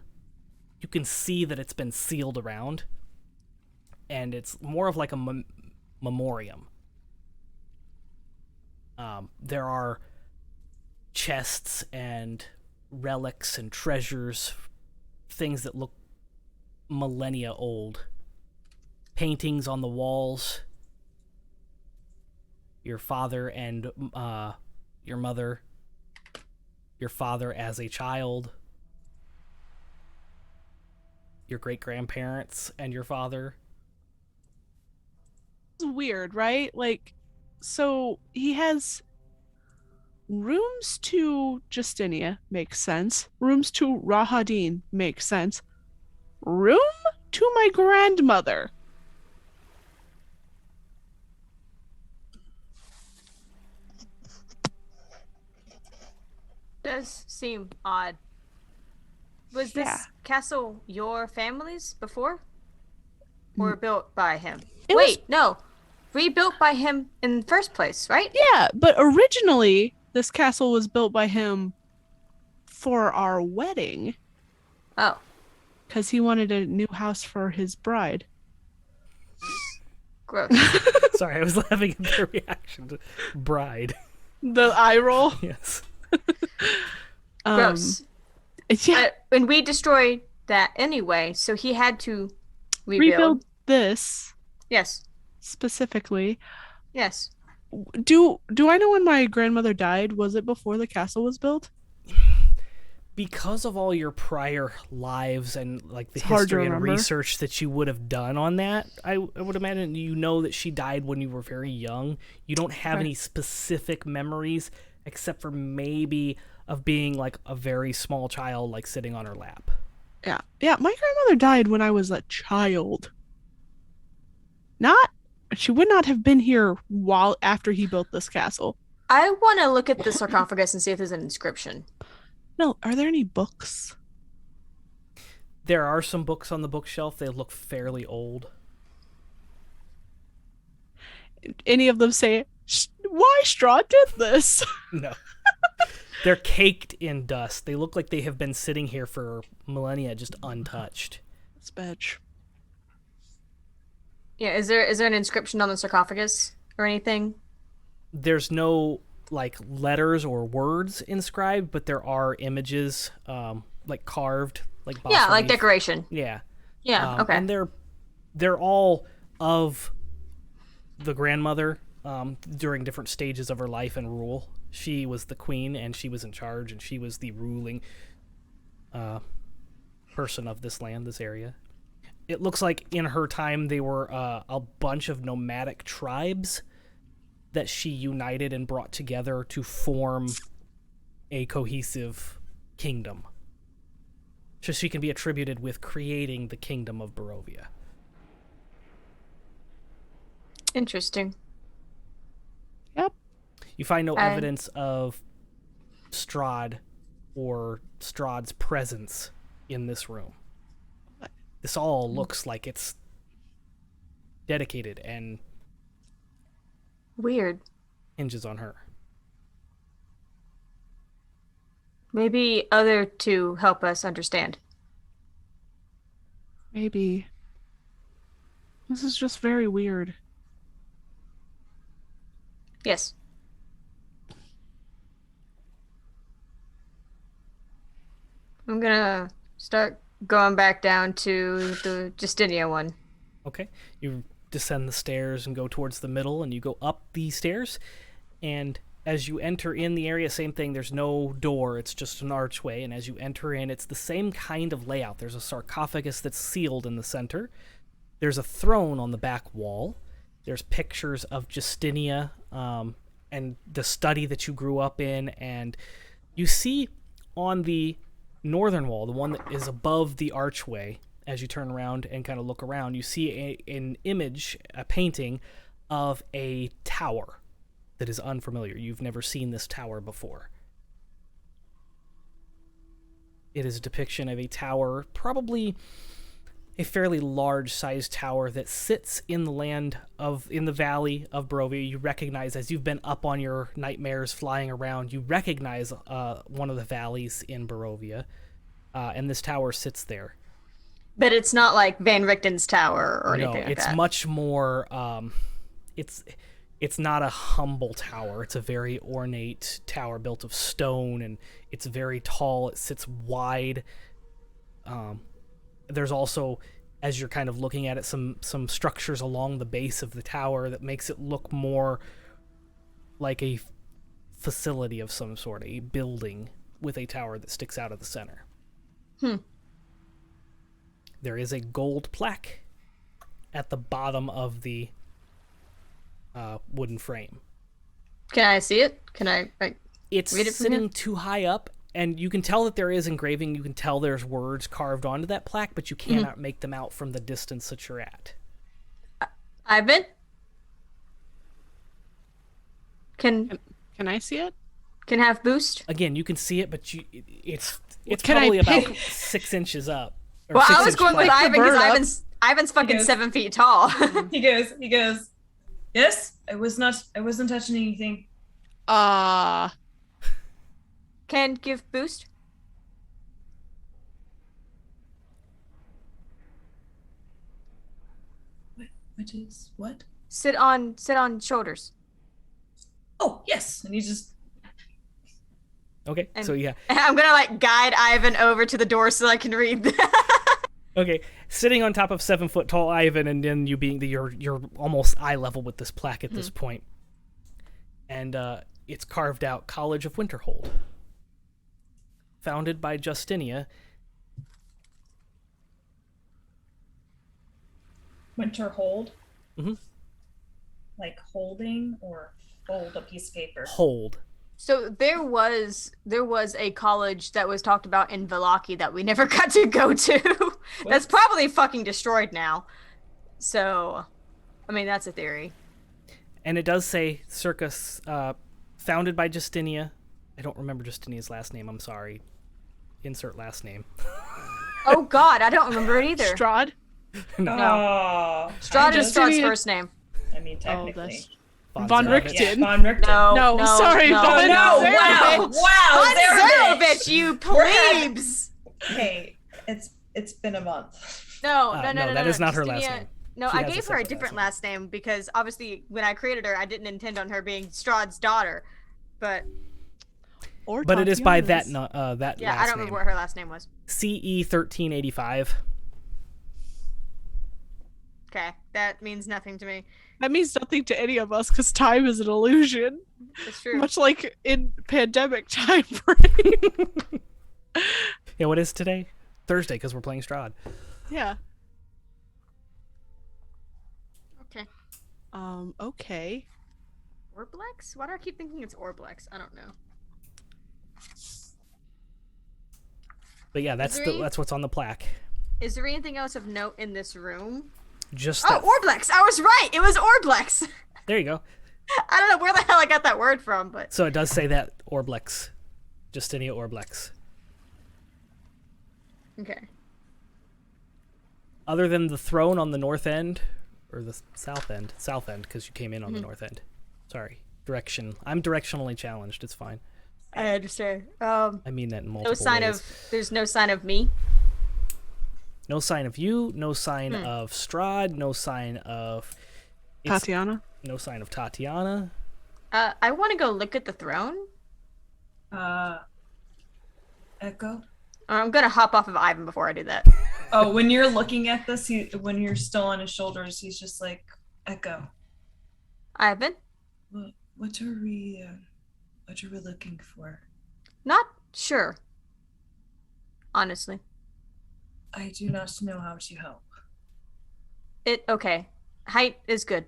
You can see that it's been sealed around. And it's more of like a memoriam. There are chests and relics and treasures, things that look millennia old. Paintings on the walls. Your father and your mother. Your father as a child. Your great-grandparents and your father. It's weird, right? Like, so he has rooms to Justinia, makes sense. Rooms to Rahadin, makes sense. room to my grandmother. Does seem odd. Was Yeah. this castle your family's before? Or built by him? It Wait, no. Rebuilt by him in the first place, right? Yeah, but originally this castle was built by him for our wedding Oh. because he wanted a new house for his bride. Gross. Sorry, I was laughing at their reaction to bride. The eye roll. Yes. Gross. Yeah, And we destroyed that anyway, so he had to rebuild. this Yes. specifically. Yes. Do I know when my grandmother died? Was it before the castle was built? Because of all your prior lives and like the It's hard to history and remember. research that you would have done on that, I would imagine you know that she died when you were very young. You don't have Okay. any specific memories except for maybe of being like a very small child, like sitting on her lap. Yeah. Yeah, my grandmother died when I was a child. She would not have been here after he built this castle. I want to look at the sarcophagus and see if there's an inscription. No, are there any books? There are some books on the bookshelf. They look fairly old. Any of them say, why Straw did this? No. They're caked in dust. They look like they have been sitting here for millennia, just untouched. This bitch. Yeah, is there an inscription on the sarcophagus or anything? There's no like letters or words inscribed, but there are images, like carved, like Yeah, like bas-relief. decoration. Yeah. Yeah, okay. And they're all of the grandmother during different stages of her life and rule. She was the queen, and she was in charge, and she was the ruling person of this land, this area. It looks like in her time they were a bunch of nomadic tribes that she united and brought together to form a cohesive kingdom. So she can be attributed with creating the kingdom of Barovia. Interesting. Yep. You find no evidence of Strahd or Strahd's presence in this room. This all looks like it's dedicated and Weird. hinges on her. Maybe other two help us understand. Maybe. This is just very weird. Yes. I'm gonna start going back down to the Justinia one. Okay. You descend the stairs and go towards the middle, and you go up the stairs. And as you enter in the area, same thing. There's no door. It's just an archway. And as you enter in, it's the same kind of layout. There's a sarcophagus that's sealed in the center. There's a throne on the back wall. There's pictures of Justinia and the study that you grew up in. And you see on the northern wall, the one that is above the archway, as you turn around and kind of look around, you see an image, a painting of a tower that is unfamiliar. You've never seen this tower before. It is a depiction of a tower, probably a fairly large-sized tower that sits in the valley of Barovia. You recognize, as you've been up on your nightmares flying around, you recognize one of the valleys in Barovia, and this tower sits there. But it's not like Van Richten's tower or anything like it's that. much more. It's not a humble tower. It's a very ornate tower built of stone, and it's very tall. It sits wide. There's also, as you're kind of looking at it, some structures along the base of the tower that makes it look more like a facility of some sort, a building with a tower that sticks out of the center. There is a gold plaque at the bottom of the wooden frame. Can I see it? Can I It's read it from sitting here? too high up, And you can tell that there is engraving. You can tell there's words carved onto that plaque, but you cannot make them out from the distance that you're at. Ivan? Can I see it? have boost? Again, you can see it, but it's Can I probably about pick- 6 inches up. Or Well, 6 I was inches going with wide. the Ivan because bird up. Ivan's fucking goes- 7 feet tall. He goes, yes, I wasn't touching anything. Can give boost? Which is what? Sit on shoulders. Oh, yes. And he just Okay, And- so yeah. I'm gonna like guide Ivan over to the door so I can read that. Okay, sitting on top of 7 foot tall Ivan, and then you being you're almost eye level with this plaque at this point. And it's carved out College of Winterhold, founded by Justinia. winter hold. Mm-hmm. Like holding or fold a piece of paper. Hold. So there was a college that was talked about in Velaki that we never got to go to. That's probably fucking destroyed now. So, I mean, that's a theory. And it does say Circus, founded by Justinia. I don't remember Justinia's last name, I'm sorry. Insert last name. Oh God, I don't remember it either. Strahd? Oh, Strahd is Justinian- Strahd's first name. I mean, Oh, technically. that's Von Von Zarovich. Yeah, Richten. Von Richten. No, No, sorry, no, Von No, Zarovich. wow, Zarovich, you plebes! Hey, it's been a month. No, No, no. that is not her last Justinia- name. No, She I has a gave her a separate different last last name because obviously when I created her, I didn't intend on her being Strahd's daughter. But Or But it is by that Tatiana's. that yeah, last I don't name. remember what her last name was. CE 1385. Okay, that means nothing to me. That means nothing to any of us because time is an illusion. It's true. Much like in pandemic time frame. Yeah, what is today? Thursday, because we're playing Strahd. Yeah. Okay. Okay. Orblex? Why do I keep thinking it's Orblex? I don't know. But yeah, that's there any- that's what's on the plaque. Is there anything else of note in this room? Just Oh, that- Orblex! I was right! It was Orblex! there you go. I don't know where the hell I got that word from, but So it does say that Orblex, Justinia Orblex. okay. Other than the throne on the north end, or the south end, because you came in on the north end. Sorry, direction. I'm directionally challenged. It's fine. I understand. I mean that in multiple No sign ways. of. There's no sign of me. No sign of you. No sign of Strahd. No sign of Tatiana? No sign of Tatiana. I want to go look at the throne. Echo. I'm gonna hop off of Ivan before I do that. Oh, when you're looking at this, when you're still on his shoulders, he's just like, Echo. Ivan, What are we looking for? not sure. Honestly, I do not know how to help. okay. Height is good,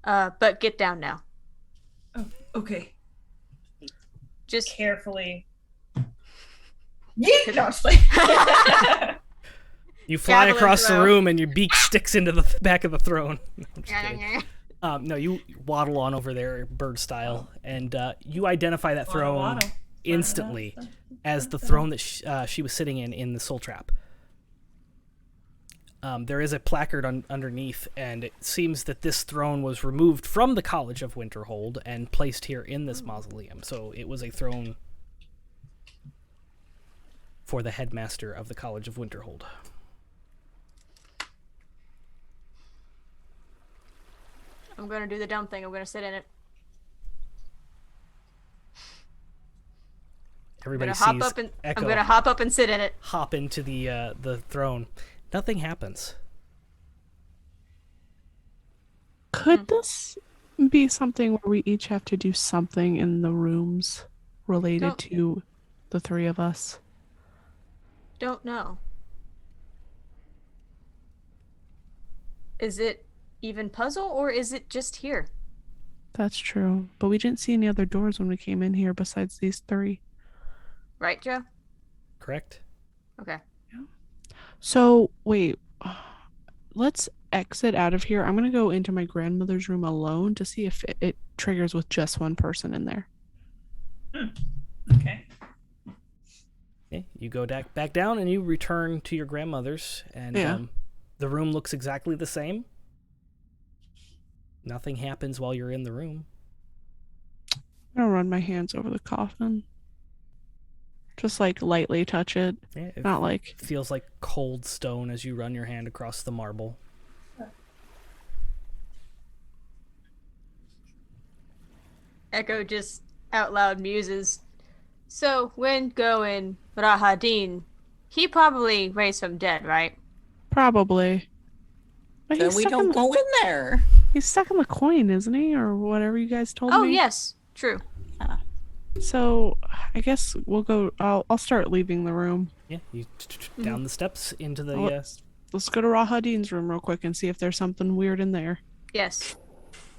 but get down now. Oh, okay. Just Carefully. Yeah, no, it's like You fly Javelin across the throw. room and your beak sticks into the back of the throne. No, I'm just kidding. No, you waddle on over there, bird style, and you identify that throne waddle. instantly as the throne that she was sitting in the soul trap. There is a placard underneath, and it seems that this throne was removed from the College of Winterhold and placed here in this mausoleum. So it was a throne for the headmaster of the College of Winterhold. I'm gonna do the dumb thing. I'm gonna sit in it. Everybody I'm gonna sees hop up and Echo I'm gonna hop up and sit in it. hop into the throne. Nothing happens. Could this be something where we each have to do something in the rooms related Don't- to the three of us? Don't know. Is it even puzzle or is it just here? That's true. But we didn't see any other doors when we came in here besides these three. Right, Joe? Correct? Okay. So wait, let's exit out of here. I'm gonna go into my grandmother's room alone to see if it triggers with just one person in there. Okay. Okay, you go back down and you return to your grandmother's, and Yeah. the room looks exactly the same. Nothing happens while you're in the room. I'm gonna run my hands over the coffin. Just like lightly touch it. Yeah, it Not like feels like cold stone as you run your hand across the marble. Echo just out loud muses. So, when going Rahadin, he probably raised from dead, right? probably. But Then we don't go in there. He's stuck in the coin, isn't he? Or whatever you guys told Oh, me. yes. True. So I guess we'll go. I'll start leaving the room. Yeah, you down the steps into the. Let's go to Rahadin's room real quick and see if there's something weird in there. Yes.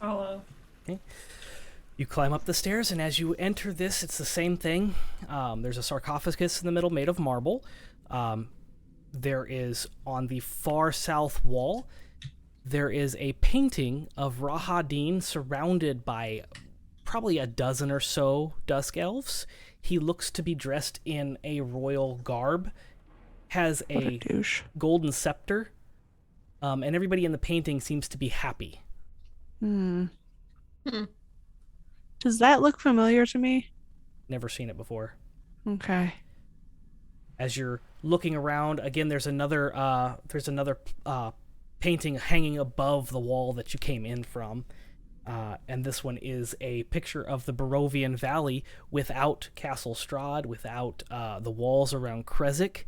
Follow. Okay. You climb up the stairs, and as you enter this, it's the same thing. There's a sarcophagus in the middle made of marble. There is, on the far south wall, there is a painting of Rahadin surrounded by probably a dozen or so dusk elves. He looks to be dressed in a royal garb, has What a a douche. golden scepter, and everybody in the painting seems to be happy. Hmm. Does that look familiar to me? Never seen it before. Okay. As you're looking around, again, there's another painting hanging above the wall that you came in from, and this one is a picture of the Barovian Valley without Castle Strahd, without the walls around Kresik.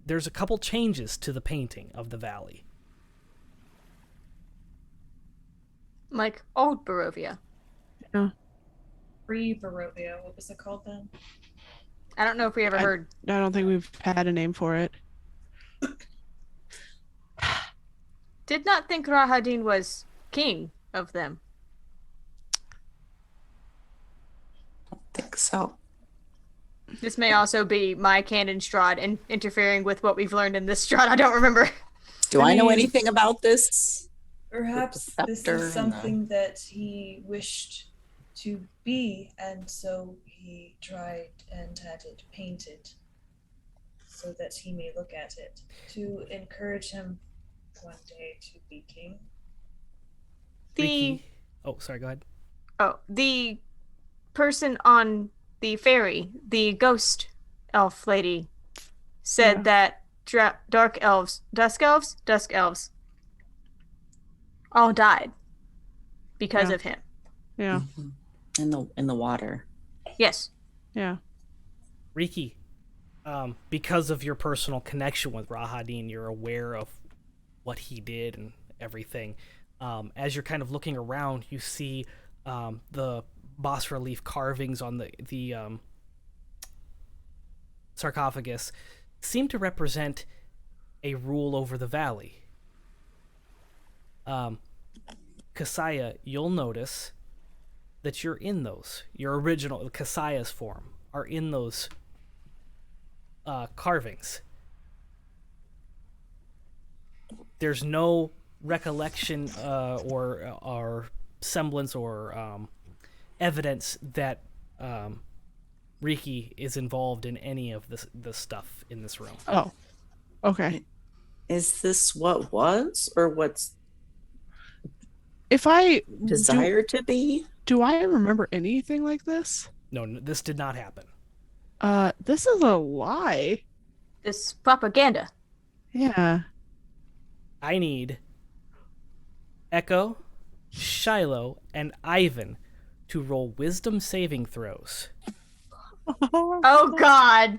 There's a couple changes to the painting of the valley. Like old Barovia. Yeah. Pre-Barovia. What was it called then? I don't know if we ever heard. I don't think we've had a name for it. Did not think Rahadin was king of them. I think so. This may also be my canon Strahd and interfering with what we've learned in this Strahd. I don't remember. Do I know mean- anything about this? Perhaps the this scepter is and something that he wished to be, and so he tried and had it painted so that he may look at it to encourage him one day to be king. The Oh, sorry, go ahead. the person on the ferry, the ghost elf lady, said that dusk elves, all died because Yeah. of him. Yeah. Mhm. In the water. Yes. Yeah. Riki, because of your personal connection with Rahadin, you're aware of what he did and everything. As you're kind of looking around, you see the bas relief carvings on the sarcophagus seem to represent a rule over the valley. Kasaya, you'll notice that you're in those. Your original Kasaya's form are in those carvings. There's no recollection or semblance or evidence that Riki is involved in any of the stuff in this room. Oh. Okay. Is this what was or what's If I desired to be? do I remember anything like this? No, this did not happen. This is a lie. This propaganda. Yeah. I need Echo, Shiloh, and Ivan to roll wisdom saving throws. Oh God.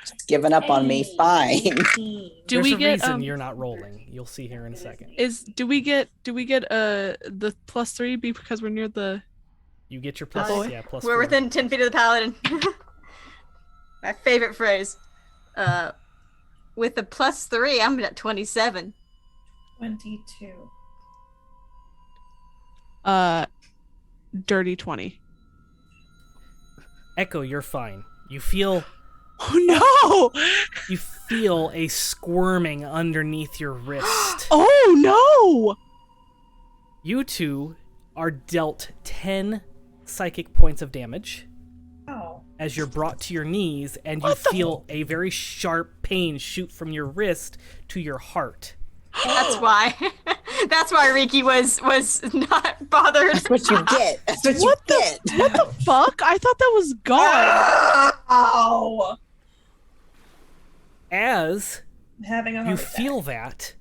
Just giving up on me. Fine. Do There's we a get reason you're not rolling. You'll see here in a second. do we get the +3 because we're near the You get your plus, boy. yeah, plus We're 4. within 10 feet of the paladin. My favorite phrase. With the +3, I'm at 27. 22. dirty 20? Echo, you're fine. You feel Oh no! you feel a squirming underneath your wrist. Oh no! You two are dealt 10 psychic points of damage Oh. as you're brought to your knees, and you feel a very sharp pain shoot from your wrist to your heart. That's why. That's why Riki was not bothered. That's what you get. That's what you get. What the fuck? I thought that was gone. Ow! As I'm having a heart you attack. feel that,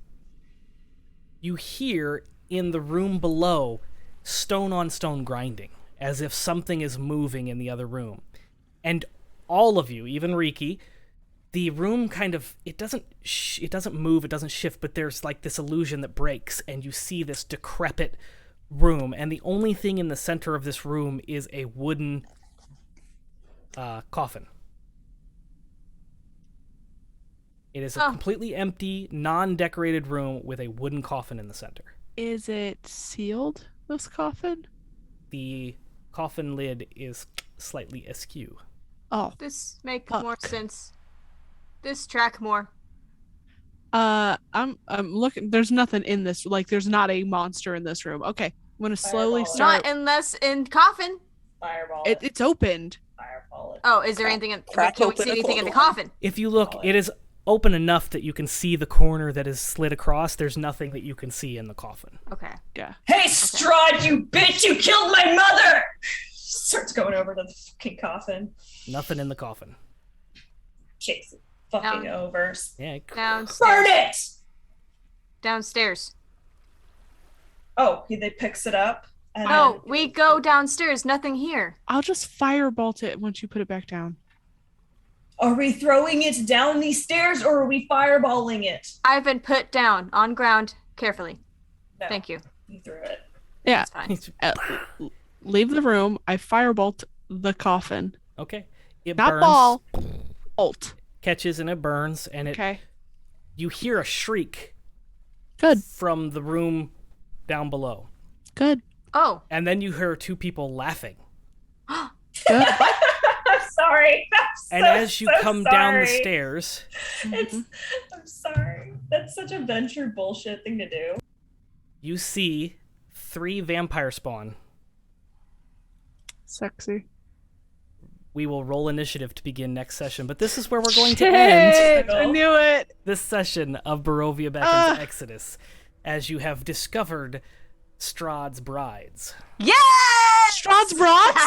you hear in the room below stone on stone grinding, as if something is moving in the other room. And all of you, even Riki, the room kind of, it doesn't move, it doesn't shift, but there's like this illusion that breaks, and you see this decrepit room, and the only thing in the center of this room is a wooden coffin. It is a completely empty, non-decorated room with a wooden coffin in the center. Is it sealed, this coffin? The coffin lid is slightly askew. Oh. This make Fuck. more sense. This track more. I'm looking. There's nothing in this. Like, there's not a monster in this room. Okay, I'm gonna slowly Fireball. start. Not unless in coffin. Fireball. It's opened. Fireball. Oh, is there anything? Crack Can we open see a anything in the cold one. coffin? If you look, it is open enough that you can see the corner that is slid across. There's nothing that you can see in the coffin. Okay. Yeah. Hey, Strahd, you bitch! You killed my mother! Starts going over to the fucking coffin. Nothing in the coffin. Kicks it fucking over. Yeah. Downstairs. Burn it! Downstairs. Oh, they picks it up. And No, we go downstairs. Nothing here. I'll just firebolt it once you put it back down. Are we throwing it down these stairs or are we fireballing it? I've been put down on ground carefully. No, Thank you. you threw it. Yeah. It's fine. Leave the room. I firebolt the coffin. Okay. It Not burns, ball. Bolt. catches, and it burns, and it. Okay. You hear a shriek Good. from the room down below, Good. Oh, and then you hear two people laughing. Good. I'm sorry. And as you come down the stairs, I'm sorry. That's such a venture bullshit thing to do. you see 3 vampire spawn. Sexy. We will roll initiative to begin next session, but this is where we're going to end Shit, I knew it. this session of Barovia Beckons Exodus, as you have discovered Strahd's brides. yeah! Strahd's broads?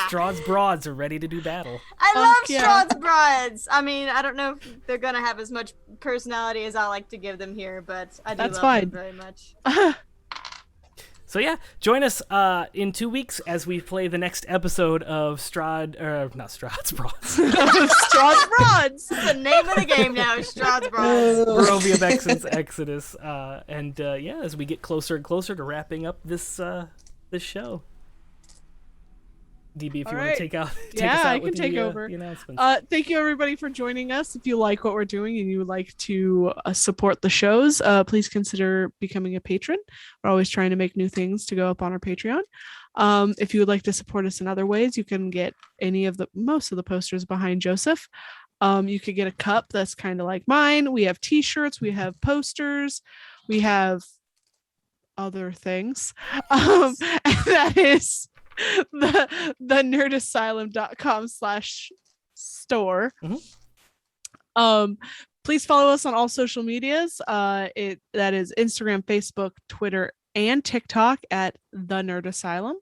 Strahd's broads are ready to do battle. I love Fuck yeah. Strahd's brides. I mean, I don't know if they're gonna have as much personality as I like to give them here, but I do That's love fine. them very much. So yeah, join us in 2 weeks as we play the next episode of not Strahd's broads. Strahd's broads. It's the name of the game now, is Strahd's brides. Barovia Beckons Exodus, and yeah, as we get closer and closer to wrapping up this show. DB, if you want Alright. to take us Yeah, out I with can take the, over. the announcements. Thank you everybody for joining us. If you like what we're doing and you would like to support the shows, please consider becoming a patron. We're always trying to make new things to go up on our Patreon. If you would like to support us in other ways, you can get most of the posters behind Joseph. You could get a cup that's kind of like mine. We have t-shirts, we have posters, we have other things. And that is the nerdasylum.com/store. Please follow us on all social medias. That is Instagram, Facebook, Twitter, and TikTok at the Nerd Asylum.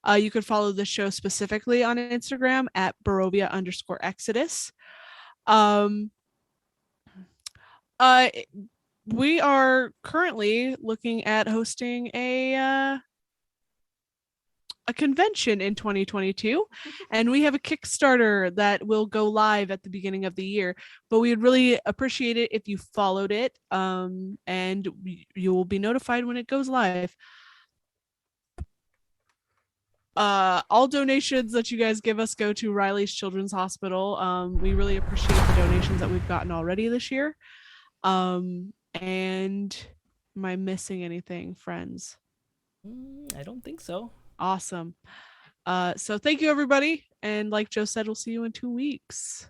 You could follow the show specifically on Instagram at Barovia_Exodus. We are currently looking at hosting a convention in 2022, and we have a Kickstarter that will go live at the beginning of the year, but we would really appreciate it if you followed it, and you will be notified when it goes live. All donations that you guys give us go to Riley's Children's Hospital. We really appreciate the donations that we've gotten already this year. And am I missing anything, friends? I don't think so. Awesome. So thank you everybody, And like Joe said, we'll see you in 2 weeks.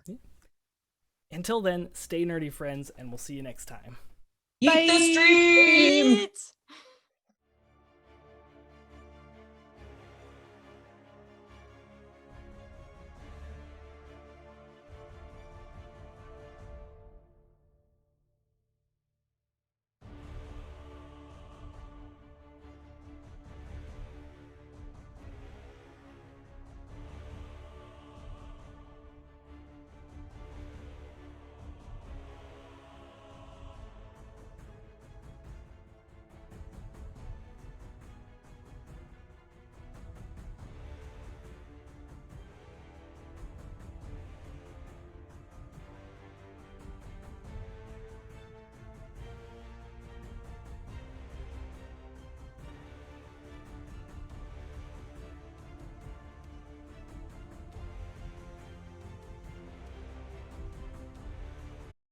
Until then, stay nerdy, friends, and we'll see you next time. Eat the stream! Eat.